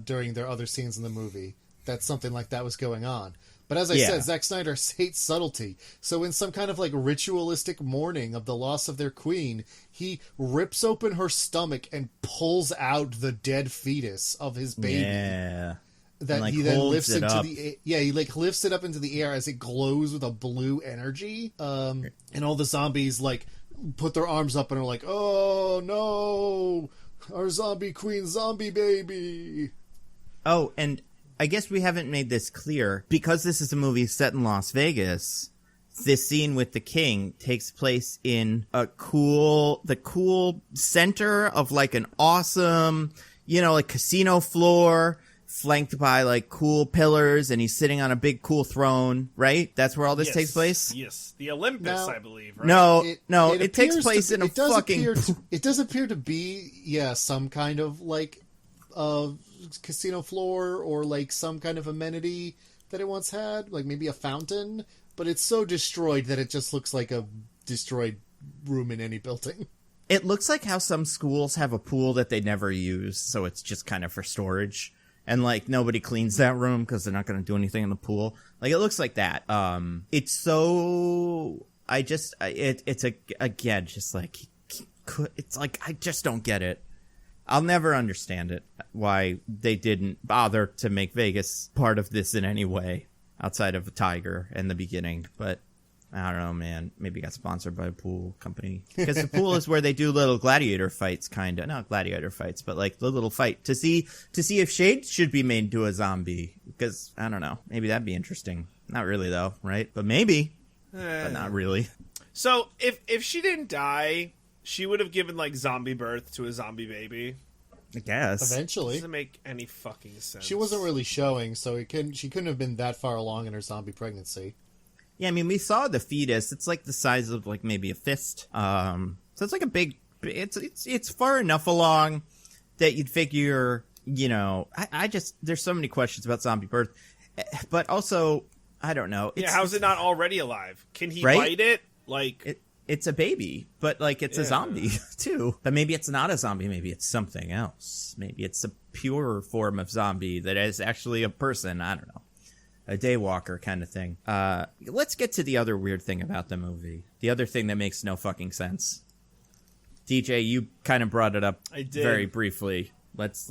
during their other scenes in the movie that something like that was going on. But as I said, Zack Snyder hates subtlety. So in some kind of like ritualistic mourning of the loss of their queen, he rips open her stomach and pulls out the dead fetus of his baby. Yeah. That he then lifts into the air. He like lifts it up into the air as it glows with a blue energy. And all the zombies like put their arms up and are like, oh no, our zombie queen, zombie baby. Oh, and I guess we haven't made this clear. Because this is a movie set in Las Vegas, this scene with the king takes place in the cool center of like an awesome, like casino floor, flanked by like cool pillars, and he's sitting on a big cool throne, right? That's where all this takes place? Yes. The Olympus, I believe, right? No, it takes place in a fucking... It does appear to be, some kind of like casino floor or like some kind of amenity that it once had, like maybe a fountain, but it's so destroyed that it just looks like a destroyed room in any building. It looks like how some schools have a pool that they never use, so it's just kind of for storage. And, like, nobody cleans that room because they're not going to do anything in the pool. Like, it looks like that. It's so... It's like, I just don't get it. I'll never understand it, why they didn't bother to make Vegas part of this in any way, outside of a Tiger in the beginning. But, I don't know, man. Maybe it got sponsored by a pool company. Because the pool is where they do little gladiator fights, kind of. Not gladiator fights, but like the little fight to see if Shade should be made into a zombie. Because, I don't know. Maybe that'd be interesting. Not really, though, right? But maybe. But not really. So, if she didn't die, she would have given, like, zombie birth to a zombie baby. I guess. Eventually. Doesn't make any fucking sense. She wasn't really showing, so she couldn't have been that far along in her zombie pregnancy. Yeah, I mean, we saw the fetus. It's like the size of like maybe a fist. So it's like a big. It's far enough along that you'd figure. I just there's so many questions about zombie birth, but also I don't know. How's it not already alive? Can he bite it? Like it's a baby, but like it's a zombie too. But maybe it's not a zombie. Maybe it's something else. Maybe it's a purer form of zombie that is actually a person. I don't know. A daywalker kind of thing. Let's get to the other weird thing about the movie. The other thing that makes no fucking sense. DJ, you kind of brought it up very briefly. Let's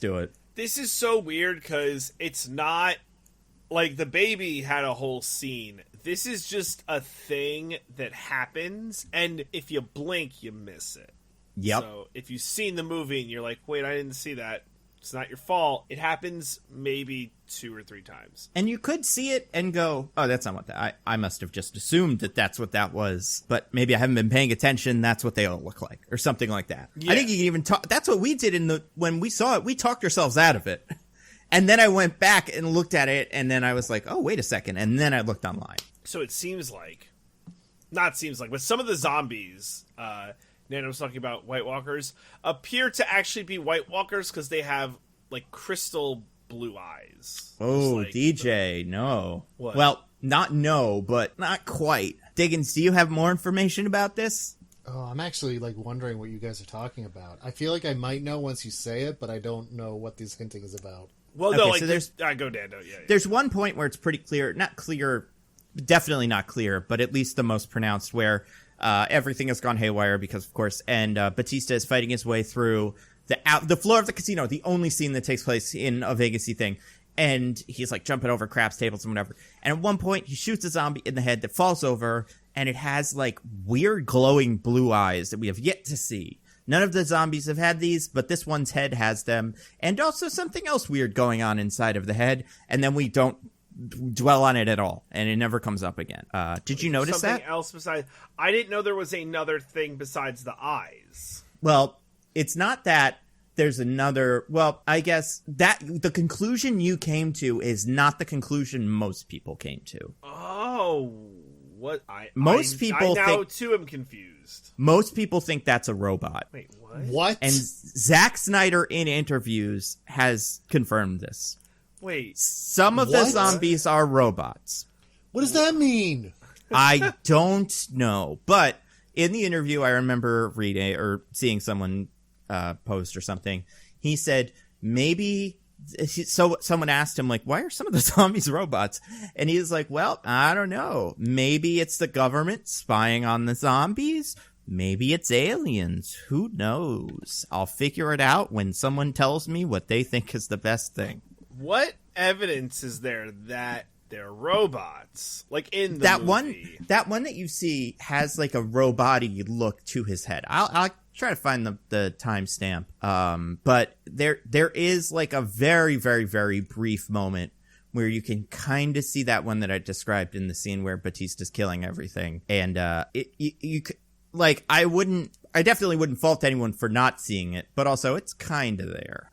do it. This is so weird because it's not like the baby had a whole scene. This is just a thing that happens, and if you blink, you miss it. Yep. So if you've seen the movie and you're like, wait, I didn't see that, it's not your fault. It happens maybe 2 or 3 times. And you could see it and go, oh, that's not what that... I must have just assumed that that's what that was. But maybe I haven't been paying attention. That's what they all look like. Or something like that. Yeah. I think you can even talk... That's what we did when we saw it. We talked ourselves out of it. And then I went back and looked at it. And then I was like, oh, wait a second. And then I looked online. So it seems like... Not seems like, but some of the zombies... Nando was talking about White Walkers, appear to actually be White Walkers because they have, like, crystal blue eyes. Oh, like DJ, no. What? Well, not no, but not quite. Diggins, do you have more information about this? Oh, I'm actually, like, wondering what you guys are talking about. I feel like I might know once you say it, but I don't know what this hinting is about. Well, okay, no, like, so there's... go Nando, yeah. There's one point where it's pretty clear, not clear, definitely not clear, but at least the most pronounced, where... everything has gone haywire because, of course, and Batista is fighting his way through the floor of the casino, the only scene that takes place in a Vegas-y thing. And he's, like, jumping over craps tables and whatever. And at one point, he shoots a zombie in the head that falls over, and it has, like, weird glowing blue eyes that we have yet to see. None of the zombies have had these, but this one's head has them. And also something else weird going on inside of the head, and then we don't dwell on it at all, and it never comes up again. Did you notice something that? Else besides, I didn't know there was another thing besides the eyes. Well, it's not that there's another. Well, I guess that the conclusion you came to is not the conclusion most people came to. Oh, what? Most people I now too am confused. Most people think that's a robot. Wait, what? What? And Zack Snyder in interviews has confirmed this. Wait. Some of the zombies are robots. What does that mean? I don't know. But in the interview, I remember reading or seeing someone post or something. He said maybe... So someone asked him, like, why are some of the zombies robots? And he was like, well, I don't know. Maybe it's the government spying on the zombies. Maybe it's aliens. Who knows? I'll figure it out when someone tells me what they think is the best thing. What evidence is there that they're robots. Like in the that movie. That one that you see has like a robot-y look to his head. I'll try to find the timestamp. But there is like a very, very, very brief moment where you can kind of see that one that I described in the scene where Batista's killing everything. And you like, I definitely wouldn't fault anyone for not seeing it, but also it's kind of there.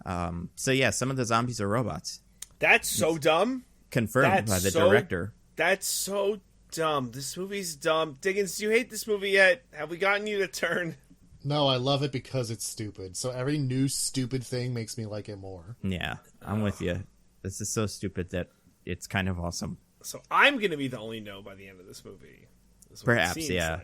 So yeah, some of the zombies are robots. That's so dumb. Confirmed by the director. That's so dumb. This movie's dumb. Diggins, do you hate this movie yet? Have we gotten you to turn? No, I love it because it's stupid. So every new stupid thing makes me like it more. Yeah, I'm with you. This is so stupid that it's kind of awesome. So I'm going to be the only no by the end of this movie. Perhaps, yeah.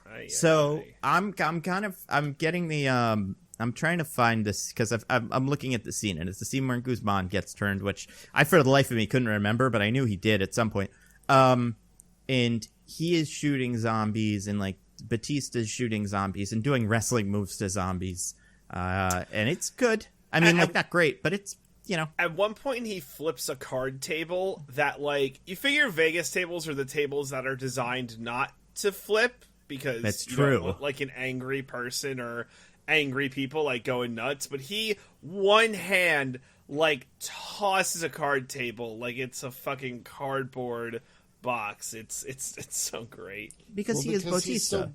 Like. So I'm getting the I'm trying to find this because I'm looking at the scene, and it's the scene where Guzman gets turned, which I for the life of me couldn't remember, but I knew he did at some point. And he is shooting zombies, and like Batista's shooting zombies and doing wrestling moves to zombies, and it's good. I mean, like not great, but it's, you know. At one point, he flips a card table that, like, you figure Vegas tables are the tables that are designed not to flip because that's you true. don't want, like, an angry person or angry people like going nuts. But he one hand like tosses a card table like it's a fucking cardboard box. It's so great because he is Batista.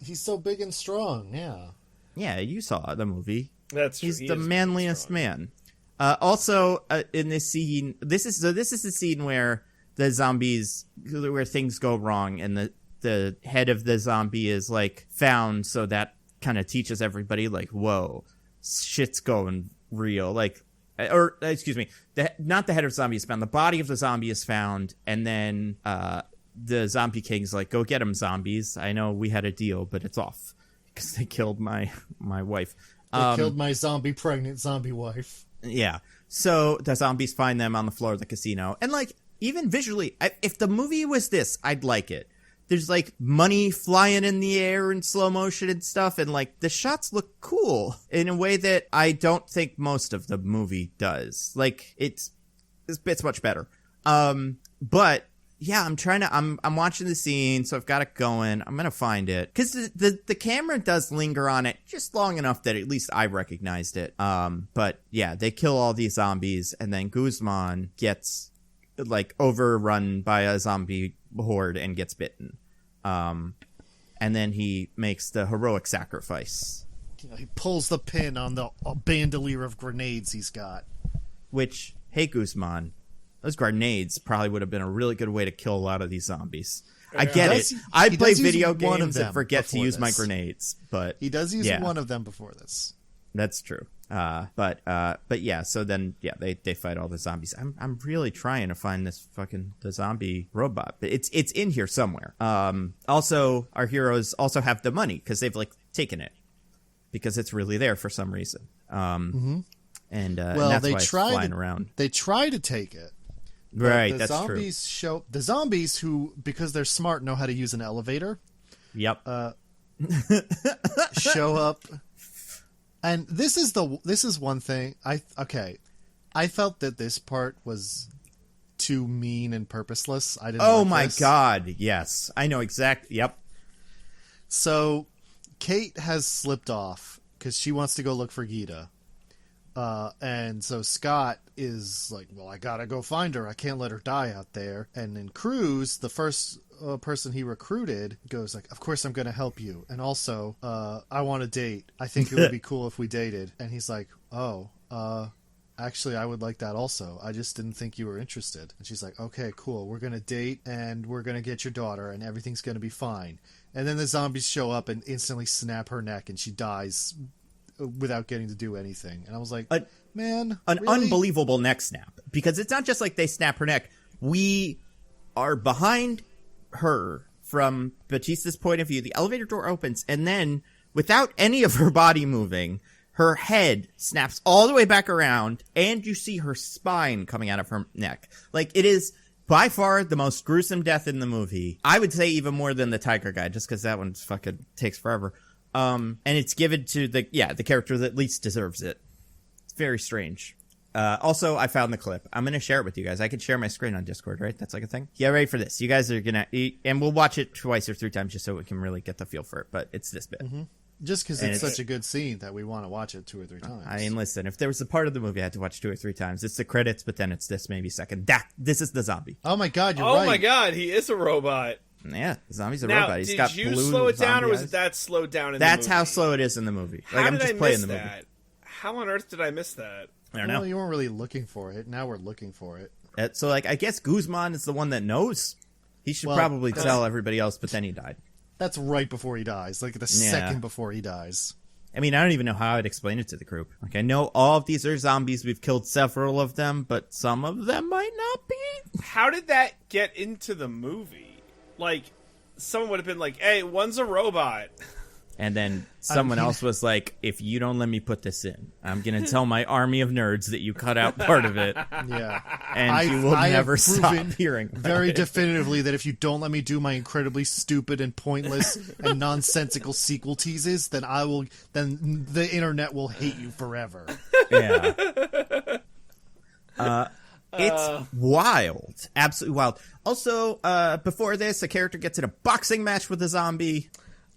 He's so big and strong. Yeah, you saw the movie. That's true. He's the manliest man. Also, in this scene, this is the scene where the zombies, where things go wrong, and the head of the zombie is like found, so that kind of teaches everybody like, whoa, shit's going real. Like, or excuse me, not the head of the zombie is found, the body of the zombie is found, and then the zombie king's like, go get him, zombies. I know we had a deal, but it's off because they killed my wife. They killed my pregnant zombie wife. Yeah. So the zombies find them on the floor of the casino. And, like, even visually, if the movie was this, I'd like it. There's, like, money flying in the air in slow motion and stuff. And, like, the shots look cool in a way that I don't think most of the movie does. Like, it's much better. But, yeah, I'm watching the scene, so I've got it going. I'm going to find it. Because the camera does linger on it just long enough that at least I recognized it. But, yeah, they kill all these zombies, and then Guzman gets, like, overrun by a zombie horde and gets bitten. And then he makes the heroic sacrifice. He pulls the pin on the bandolier of grenades he's got. Which, hey, Guzman, those grenades probably would have been a really good way to kill a lot of these zombies. I get it. I play video games and forget to use my grenades, but he does use one of them before this. That's true. But yeah. So then, yeah, they fight all the zombies. I'm really trying to find this the zombie robot, but it's in here somewhere. Also, our heroes also have the money because they've like taken it because it's really there for some reason. And that's why it's flying around. They try to take it. Right, that's true. The zombies who, because they're smart, know how to use an elevator. Yep. Show up, and this is one thing. I felt that this part was too mean and purposeless. I didn't. Oh my god! Yes, I know exactly. Yep. So, Kate has slipped off because she wants to go look for Gita. And so Scott is like, well, I gotta go find her. I can't let her die out there. And then Cruz, the first person he recruited, goes like, of course I'm gonna help you. And also, I want to date. I think it would be cool if we dated. And he's like, oh, actually, I would like that also. I just didn't think you were interested. And she's like, okay, cool. We're gonna date and we're gonna get your daughter and everything's gonna be fine. And then the zombies show up and instantly snap her neck and she dies without getting to do anything. And I was like, man, an really? Unbelievable neck snap, because it's not just like they snap her neck. We are behind her from Batista's point of view. The elevator door opens, and then without any of her body moving, her head snaps all the way back around, and you see her spine coming out of her neck. Like, it is by far the most gruesome death in the movie. I would say even more than the tiger guy, just because that one fucking takes forever. And it's given to the character that least deserves it. It's very strange. Also, I found the clip. I'm going to share it with you guys. I can share my screen on Discord, right? That's like a thing. Yeah, ready for this. You guys are going to... And we'll watch it twice or 3 times just so we can really get the feel for it. But it's this bit. Mm-hmm. Just because it's such a good scene that we want to watch it 2 or 3 times. I mean, listen, if there was a part of the movie I had to watch 2 or 3 times, it's the credits, but then it's this maybe second. This is the zombie. Oh my god, you're right. Oh my god, he is a robot. Yeah, the zombie's a robot. He's got blue did you slow it down, or was eyes. it that slowed down in That's the movie? how slow it is in the movie. Like, How I'm did just I playing miss the that? movie. How on earth did I miss that? I don't know. Well, you weren't really looking for it. Now we're looking for it. So, like, I guess Guzman is the one that knows. He should probably tell everybody else, but then he died. That's right before he dies. Like, the second before he dies. I mean, I don't even know how I'd explain it to the group. Like, I know all of these are zombies. We've killed several of them, but some of them might not be. How did that get into the movie? Like, someone would have been like, hey, one's a robot. And then someone else was like, if you don't let me put this in, I'm going to tell my army of nerds that you cut out part of it. Yeah. And you will never stop hearing about very it. definitively that if you don't let me do my incredibly stupid and pointless and nonsensical sequel teases, then then the internet will hate you forever. Yeah. It's wild. Absolutely wild. Also, before this, a character gets in a boxing match with a zombie.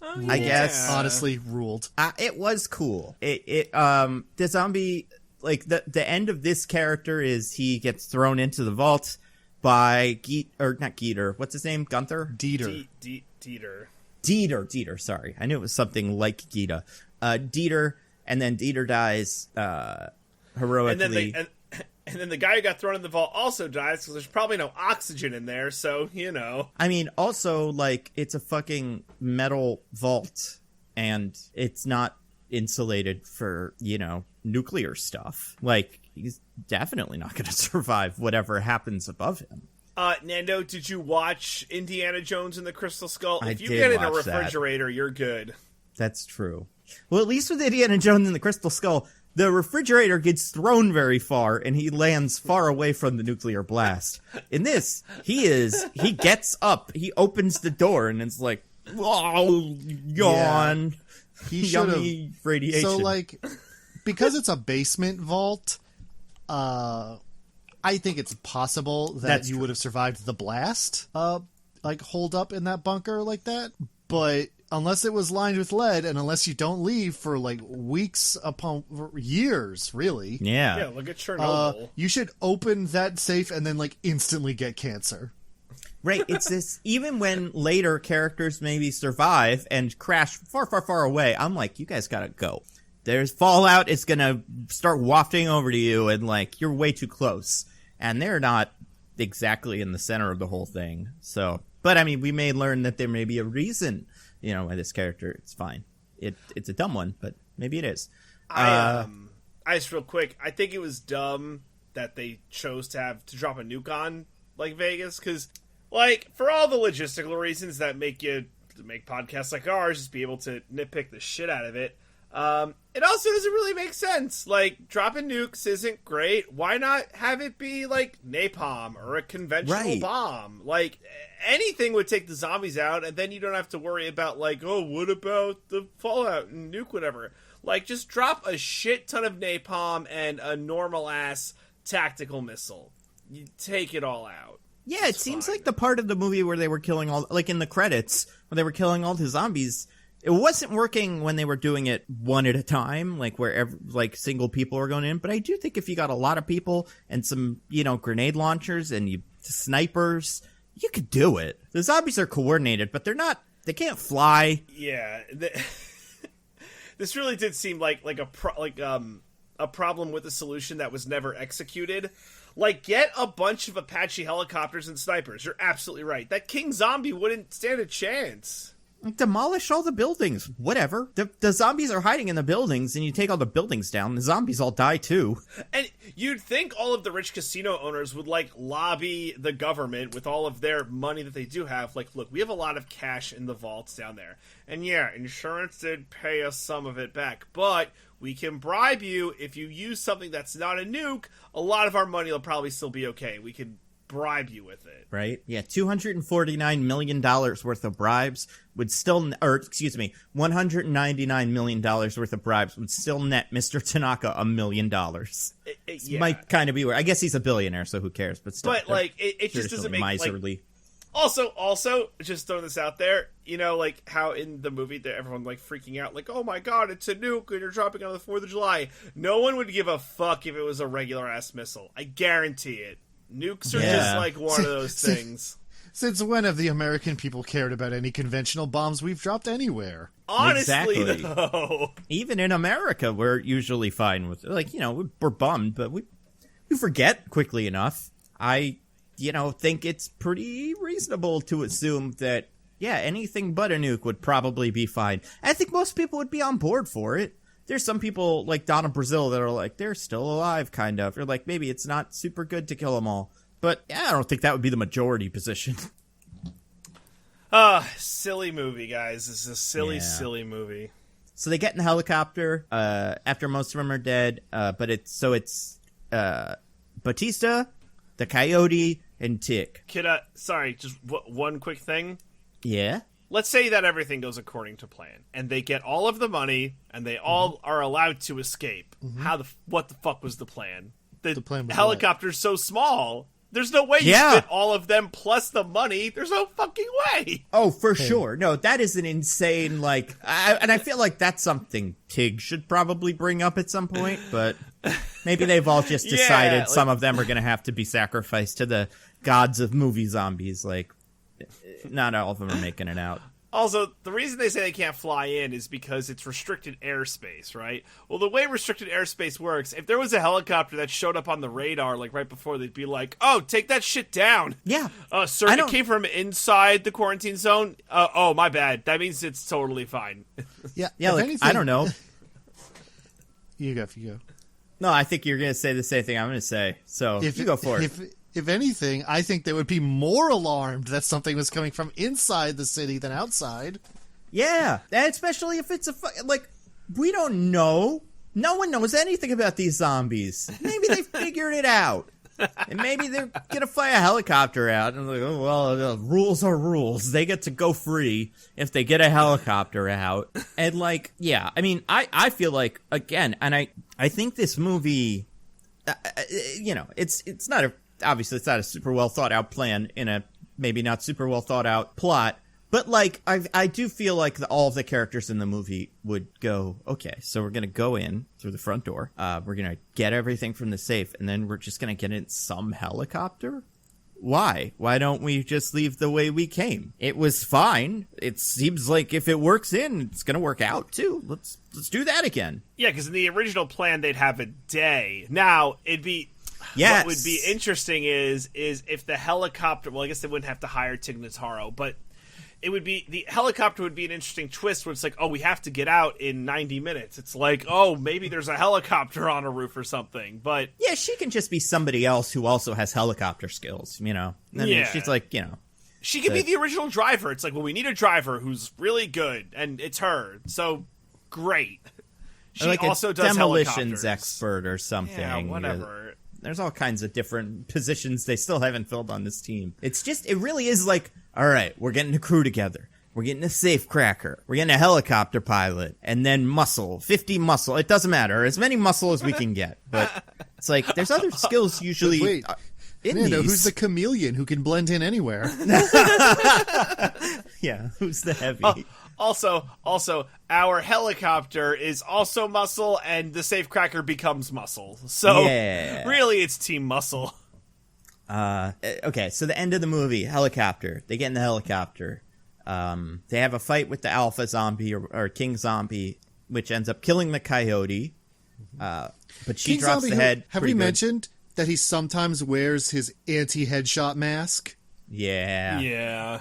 Oh, I guess. Honestly, ruled. It was cool. The zombie, like, the end of this character is he gets thrown into the vault by not Geeter. What's his name? Gunther? Dieter. Dieter, sorry. I knew it was something like Gita. Dieter, and then Dieter dies, heroically. And then the guy who got thrown in the vault also dies because there's probably no oxygen in there, so, you know. I mean, also, like, it's a fucking metal vault, and it's not insulated for, you know, nuclear stuff. Like, he's definitely not going to survive whatever happens above him. Nando, did you watch Indiana Jones and the Crystal Skull? If you did get in a watch refrigerator, you're good. That's true. Well, at least with Indiana Jones and the Crystal Skull, the refrigerator gets thrown very far, and he lands far away from the nuclear blast. In this, he gets up, he opens the door, and it's like, oh, yawn. Yeah. He yummy radiation. So, like, because it's a basement vault, I think it's possible that you would have survived the blast, like, holed up in that bunker like that. But unless it was lined with lead, and unless you don't leave for, like, weeks upon years, really. Yeah. Yeah, look at Chernobyl. You should open that safe and then, like, instantly get cancer. Right, it's this, even when later characters maybe survive and crash far, far, far away, I'm like, you guys gotta go. There's fallout, it's gonna start wafting over to you, and, like, you're way too close. And they're not exactly in the center of the whole thing, so. But, I mean, we may learn that there may be a reason, you know, why this character, it's fine. It's a dumb one, but maybe it is. I just real quick, I think it was dumb that they chose to drop a nuke on, like, Vegas, because, like, for all the logistical reasons that make podcasts like ours, just be able to nitpick the shit out of it, it also doesn't really make sense. Like, dropping nukes isn't great. Why not have it be, like, napalm or a conventional bomb? Like, anything would take the zombies out, and then you don't have to worry about, like, oh, what about the fallout and nuke whatever. Like, just drop a shit ton of napalm and a normal-ass tactical missile. You take it all out. Yeah, it seems like the part of the movie where they were killing all, like in the credits, where they were killing all the zombies, it wasn't working when they were doing it one at a time, like where like single people were going in. But I do think if you got a lot of people and some, you know, grenade launchers and snipers, you could do it. The zombies are coordinated, but they can't fly. Yeah. This really did seem like a problem with a solution that was never executed. Like, get a bunch of Apache helicopters and snipers. You're absolutely right. That King Zombie wouldn't stand a chance. Demolish all the buildings. Whatever. The zombies are hiding in the buildings, and you take all the buildings down. The zombies all die, too. And you'd think all of the rich casino owners would, like, lobby the government with all of their money that they do have. Like, look, we have a lot of cash in the vaults down there. And yeah, insurance did pay us some of it back. But we can bribe you if you use something that's not a nuke. A lot of our money will probably still be okay. We could bribe you with it. Right? Yeah, $249 million worth of bribes would still, or excuse me, $199 million worth of bribes would still net Mr. Tanaka $1 million. Yeah. Might kind of be weird. I guess he's a billionaire, so who cares? But still, like it just doesn't make miserly. Also, just throwing this out there, you know, like how in the movie that everyone like freaking out, like, oh my god, it's a nuke and you're dropping on the 4th of July. No one would give a fuck if it was a regular ass missile. I guarantee it. Nukes are just like one of those things. Since when have the American people cared about any conventional bombs we've dropped anywhere? Honestly, exactly. though. Even in America, we're usually fine with, like, you know, we're bummed, but we forget quickly enough. I think it's pretty reasonable to assume that, yeah, anything but a nuke would probably be fine. I think most people would be on board for it. There's some people like Donna Brazil that are like, they're still alive, kind of. Or like, maybe it's not super good to kill them all. But yeah, I don't think that would be the majority position. Silly movie, guys. This is a silly movie. So they get in the helicopter after most of them are dead. But it's Batista, the Coyote, and Tick. Sorry, just one quick thing. Yeah? Let's say that everything goes according to plan, and they get all of the money, and they all are allowed to escape. What the fuck was the plan? The plan was helicopter's so small. There's no way you fit all of them plus the money. There's no fucking way. Oh, for sure. No, that is an insane, like... and I feel like that's something Tig should probably bring up at some point, but maybe they've all just decided some of them are going to have to be sacrificed to the gods of movie zombies. Like, not all of them are making it out. Also, the reason they say they can't fly in is because it's restricted airspace, right? Well, the way restricted airspace works, if there was a helicopter that showed up on the radar, like right before, they'd be like, "Oh, take that shit down." Yeah. Sir, it came from inside the quarantine zone. Oh, my bad. That means it's totally fine. Yeah. Like, anything, I don't know. You go. No, I think you're going to say the same thing I'm going to say. So you go for it. If anything, I think they would be more alarmed that something was coming from inside the city than outside. Yeah, and especially if it's we don't know. No one knows anything about these zombies. Maybe they figured it out. And maybe they're going to fly a helicopter out. And like, oh, well, the rules are rules. They get to go free if they get a helicopter out. And like, yeah, I mean, I feel like, again, and I think this movie, it's not obviously it's not a super well thought out plan in a maybe not super well thought out plot, but like I do feel like all of the characters in the movie would go, okay, so we're gonna go in through the front door, we're gonna get everything from the safe, and then we're just gonna get in some helicopter. Why don't we just leave the way we came? It was fine. It seems like if it works in, it's gonna work out too. Let's do that again. Yeah, because in the original plan they'd have a day. Now it'd be What would be interesting is if the helicopter... Well, I guess they wouldn't have to hire Tig Notaro, but it would be... The helicopter would be an interesting twist where it's like, oh, we have to get out in 90 minutes. It's like, oh, maybe there's a helicopter on a roof or something, but... Yeah, she can just be somebody else who also has helicopter skills, you know? I mean, she's like, you know... She could be the original driver. It's like, well, we need a driver who's really good, and it's her. So, great. She like also a does demolitions expert or something. Yeah, whatever. There's all kinds of different positions they still haven't filled on this team. It's just, it really is like, all right, we're getting a crew together. We're getting a safe cracker. We're getting a helicopter pilot. And then muscle. 50 muscle. It doesn't matter. As many muscle as we can get. But it's like, there's other skills usually in Nando, these. who's the chameleon who can blend in anywhere? Yeah, who's the heavy? Also, our helicopter is also muscle, and the safecracker becomes muscle. So, really, it's Team Muscle. Okay, so the end of the movie, helicopter. They get in the helicopter. They have a fight with the alpha zombie, or King Zombie, which ends up killing the coyote. But she King drops Zombie, the head. Have we mentioned that he sometimes wears his anti-headshot mask? Yeah. Yeah.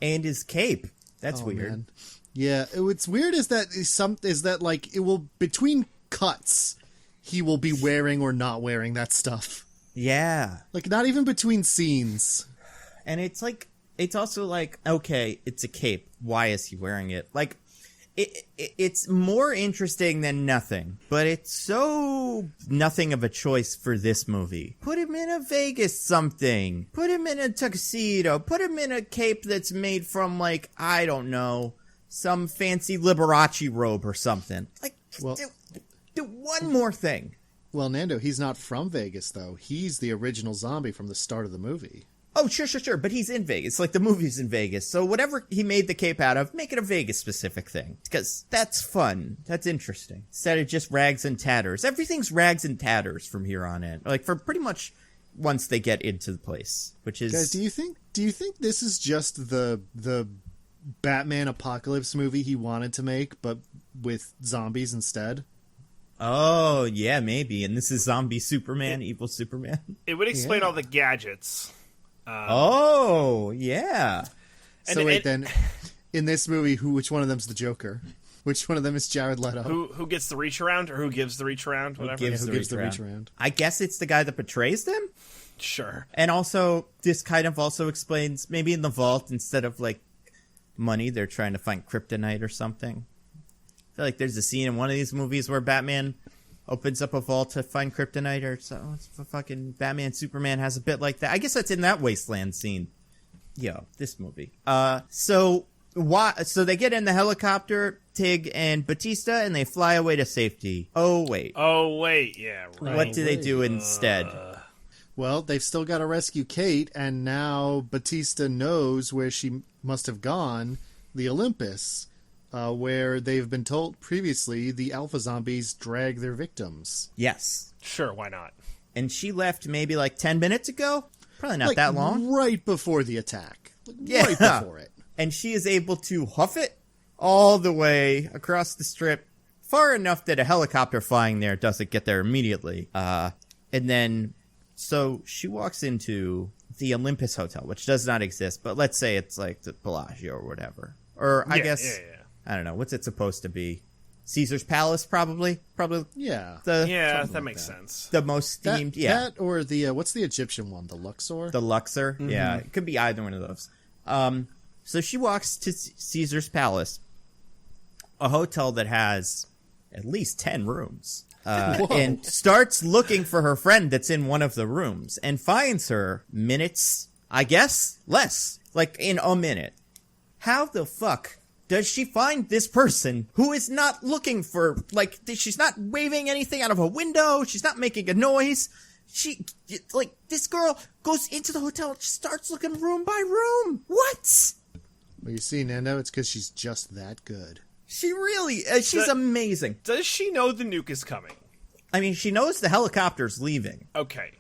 And his cape. That's weird. Man. Yeah, what's weird is that like it will between cuts he will be wearing or not wearing that stuff. Yeah. Like not even between scenes. And it's like it's also like, okay, it's a cape. Why is he wearing it? Like it's more interesting than nothing, but it's so nothing of a choice for this movie. Put him in a Vegas something. Put him in a tuxedo. Put him in a cape that's made from, like, I don't know, some fancy Liberace robe or something. Like, well, do one more thing. Well, Nando, he's not from Vegas, though. He's the original zombie from the start of the movie. Oh, sure. But he's in Vegas. Like, the movie's in Vegas. So whatever he made the cape out of, make it a Vegas-specific thing. Because that's fun. That's interesting. Instead of just rags and tatters. Everything's rags and tatters from here on in. Like, for pretty much once they get into the place. Which is... Guys, do you think this is just the Batman Apocalypse movie he wanted to make, but with zombies instead? Oh, yeah, maybe. And this is zombie Superman, evil Superman. It would explain all the gadgets. Oh, yeah. So then, in this movie, which one of them's the Joker? Which one of them is Jared Leto? Who gets the reach around, or who gives the reach around? Whatever. Who gives the reach around? I guess it's the guy that betrays them? Sure. And also, this kind of also explains, maybe in the vault, instead of, like, money, they're trying to find kryptonite or something. I feel like there's a scene in one of these movies where Batman opens up a vault to find kryptonite, or so. It's fucking Batman Superman has a bit like that. I guess that's in that wasteland scene. Yeah, this movie. So they get in the helicopter, Tig and Batista, and they fly away to safety. Oh wait, yeah. Right. What do they do instead? Well, they've still got to rescue Kate, and now Batista knows where she must have gone, the Olympus. Where they've been told previously the alpha zombies drag their victims. Yes. Sure, why not? And she left maybe like 10 minutes ago? Probably not that long. Right before the attack. Right before it. And she is able to huff it all the way across the strip, far enough that a helicopter flying there doesn't get there immediately. And then, so she walks into the Olympus Hotel, which does not exist, but let's say it's like the Bellagio or whatever. Or I guess... Yeah. I don't know. What's it supposed to be? Caesar's Palace, probably? Yeah. That makes sense. The most themed, That or the, what's the Egyptian one? The Luxor? The Luxor? Mm-hmm. Yeah. It could be either one of those. So she walks to Caesar's Palace, a hotel that has at least 10 rooms, and starts looking for her friend that's in one of the rooms, and finds her minutes, I guess, less. Like, in a minute. How the fuck does she find this person who is not looking for, like, she's not waving anything out of a window, she's not making a noise, this girl goes into the hotel and starts looking room by room. What? Well, you see, Nando, it's because she's just that good. She really, she's amazing. Does she know the nuke is coming? I mean, she knows the helicopter's leaving. Okay.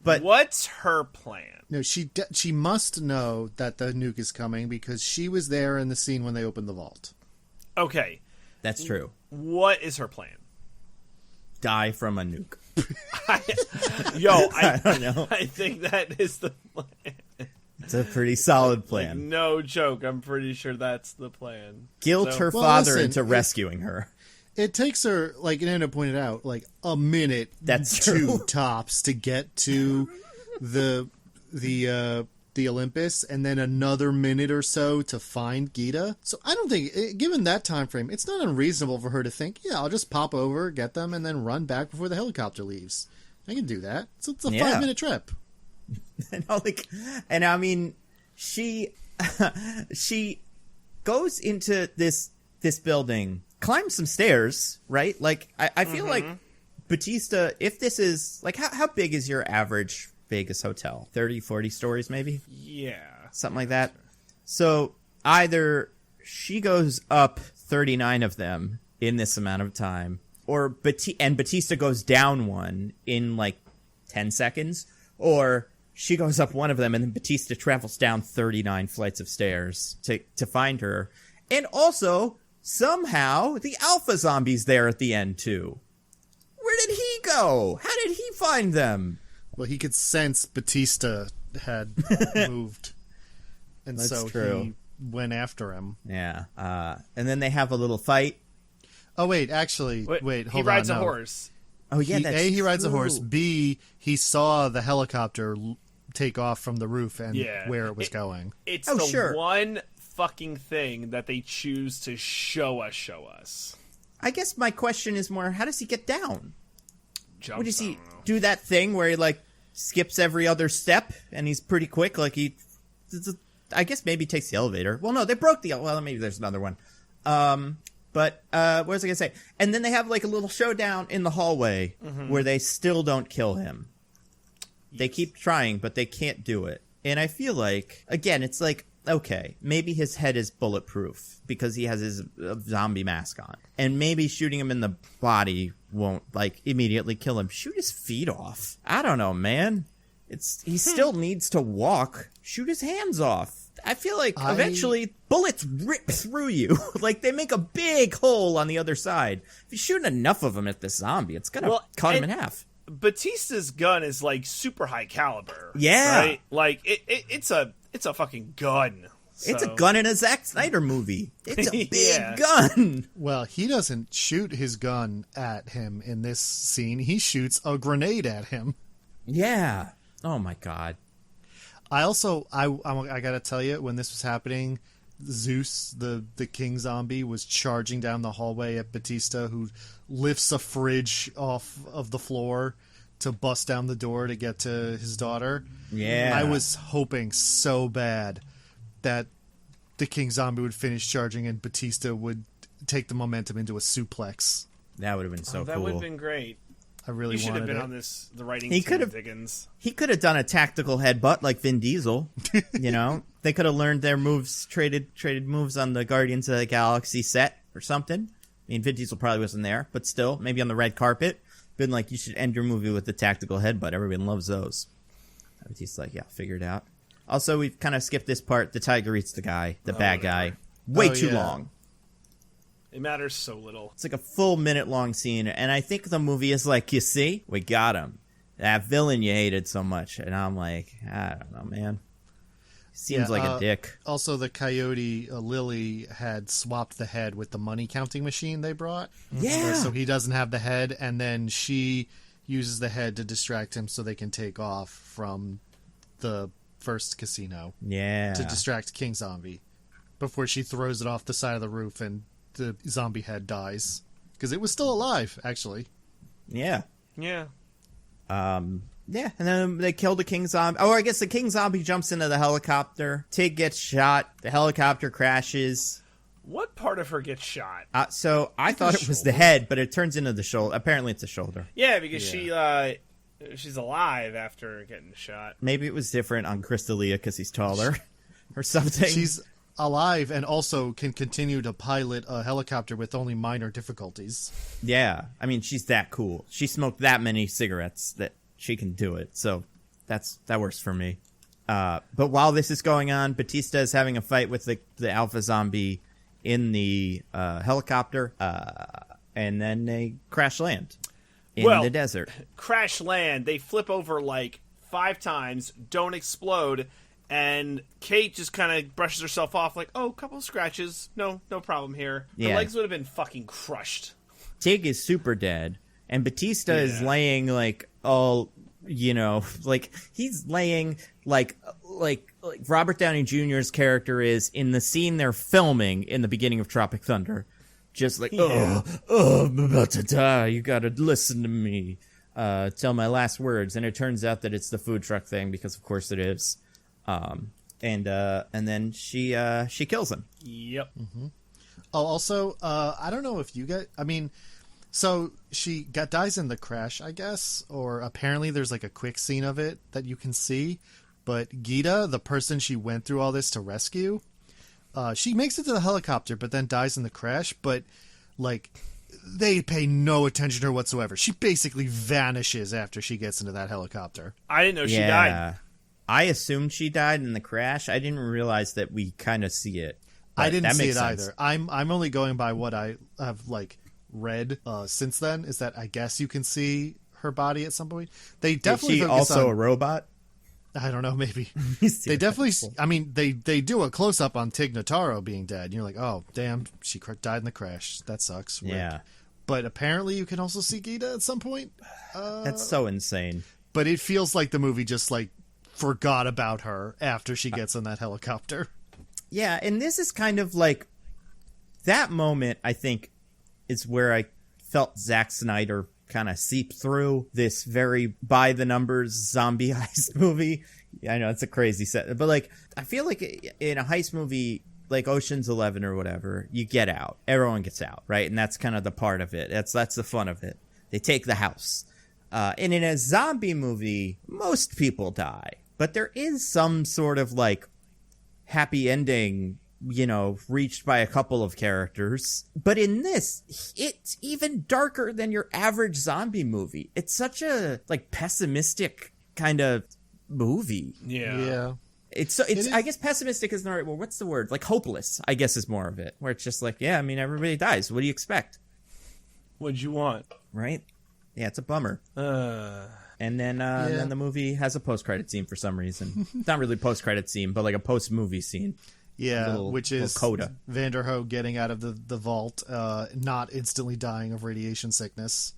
But what's her plan? No, she must know that the nuke is coming because she was there in the scene when they opened the vault. Okay. That's true. What is her plan? Die from a nuke. I don't know. I think that is the plan. It's a pretty solid plan. Like, no joke. I'm pretty sure that's the plan. Guilt her father into rescuing her. It takes her, like Nando pointed out, like a minute, that's true, 2 tops to get to the Olympus, and then another minute or so to find Gita. So I don't think, given that time frame, it's not unreasonable for her to think, yeah, I'll just pop over, get them, and then run back before the helicopter leaves. I can do that. So it's a 5-minute trip. And I mean, she goes into this building, climbs some stairs, right? Like, I feel like Batista, if this is, like, how big is your average Vegas hotel? 30, 40 stories, maybe? Yeah. Something like that. So, either she goes up 39 of them in this amount of time, or Batista goes down one in, like, 10 seconds, or she goes up one of them, and then Batista travels down 39 flights of stairs to find her. And also, somehow, the alpha zombie's there at the end, too. Where did he go? How did he find them? Well, he could sense Batista had moved. And That's so true. He went after him. Yeah. And then they have a little fight. Oh, wait, actually, hold on. He rides a horse. Oh, yeah, that's he rides a true. horse. B, he saw the helicopter take off from the roof and where it was going. It's one fucking thing that they choose to show us. I guess my question is more, how does he get down? Jumps, does he do that thing where he, like, skips every other step and he's pretty quick? Like, I guess maybe takes the elevator. Well, no, they broke the... Well, maybe there's another one. But what was I going to say? And then they have, like, a little showdown in the hallway where they still don't kill him. They keep trying, but they can't do it. And I feel like, again, it's like, okay, maybe his head is bulletproof because he has his zombie mask on. And maybe shooting him in the body won't, like, immediately kill him. Shoot his feet off. I don't know, man. He still needs to walk. Shoot his hands off. I feel like eventually bullets rip through you. Like, they make a big hole on the other side. If you shoot enough of them at this zombie, it's going to cut him in half. Batista's gun is, like, super high caliber. Yeah. Right? Like, it's a fucking gun. So. It's a gun in a Zack Snyder movie. It's a big gun. Well, he doesn't shoot his gun at him in this scene. He shoots a grenade at him. Yeah. Oh, my God. I also, I gotta tell you, when this was happening, Zeus, the king zombie, was charging down the hallway at Batista, who lifts a fridge off of the floor to bust down the door to get to his daughter. Yeah. I was hoping so bad that the king zombie would finish charging and Batista would take the momentum into a suplex. That would have been so cool. That would have been great. I really should have been it. On the writing team of Diggins. He could have done a tactical headbutt like Vin Diesel. You know, they could have learned their moves, traded moves on the Guardians of the Galaxy set or something. I mean, Vin Diesel probably wasn't there, but still, maybe on the red carpet, been like, you should end your movie with the tactical headbutt. Everyone loves those. He's like, yeah, figure it out. Also, we've kind of skipped this part. The tiger eats the guy, the bad guy. Way too long. It matters so little. It's like a full minute-long scene, and I think the movie is like, you see? We got him. That villain you hated so much. And I'm like, I don't know, man. Seems like a dick. Also, the coyote, Lily, had swapped the head with the money-counting machine they brought. Yeah. So he doesn't have the head, and then she uses the head to distract him so they can take off from the first casino. Yeah. To distract King Zombie before she throws it off the side of the roof and the zombie head dies. Because it was still alive, actually. Yeah. Yeah. Yeah, and then they kill the king zombie. Oh, I guess the king zombie jumps into the helicopter. Tig gets shot. The helicopter crashes. What part of her gets shot? So I thought it was the head, but it turns into the shoulder. Apparently it's the shoulder. Yeah, because she's alive after getting shot. Maybe it was different on Crystalia because he's taller or something. She's alive and also can continue to pilot a helicopter with only minor difficulties. Yeah, I mean, she's that cool. She smoked that many cigarettes that she can do it, so that works for me. But while this is going on, Batista is having a fight with the alpha zombie in the helicopter, and then they crash land in the desert. Crash land, they flip over like 5 times, don't explode, and Kate just kind of brushes herself off like, oh, couple of scratches, no problem here. Her legs would have been fucking crushed. Tig is super dead, and Batista is laying like all, you know, like he's laying like Robert Downey Jr.'s character is in the scene they're filming in the beginning of Tropic Thunder. Just like, oh, I'm about to die. You gotta listen to me. Tell my last words. And it turns out that it's the food truck thing, because of course it is. And then she kills him. Yep. Mm-hmm. Oh, also, I don't know if you get, I mean, so she dies in the crash, I guess, or apparently there's like a quick scene of it that you can see. But Gita, the person she went through all this to rescue, she makes it to the helicopter, but then dies in the crash. But like, they pay no attention to her whatsoever. She basically vanishes after she gets into that helicopter. I didn't know she died. I assumed she died in the crash. I didn't realize that we kind of see it. I didn't see it either. I'm only going by what I have like read since then. Is that I guess you can see her body at some point. They definitely. Is she also a robot? I don't know. Maybe they definitely. I mean, they do a close up on Tig Notaro being dead. And you're like, oh damn, she died in the crash. That sucks. Yeah. Rip. But apparently, you can also see Gita at some point. That's so insane. But it feels like the movie just like forgot about her after she gets in that helicopter. Yeah, and this is kind of like that moment, I think, is where I felt Zack Snyder kind of seep through this very by-the-numbers zombie heist movie. I know, it's a crazy set. But, like, I feel like in a heist movie like Ocean's 11 or whatever, you get out. Everyone gets out, right? And that's kind of the part of it. That's the fun of it. They take the house. And in a zombie movie, most people die. But there is some sort of, like, happy ending, you know, reached by a couple of characters. But in this, it's even darker than your average zombie movie. It's such a, like, pessimistic kind of movie. Yeah. It's I guess pessimistic isn't the right word. What's the word? Like hopeless, I guess, is more of it. Where it's just like, yeah, I mean, everybody dies. What do you expect? What'd you want? Right? Yeah, it's a bummer. And then the movie has a post-credit scene for some reason. It's not really a post-credit scene, but like a post-movie scene. Yeah, which is coda. Vanderhoe getting out of the vault, not instantly dying of radiation sickness.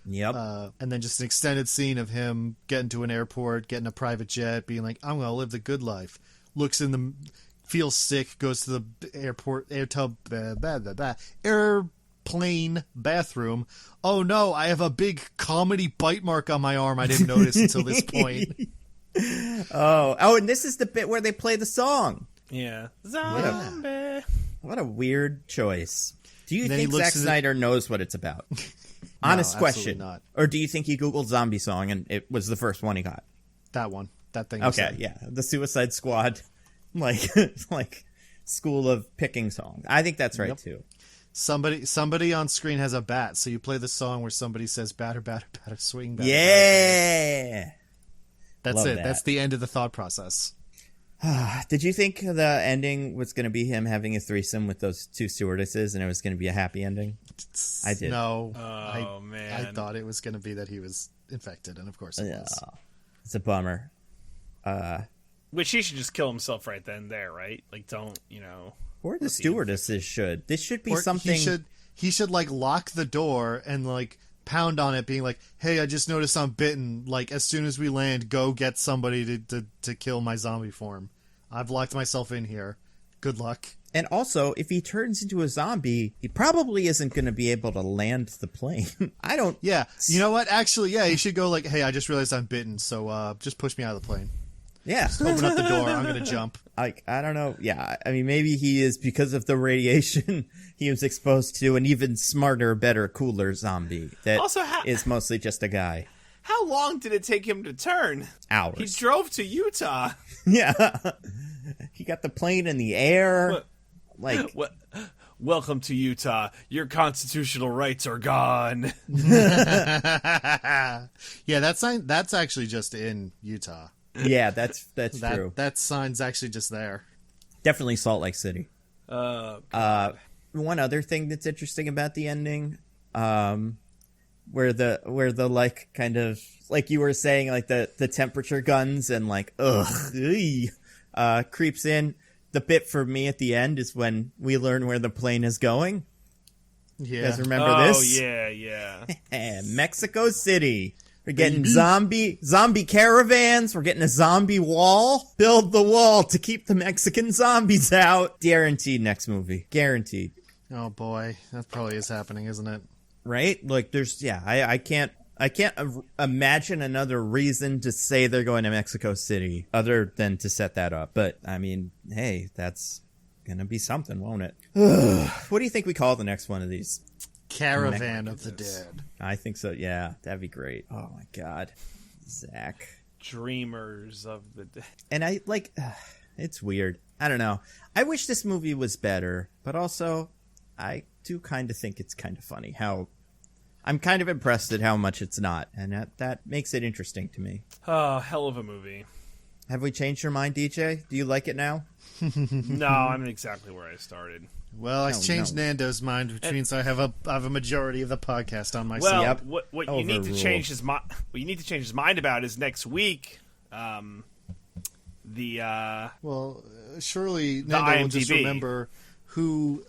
Yep. And then just an extended scene of him getting to an airport, getting a private jet, being like, I'm going to live the good life. Looks in the... Feels sick, goes to the airplane bathroom. Oh no, I have a big comedy bite mark on my arm I didn't notice until this point. Oh, and this is the bit where they play the song. Yeah. Zombie. What a weird choice. Do you think Zack Snyder knows what it's about? Honest question. Not. Or do you think he Googled zombie song and it was the first one he got? That one. That thing. Okay, yeah. The Suicide Squad, like school of picking songs. I think that's right, too. Somebody on screen has a bat, so you play the song where somebody says batter, batter, batter, swing, batter. Yeah! That's Love it. that. That's the end of the thought process. Did you think the ending was going to be him having a threesome with those two stewardesses and it was going to be a happy ending? I did. No. Man. I thought it was going to be that he was infected, and of course it was. It's a bummer. Which he should just kill himself right then and there, right? Like, don't, you know... Or the stewardesses should. This should be something... He should, like, lock the door and, like, pound on it, being like, hey, I just noticed I'm bitten. Like, as soon as we land, go get somebody to kill my zombie form. I've locked myself in here. Good luck. And also, if he turns into a zombie, he probably isn't going to be able to land the plane. I don't... Yeah. You know what? Actually, yeah, he should go like, hey, I just realized I'm bitten, so just push me out of the plane. Yeah. Just open up the door. I'm going to jump. Like, I don't know. Yeah. I mean, maybe he is, because of the radiation he was exposed to, an even smarter, better, cooler zombie that also is mostly just a guy. How long did it take him to turn? Hours. He drove to Utah. Yeah. He got the plane in the air. Welcome to Utah. Your constitutional rights are gone. Yeah, that's actually just in Utah. Yeah, that's true. That sign's actually just there. Definitely Salt Lake City. One other thing that's interesting about the ending, where the like kind of like you were saying, like the temperature guns and like creeps in. The bit for me at the end is when we learn where the plane is going. Yeah. You guys remember this? Oh yeah. Mexico City. We're getting zombie caravans. We're getting a zombie wall. Build the wall to keep the Mexican zombies out. Guaranteed next movie. Guaranteed. Oh boy, that probably is happening, isn't it? Right? Like I can't imagine another reason to say they're going to Mexico City other than to set that up. But I mean, hey, that's gonna be something, won't it? What do you think we call the next one of these? Caravan of the Dead. I think so, yeah. That'd be great. Oh my god. Zack. Dreamers of the Dead. And I, like, it's weird. I don't know. I wish this movie was better, but also, I do kind of think it's kind of funny how... I'm kind of impressed at how much it's not, and that makes it interesting to me. Oh, hell of a movie. Have we changed your mind, DJ? Do you like it now? No, I'm exactly where I started. Well, I changed Nando's mind, which means I have a majority of the podcast on myself. Well, what you need to change his mind. What you need to change his mind about is next week. Surely Nando will just remember who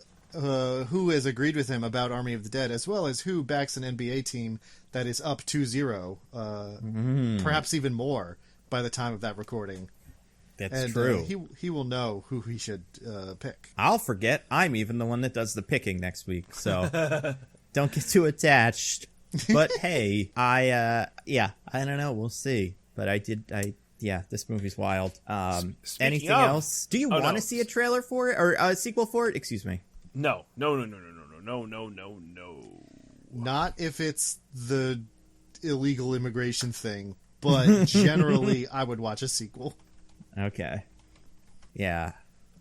has agreed with him about Army of the Dead, as well as who backs an NBA team that is up 2-0, perhaps even more by the time of that recording. That's true. He will know who he should pick. I'll forget. I'm even the one that does the picking next week, so don't get too attached. But hey, I don't know. We'll see. But this movie's wild. Anything else? Do you want to see a trailer for it or a sequel for it? Excuse me. No. Not if it's the illegal immigration thing, but generally I would watch a sequel. Okay. Yeah.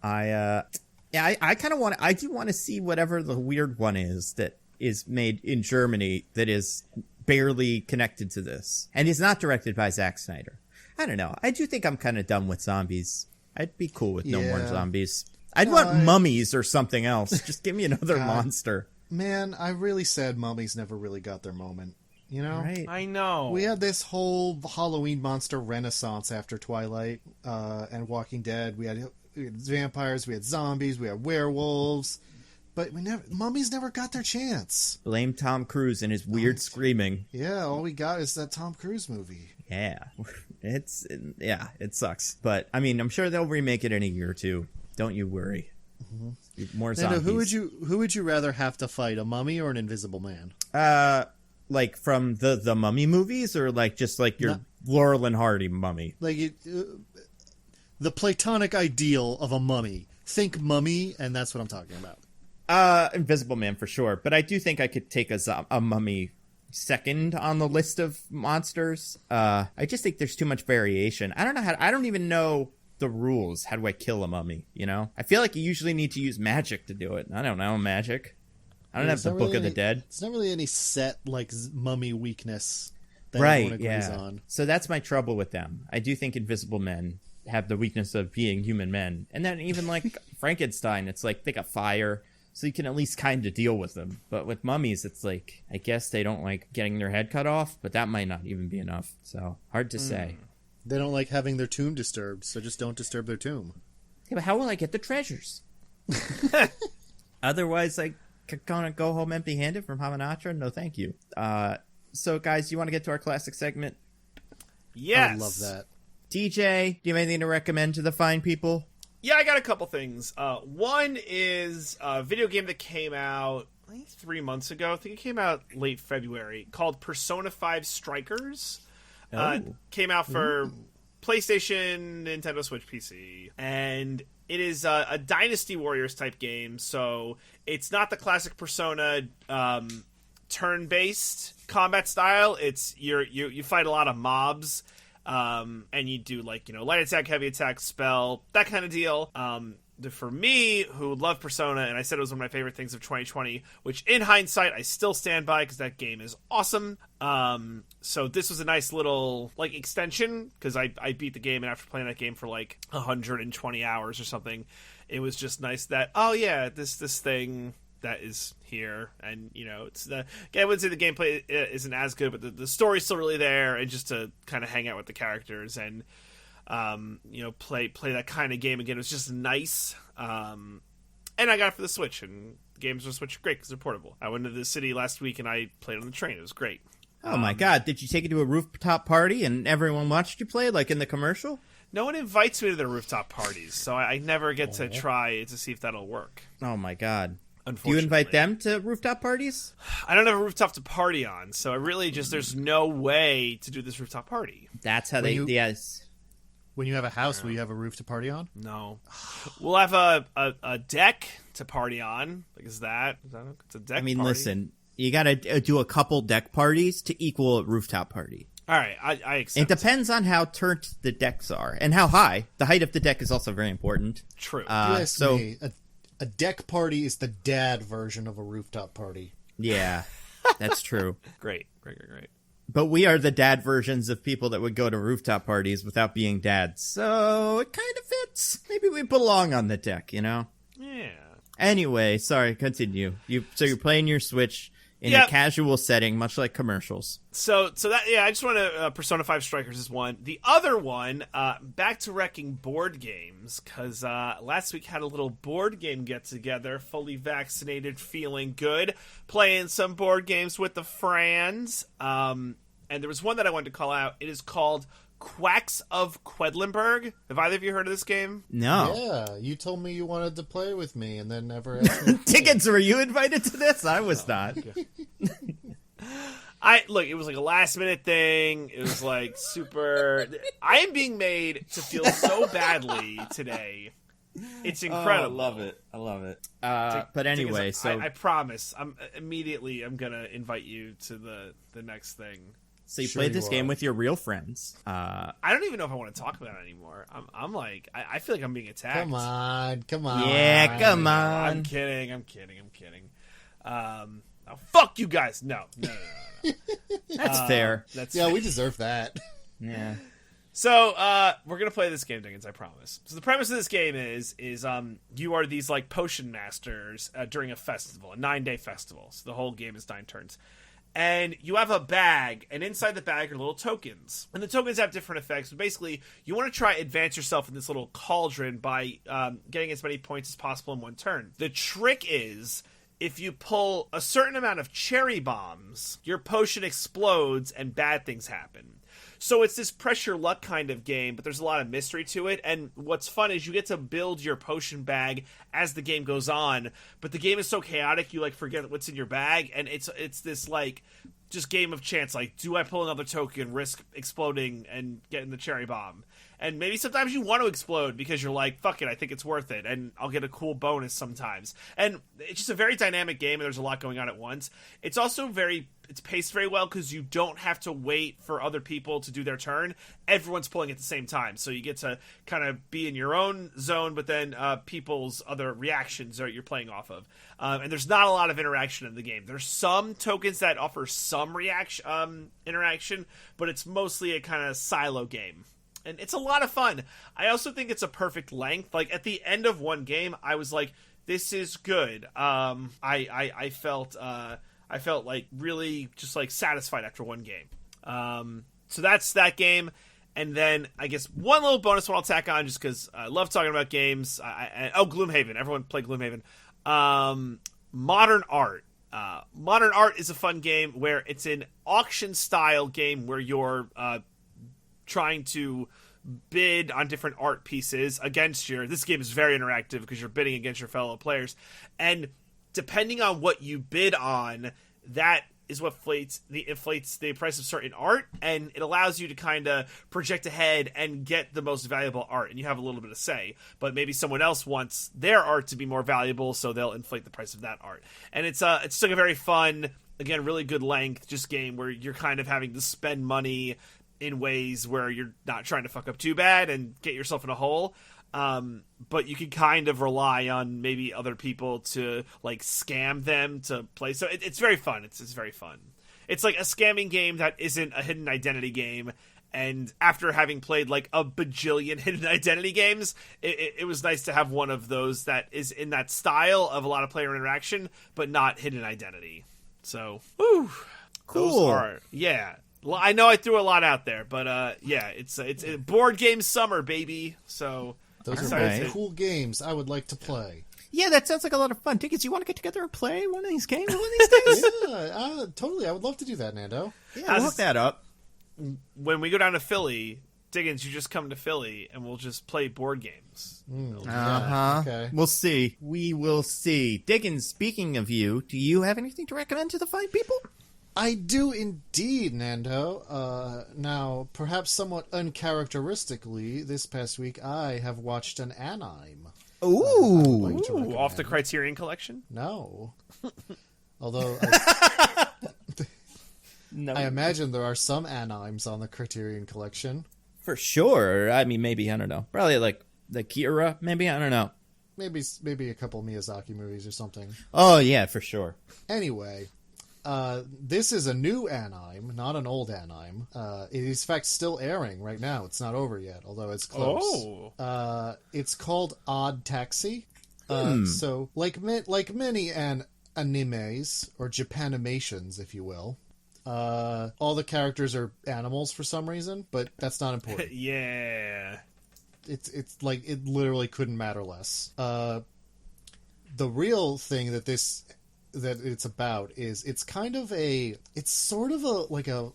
I kind of want to, I do want to see whatever the weird one is that is made in Germany that is barely connected to this and is not directed by Zack Snyder. I don't know. I do think I'm kind of done with zombies. I'd be cool with no more zombies. I'd want mummies or something else. Just give me another monster. Man, I really said mummies never really got their moment. You know? Right. I know. We had this whole Halloween monster renaissance after Twilight and Walking Dead. We had vampires, we had zombies, we had werewolves. But mummies never got their chance. Blame Tom Cruise and his weird screaming. Yeah, all we got is that Tom Cruise movie. Yeah. It sucks. But, I mean, I'm sure they'll remake it in a year or two. Don't you worry. Mm-hmm. More zombies. Nando, who would you rather have to fight, a mummy or an invisible man? Like from the Mummy movies, or like just like your Laurel and Hardy mummy? Like the platonic ideal of a mummy. Think mummy, and that's what I'm talking about. Invisible Man for sure, but I do think I could take a mummy second on the list of monsters. I just think there's too much variation. I don't even know the rules. How do I kill a mummy? You know, I feel like you usually need to use magic to do it. I don't know magic. I don't have the Book of the Dead. It's not really any set like mummy weakness that everyone agrees on. So that's my trouble with them. I do think Invisible Men have the weakness of being human men, and then even like Frankenstein, it's like they got fire. So you can at least kind of deal with them. But with mummies, it's like, I guess they don't like getting their head cut off, but that might not even be enough. So, hard to say. They don't like having their tomb disturbed, so just don't disturb their tomb. Yeah, but how will I get the treasures? Otherwise, I gonna go home empty-handed from Hamanatra? No, thank you. So, guys, you want to get to our classic segment? Yes! I love that. DJ, do you have anything to recommend to the fine people? Yeah, I got a couple things. One is a video game that came out 3 months ago. I think it came out late February, called Persona 5 Strikers. Came out for PlayStation, Nintendo Switch, PC. And it is a Dynasty Warriors type game. So it's not the classic Persona turn-based combat style. It's you fight a lot of mobs. And you do like, light attack, heavy attack, spell, that kind of deal. For me, who love Persona, and I said it was one of my favorite things of 2020, which in hindsight, I still stand by because that game is awesome. So this was a nice little like extension because I beat the game, and after playing that game for like 120 hours or something, it was just nice that, oh yeah, this thing that is here, and it's I wouldn't say the gameplay isn't as good, but the story's still really there, and just to kind of hang out with the characters and play that kind of game again was just nice. And I got it for the Switch, and the games on the Switch are great because they're portable. I went to the city last week and I played on the train. It was great. Oh my god, did you take it to a rooftop party and everyone watched you play like in the commercial? No one invites me to their rooftop parties, so I never get to try to see if that'll work. Oh my god. Do you invite them to rooftop parties? I don't have a rooftop to party on, so I really there's no way to do this rooftop party. That's how yes. When you have a house, will you have a roof to party on? No. We'll have a deck to party on. Like, is that it's a deck I mean, party? Listen, you gotta do a couple deck parties to equal a rooftop party. All right, I accept. It depends on how turned the decks are and how high. The height of the deck is also very important. True. Me, a deck party is the dad version of a rooftop party. Yeah, that's true. Great. But we are the dad versions of people that would go to rooftop parties without being dads. So it kind of fits. Maybe we belong on the deck, Yeah. Anyway, sorry, continue. So you're playing your Switch in a casual setting, much like commercials. So that, I just want to, Persona 5 Strikers is one. The other one, back to wrecking board games, because last week had a little board game get-together, fully vaccinated, feeling good, playing some board games with the friends, and there was one that I wanted to call out. It is called Quacks of Quedlinburg. Have either of you heard of this game? No. Yeah, you told me you wanted to play with me and then never asked me. Diggins, were you invited to this? I was not. It was like a last minute thing. It was like super. I am being made to feel so badly today. It's incredible. I love it. But anyway, so I promise, I'm gonna invite you to the next thing. So you played this game with your real friends. I don't even know if I want to talk about it anymore. I'm like, I feel like I'm being attacked. Come on. Yeah, come on. I'm kidding. Oh, fuck you guys. No. That's fair. We deserve that. Yeah. So, we're gonna play this game, Diggins, I promise. So the premise of this game is you are these, like, potion masters during a festival, a 9-day festival. So the whole game is 9 turns. And you have a bag, and inside the bag are little tokens. And the tokens have different effects, but basically, you want to try advance yourself in this little cauldron by getting as many points as possible in one turn. The trick is, if you pull a certain amount of cherry bombs, your potion explodes and bad things happen. So it's this pressure luck kind of game, but there's a lot of mystery to it. And what's fun is you get to build your potion bag as the game goes on. But the game is so chaotic, you like forget what's in your bag, and it's this like just game of chance. Like, do I pull another token, risk exploding and getting the cherry bomb? And maybe sometimes you want to explode because you're like, fuck it, I think it's worth it, and I'll get a cool bonus sometimes. And it's just a very dynamic game, and there's a lot going on at once. It's also it's paced very well because you don't have to wait for other people to do their turn. Everyone's pulling at the same time, so you get to kind of be in your own zone, but then people's other reactions you're playing off of. And there's not a lot of interaction in the game. There's some tokens that offer some interaction, but it's mostly a kind of silo game. And it's a lot of fun. I also think it's a perfect length. Like, at the end of one game, I was like, this is good. I felt like really just like satisfied after one game. So that's that game. And then I guess one little bonus one I'll tack on just because I love talking about games. Gloomhaven. Everyone play Gloomhaven. Modern Art. Modern Art is a fun game where it's an auction style game where you're trying to bid on different art pieces against this game is very interactive because you're bidding against your fellow players, and depending on what you bid on, that is what inflates the price of certain art, and it allows you to kind of project ahead and get the most valuable art, and you have a little bit of say, but maybe someone else wants their art to be more valuable, so they'll inflate the price of that art. And it's like a very fun, again, really good length just game where you're kind of having to spend money in ways where you're not trying to fuck up too bad and get yourself in a hole. But you can kind of rely on maybe other people to like scam them to play. So it's very fun. It's very fun. It's like a scamming game that isn't a hidden identity game. And after having played like a bajillion hidden identity games, it was nice to have one of those that is in that style of a lot of player interaction, but not hidden identity. So, woo, cool. Yeah. Well, I know I threw a lot out there, but it's a board game summer, baby. So those are cool games I would like to play. Yeah, that sounds like a lot of fun. Diggins, you want to get together and play one of these games one of these days? Yeah, totally. I would love to do that, Nando. Yeah, we'll hook that up. When we go down to Philly, Diggins, you just come to Philly and we'll just play board games. Okay. We'll see. We will see. Diggins, speaking of you, do you have anything to recommend to the fine people? I do indeed, Nando. Now, perhaps somewhat uncharacteristically, this past week I have watched an anime. Ooh, off the Criterion Collection? No. Although I imagine there are some animes on the Criterion Collection. For sure. I mean, maybe, I don't know. Probably like the Kira, maybe, I don't know. Maybe a couple Miyazaki movies or something. Oh, yeah, for sure. Anyway, this is a new anime, not an old anime. It is, in fact, still airing right now. It's not over yet, although it's close. Oh. It's called Odd Taxi. So, like many animes, or Japanimations, if you will, all the characters are animals for some reason, but that's not important. Yeah. It's like, it literally couldn't matter less. The real thing that it's about is it's sort of a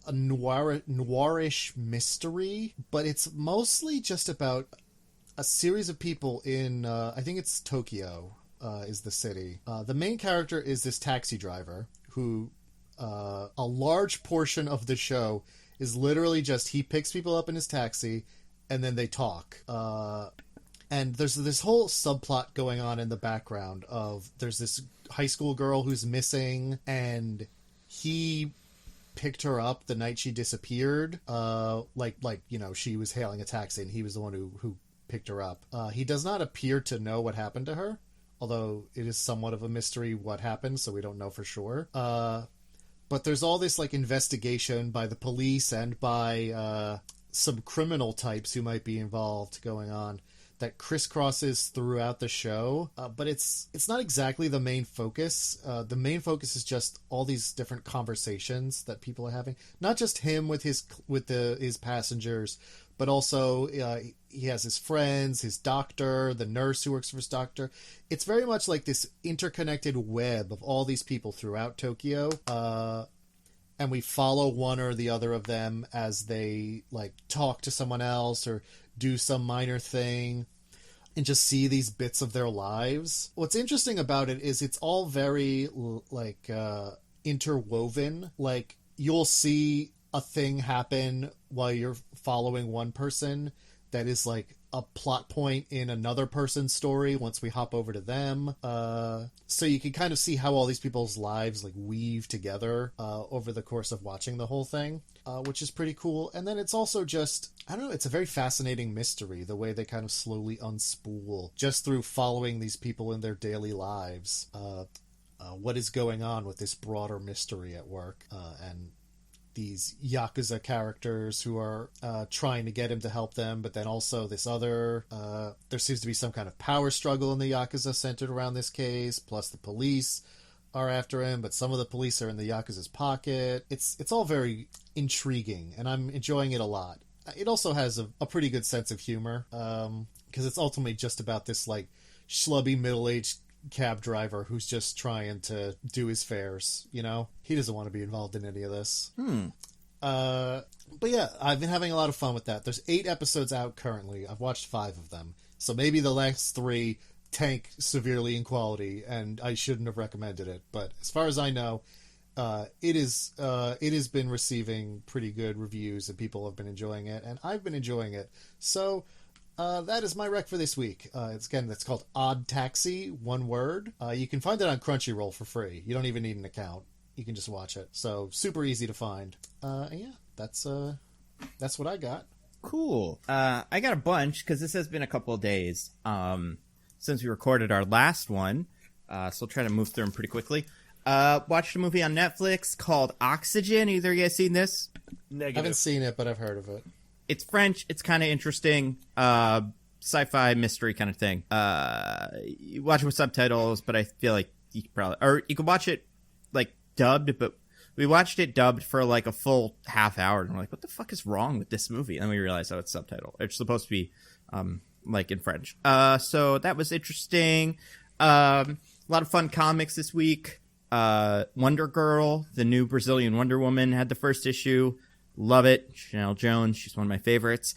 a noirish mystery, but it's mostly just about a series of people in, I think it's Tokyo, is the city. The main character is this taxi driver who, a large portion of the show is literally just he picks people up in his taxi and then they talk. And there's this whole subplot going on in the background of there's this high school girl who's missing and he picked her up the night she disappeared. She was hailing a taxi and he was the one who picked her up. He does not appear to know what happened to her, although it is somewhat of a mystery what happened, so we don't know for sure. But there's all this investigation by the police and by some criminal types who might be involved going on that crisscrosses throughout the show, but it's not exactly the main focus. The main focus is just all these different conversations that people are having. Not just him with his passengers, but also he has his friends, his doctor, the nurse who works for his doctor. It's very much like this interconnected web of all these people throughout Tokyo. And we follow one or the other of them as they talk to someone else or do some minor thing and just see these bits of their lives. What's interesting about it is it's all very interwoven. You'll see a thing happen while you're following one person that is a plot point in another person's story once we hop over to them. So you can kind of see how all these people's lives weave together over the course of watching the whole thing, which is pretty cool. And then it's also just, I don't know, it's a very fascinating mystery, the way they kind of slowly unspool just through following these people in their daily lives. What is going on with this broader mystery at work, and these Yakuza characters who are trying to get him to help them, but then also this other... there seems to be some kind of power struggle in the Yakuza centered around this case, plus the police are after him, but some of the police are in the Yakuza's pocket. It's all very intriguing, and I'm enjoying it a lot. It also has a pretty good sense of humor, because it's ultimately just about this schlubby middle-aged cab driver who's just trying to do his fares, he doesn't want to be involved in any of this. But yeah, I've been having a lot of fun with that. There's 8 episodes out currently. I've watched 5 of them, so maybe the last 3 tank severely in quality and I shouldn't have recommended it, but as far as I know, it has been receiving pretty good reviews and people have been enjoying it, and I've been enjoying it. So that is my rec for this week. It's called Odd Taxi, one word. You can find it on Crunchyroll for free. You don't even need an account. You can just watch it. So super easy to find. And yeah, that's what I got. Cool. I got a bunch because this has been a couple of days since we recorded our last one. So I'll try to move through them pretty quickly. Watched a movie on Netflix called Oxygen. Either of you guys seen this? Negative. I haven't seen it, but I've heard of it. It's French. It's kind of interesting. Sci-fi mystery kind of thing. You watch it with subtitles, but I feel like you could watch it dubbed, but we watched it dubbed for a full half hour, and we're like, what the fuck is wrong with this movie? And then we realized, it's subtitled. It's supposed to be in French. So that was interesting. A lot of fun comics this week. Wonder Girl, the new Brazilian Wonder Woman, had the first issue. Love it. Chanel Jones, she's one of my favorites.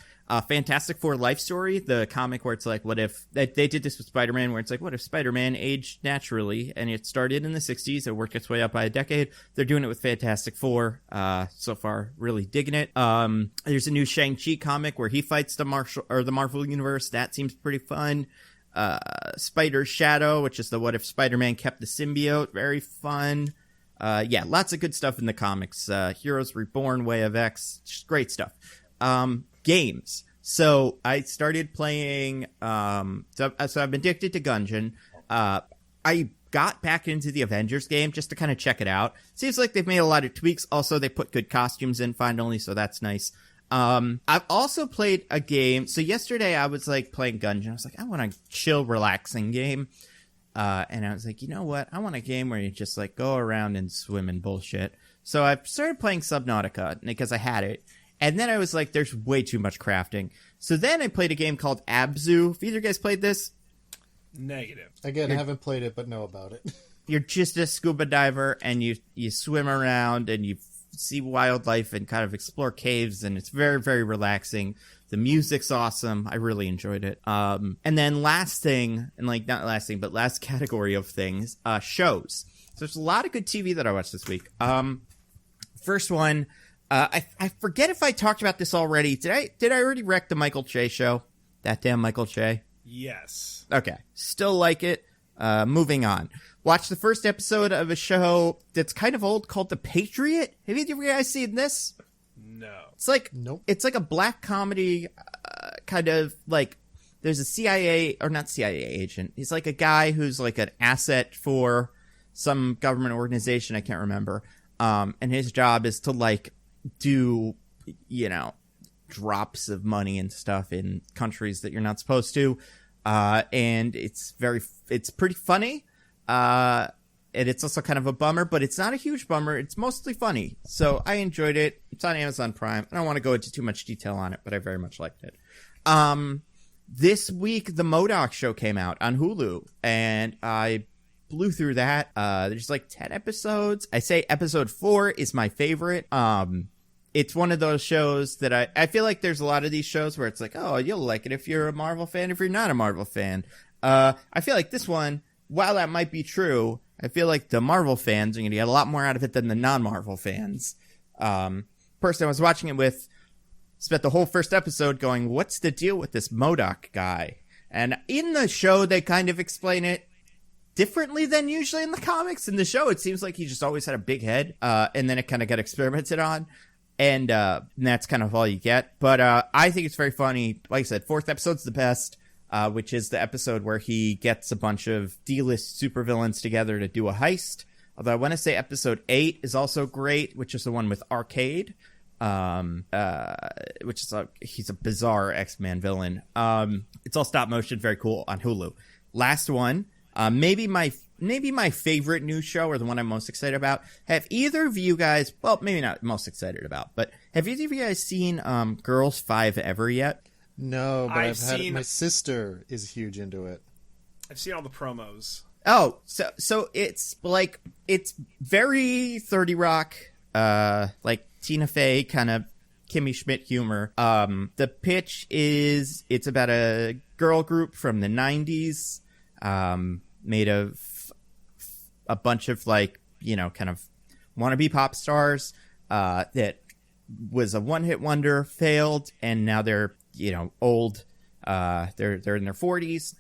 Fantastic Four Life Story, the comic where it's what if... They did this with Spider-Man, where it's what if Spider-Man aged naturally, and it started in the 60s, it worked its way up by a decade. They're doing it with Fantastic Four. So far, really digging it. There's a new Shang-Chi comic where he fights the Marvel Universe. That seems pretty fun. Spider's Shadow, which is the what if Spider-Man kept the symbiote. Very fun. Yeah, lots of good stuff in the comics. Heroes Reborn, Way of X, just great stuff. Games. So I started playing, so I've been addicted to Gungeon. I got back into the Avengers game just to kind of check it out. Seems like they've made a lot of tweaks. Also, they put good costumes in finally, so that's nice. I've also played a game. So yesterday I was playing Gungeon. I was I want a chill, relaxing game. And I was you know what? I want a game where you just go around and swim and bullshit. So I started playing Subnautica because I had it. And then I was there's way too much crafting. So then I played a game called Abzu. Have either guys played this? Negative. Again, I haven't played it, but know about it. You're just a scuba diver and you swim around and you see wildlife and kind of explore caves, and it's very, very relaxing. The music's awesome. I really enjoyed it. And then last thing, and like not last thing, but last category of things, shows. So there's a lot of good TV that I watched this week. First one, I forget if I talked about this already. Did I already wreck the Michael Che show? That damn Michael Che? Yes. Okay. Still like it. Moving on. Watch the first episode of a show that's kind of old called The Patriot. Have you guys seen this? No. It's like, nope. It's like a black comedy, kind of like, there's a CIA, or not CIA agent. He's like a guy who's like an asset for some government organization. I can't remember. And his job is to like do, drops of money and stuff in countries that you're not supposed to. And it's pretty funny. And it's also kind of a bummer, but it's not a huge bummer. It's mostly funny. So I enjoyed it. It's on Amazon Prime. I don't want to go into too much detail on it, but I very much liked it. This week, the MODOK show came out on Hulu, and I blew through that. There's like 10 episodes. I say episode 4 is my favorite. It's one of those shows that I feel like there's a lot of these shows where it's like, oh, you'll like it if you're a Marvel fan, if you're not a Marvel fan. I feel like this one, while that might be true, I feel like the Marvel fans are going to get a lot more out of it than the non-Marvel fans. Person I was watching it with spent the whole first episode going, what's the deal with this MODOK guy? And in the show, they kind of explain it differently than usually in the comics. In the show, it seems like he just always had a big head, and then it kind of got experimented on. And that's kind of all you get. But I think it's very funny. Like I said, 4th episode's the best, which is the episode where he gets a bunch of D-list supervillains together to do a heist. Although I want to say episode 8 is also great, which is the one with Arcade, which is he's a bizarre X-Men villain. It's all stop motion, very cool on Hulu. Last one, maybe my favorite new show, or the one I'm most excited about. Have either of you guys, well, maybe not most excited about, but have either of you guys seen Girls 5 Ever yet? No, but I've had it. My sister is huge into it. I've seen all the promos. Oh, so it's like, it's very 30 Rock, like Tina Fey kind of Kimmy Schmidt humor. The pitch is, it's about a girl group from the 90s, made of a bunch of like, kind of wannabe pop stars, that was a one-hit wonder, failed, and now they're, old. They're in their 40s,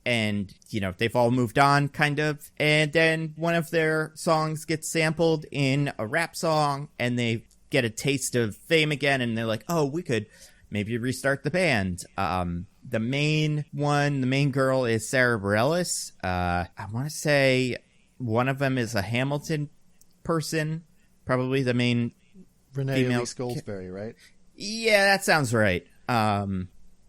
and, they've all moved on, kind of. And then one of their songs gets sampled in a rap song, and they get a taste of fame again, and they're like, oh, we could maybe restart the band. The main girl is Sarah Bareilles. I want to say one of them is a Hamilton person, probably the main Renee Elise Goldsberry, right? Yeah, that sounds right.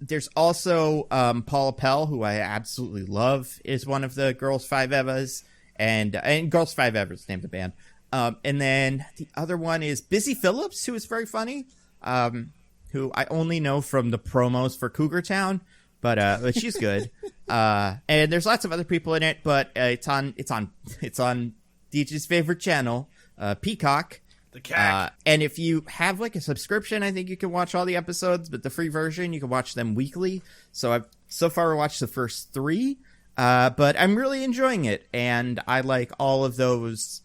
There's also Paula Pell, who I absolutely love, is one of the Girls 5 Evas, and Girls 5 Evas named the band. And then the other one is Busy Phillips, who is very funny, who I only know from the promos for Cougar Town, but she's good. And there's lots of other people in it, but it's on DJ's favorite channel, Peacock. The cat. And if you have like a subscription, I think you can watch all the episodes, but the free version, you can watch them weekly. So I've so far watched the first 3, but I'm really enjoying it. And I like all of those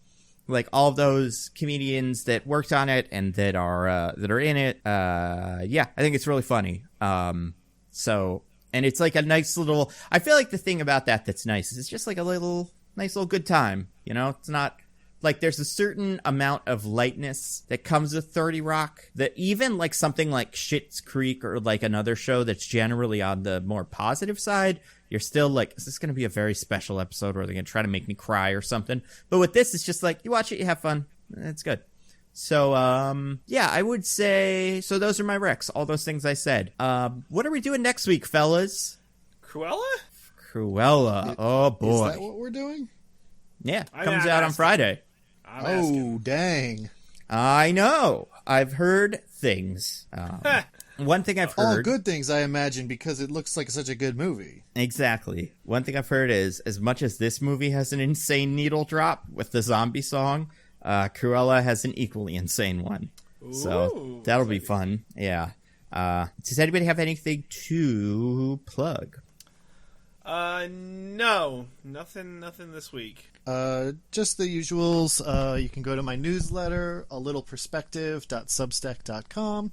comedians that worked on it and that are in it. Yeah, I think it's really funny. And it's like a nice little, I feel like the thing about that's nice is it's just like a nice little good time. It's not like there's a certain amount of lightness that comes with 30 Rock that even like something like Schitt's Creek or like another show that's generally on the more positive side, you're still like, is this going to be a very special episode where they're going to try to make me cry or something? But with this, it's just like, you watch it, you have fun. It's good. So, yeah, I would say, so those are my recs, all those things I said. What are we doing next week, fellas? Cruella? Oh, boy. Is that what we're doing? Yeah, comes out on Friday. Oh, dang. I know. I've heard things. One thing I've heard... All good things, I imagine, because it looks like such a good movie. Exactly. One thing I've heard is, as much as this movie has an insane needle drop with the zombie song, Cruella has an equally insane one. So that'll be fun. Yeah. Does anybody have anything to plug? No, nothing this week. Just the usuals. You can go to my newsletter, alittleperspective.substack.com.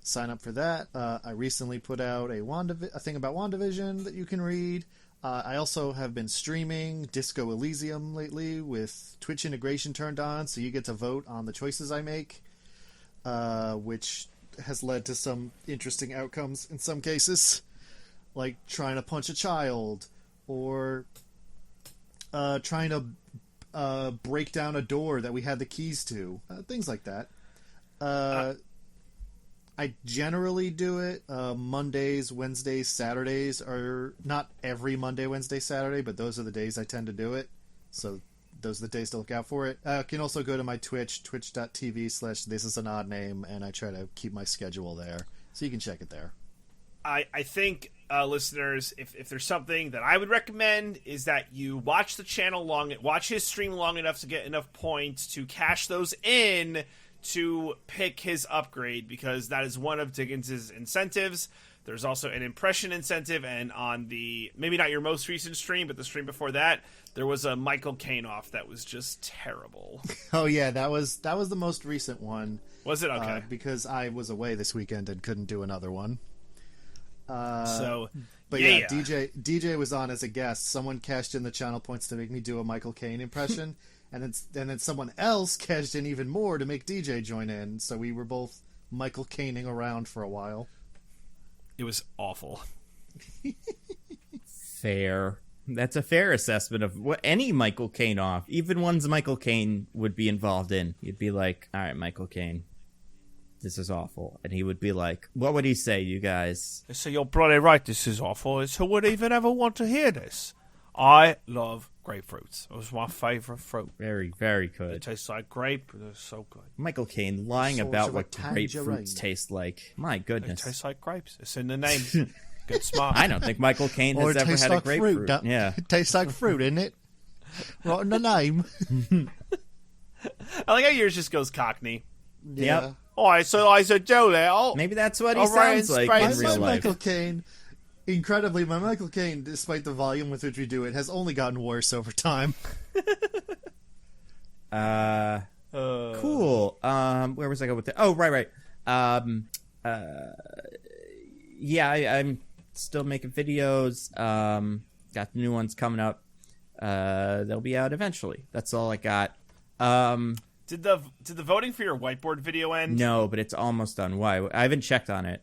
Sign up for that. I recently put out a thing about WandaVision that you can read. I also have been streaming Disco Elysium lately with Twitch integration turned on, so you get to vote on the choices I make, which has led to some interesting outcomes in some cases, like trying to punch a child, or trying to break down a door that we had the keys to, things like that. I generally do it Mondays, Wednesdays, Saturdays, or not every Monday, Wednesday, Saturday, but those are the days I tend to do it. So those are the days to look out for it. You can also go to my Twitch, twitch.tv/thisisanOddName, and I try to keep my schedule there. So you can check it there. I think, listeners, if there's something that I would recommend is that you watch the channel watch his stream long enough to get enough points to cash those in to pick his upgrade, because that is one of Diggins' incentives. There's also an impression incentive, and on the, maybe not your most recent stream, but the stream before that, there was a Michael Caine off that was just terrible. Oh yeah, that was the most recent one. Was it? Okay. Because I was away this weekend and couldn't do another one. But yeah, DJ was on as a guest. Someone cashed in the channel points to make me do a Michael Caine impression. And then someone else cashed in even more to make DJ join in. So we were both Michael Caining around for a while. It was awful. Fair. That's a fair assessment of what any Michael Caine off, even ones Michael Caine would be involved in. You'd be like, all right, Michael Caine, this is awful. And he would be like, what would he say, you guys? So you're bloody right, this is awful. Who would even ever want to hear this? I love grapefruits. It was my favourite fruit. Very, very good. It tastes like grape. They're so good. Michael Caine lying about what grapefruits taste like. My goodness. It tastes like grapes. It's in the name. Get smart. I don't think Michael Caine has ever had a grapefruit. Yeah. It tastes like fruit, isn't it? Right in the name. I like how yours just goes Cockney. Yeah. Yep. Alright, so I said Joe there. Maybe that's what he sounds like in real life. Michael Caine. Incredibly, my Michael Caine, despite the volume with which we do it, has only gotten worse over time. Cool. Where was I going with that? Oh, right. Yeah, I'm still making videos. Got the new ones coming up. They'll be out eventually. That's all I got. Did the voting for your whiteboard video end? No, but it's almost done. Why? I haven't checked on it.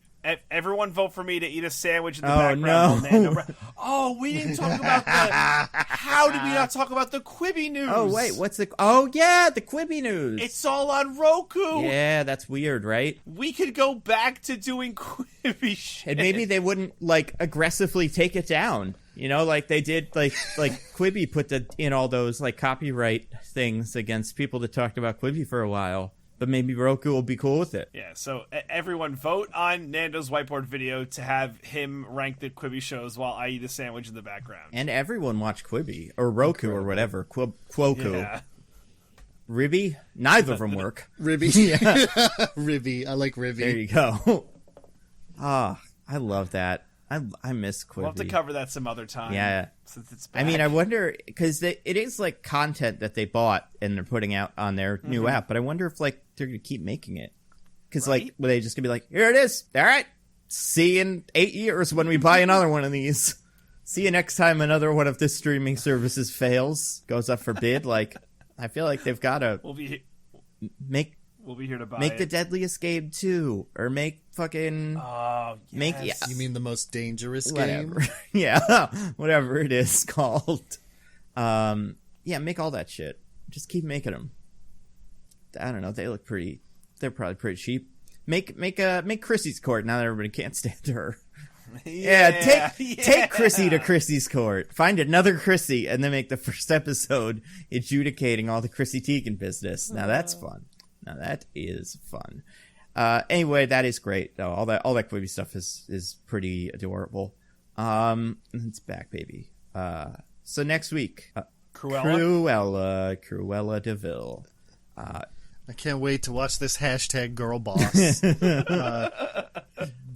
Everyone vote for me to eat a sandwich in the background. No. Oh, we didn't talk about how did we not talk about the Quibi news? Oh, wait, oh, yeah, the Quibi news. It's all on Roku. Yeah, that's weird, right? We could go back to doing Quibi shit. And maybe they wouldn't, aggressively take it down. You know, like they did, like Quibi put in all those, copyright things against people that talked about Quibi for a while. But maybe Roku will be cool with it. Yeah, so everyone vote on Nando's whiteboard video to have him rank the Quibi shows while I eat a sandwich in the background. And everyone watch Quibi, or Roku, or whatever. Quoku. Yeah. Ribby? Neither of them work. Ribby, yeah. Ribby, I like Ribby. There you go. I love that. I miss Quibi. We'll have to cover that some other time. Yeah. Since it's back. I mean, I wonder, because it is content that they bought and they're putting out on their new app, but I wonder if they're going to keep making it. Because were they just going to be like, here it is. All right. See you in 8 years when we buy another one of these. See you next time another one of the streaming services fails, goes up for bid. I feel like they've got to We'll be here to buy Make it. the Deadliest Game 2, or make fucking... Oh, yes. You mean the most dangerous whatever. game? Yeah, whatever it is called. Yeah, make all that shit. Just keep making them. I don't know, they're probably pretty cheap. Make Chrissy's Court now that everybody can't stand her. Take Chrissy to Chrissy's Court. Find another Chrissy, and then make the first episode adjudicating all the Chrissy Teigen business. Now that's fun. Now that is fun. Anyway, that is great. Oh, all that Quibi stuff is pretty adorable. It's back, baby. So next week, Cruella DeVille. I can't wait to watch this hashtag girl boss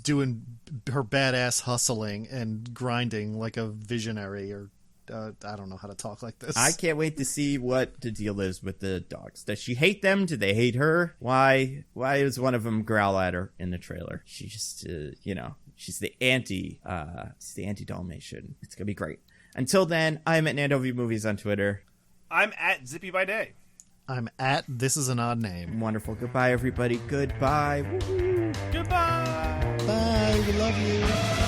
doing her badass hustling and grinding like a visionary, or I don't know how to talk like this. I can't wait to see what the deal is with the dogs. Does she hate them? Do they hate her? Why does one of them growl at her in the trailer? She just, she's the anti-Dalmatian. It's going to be great. Until then, I'm at Nando View Movies on Twitter. I'm at Zippy by Day. I'm at This Is an Odd Name. Wonderful. Goodbye, everybody. Goodbye. Woo-hoo. Goodbye. Bye. We love you.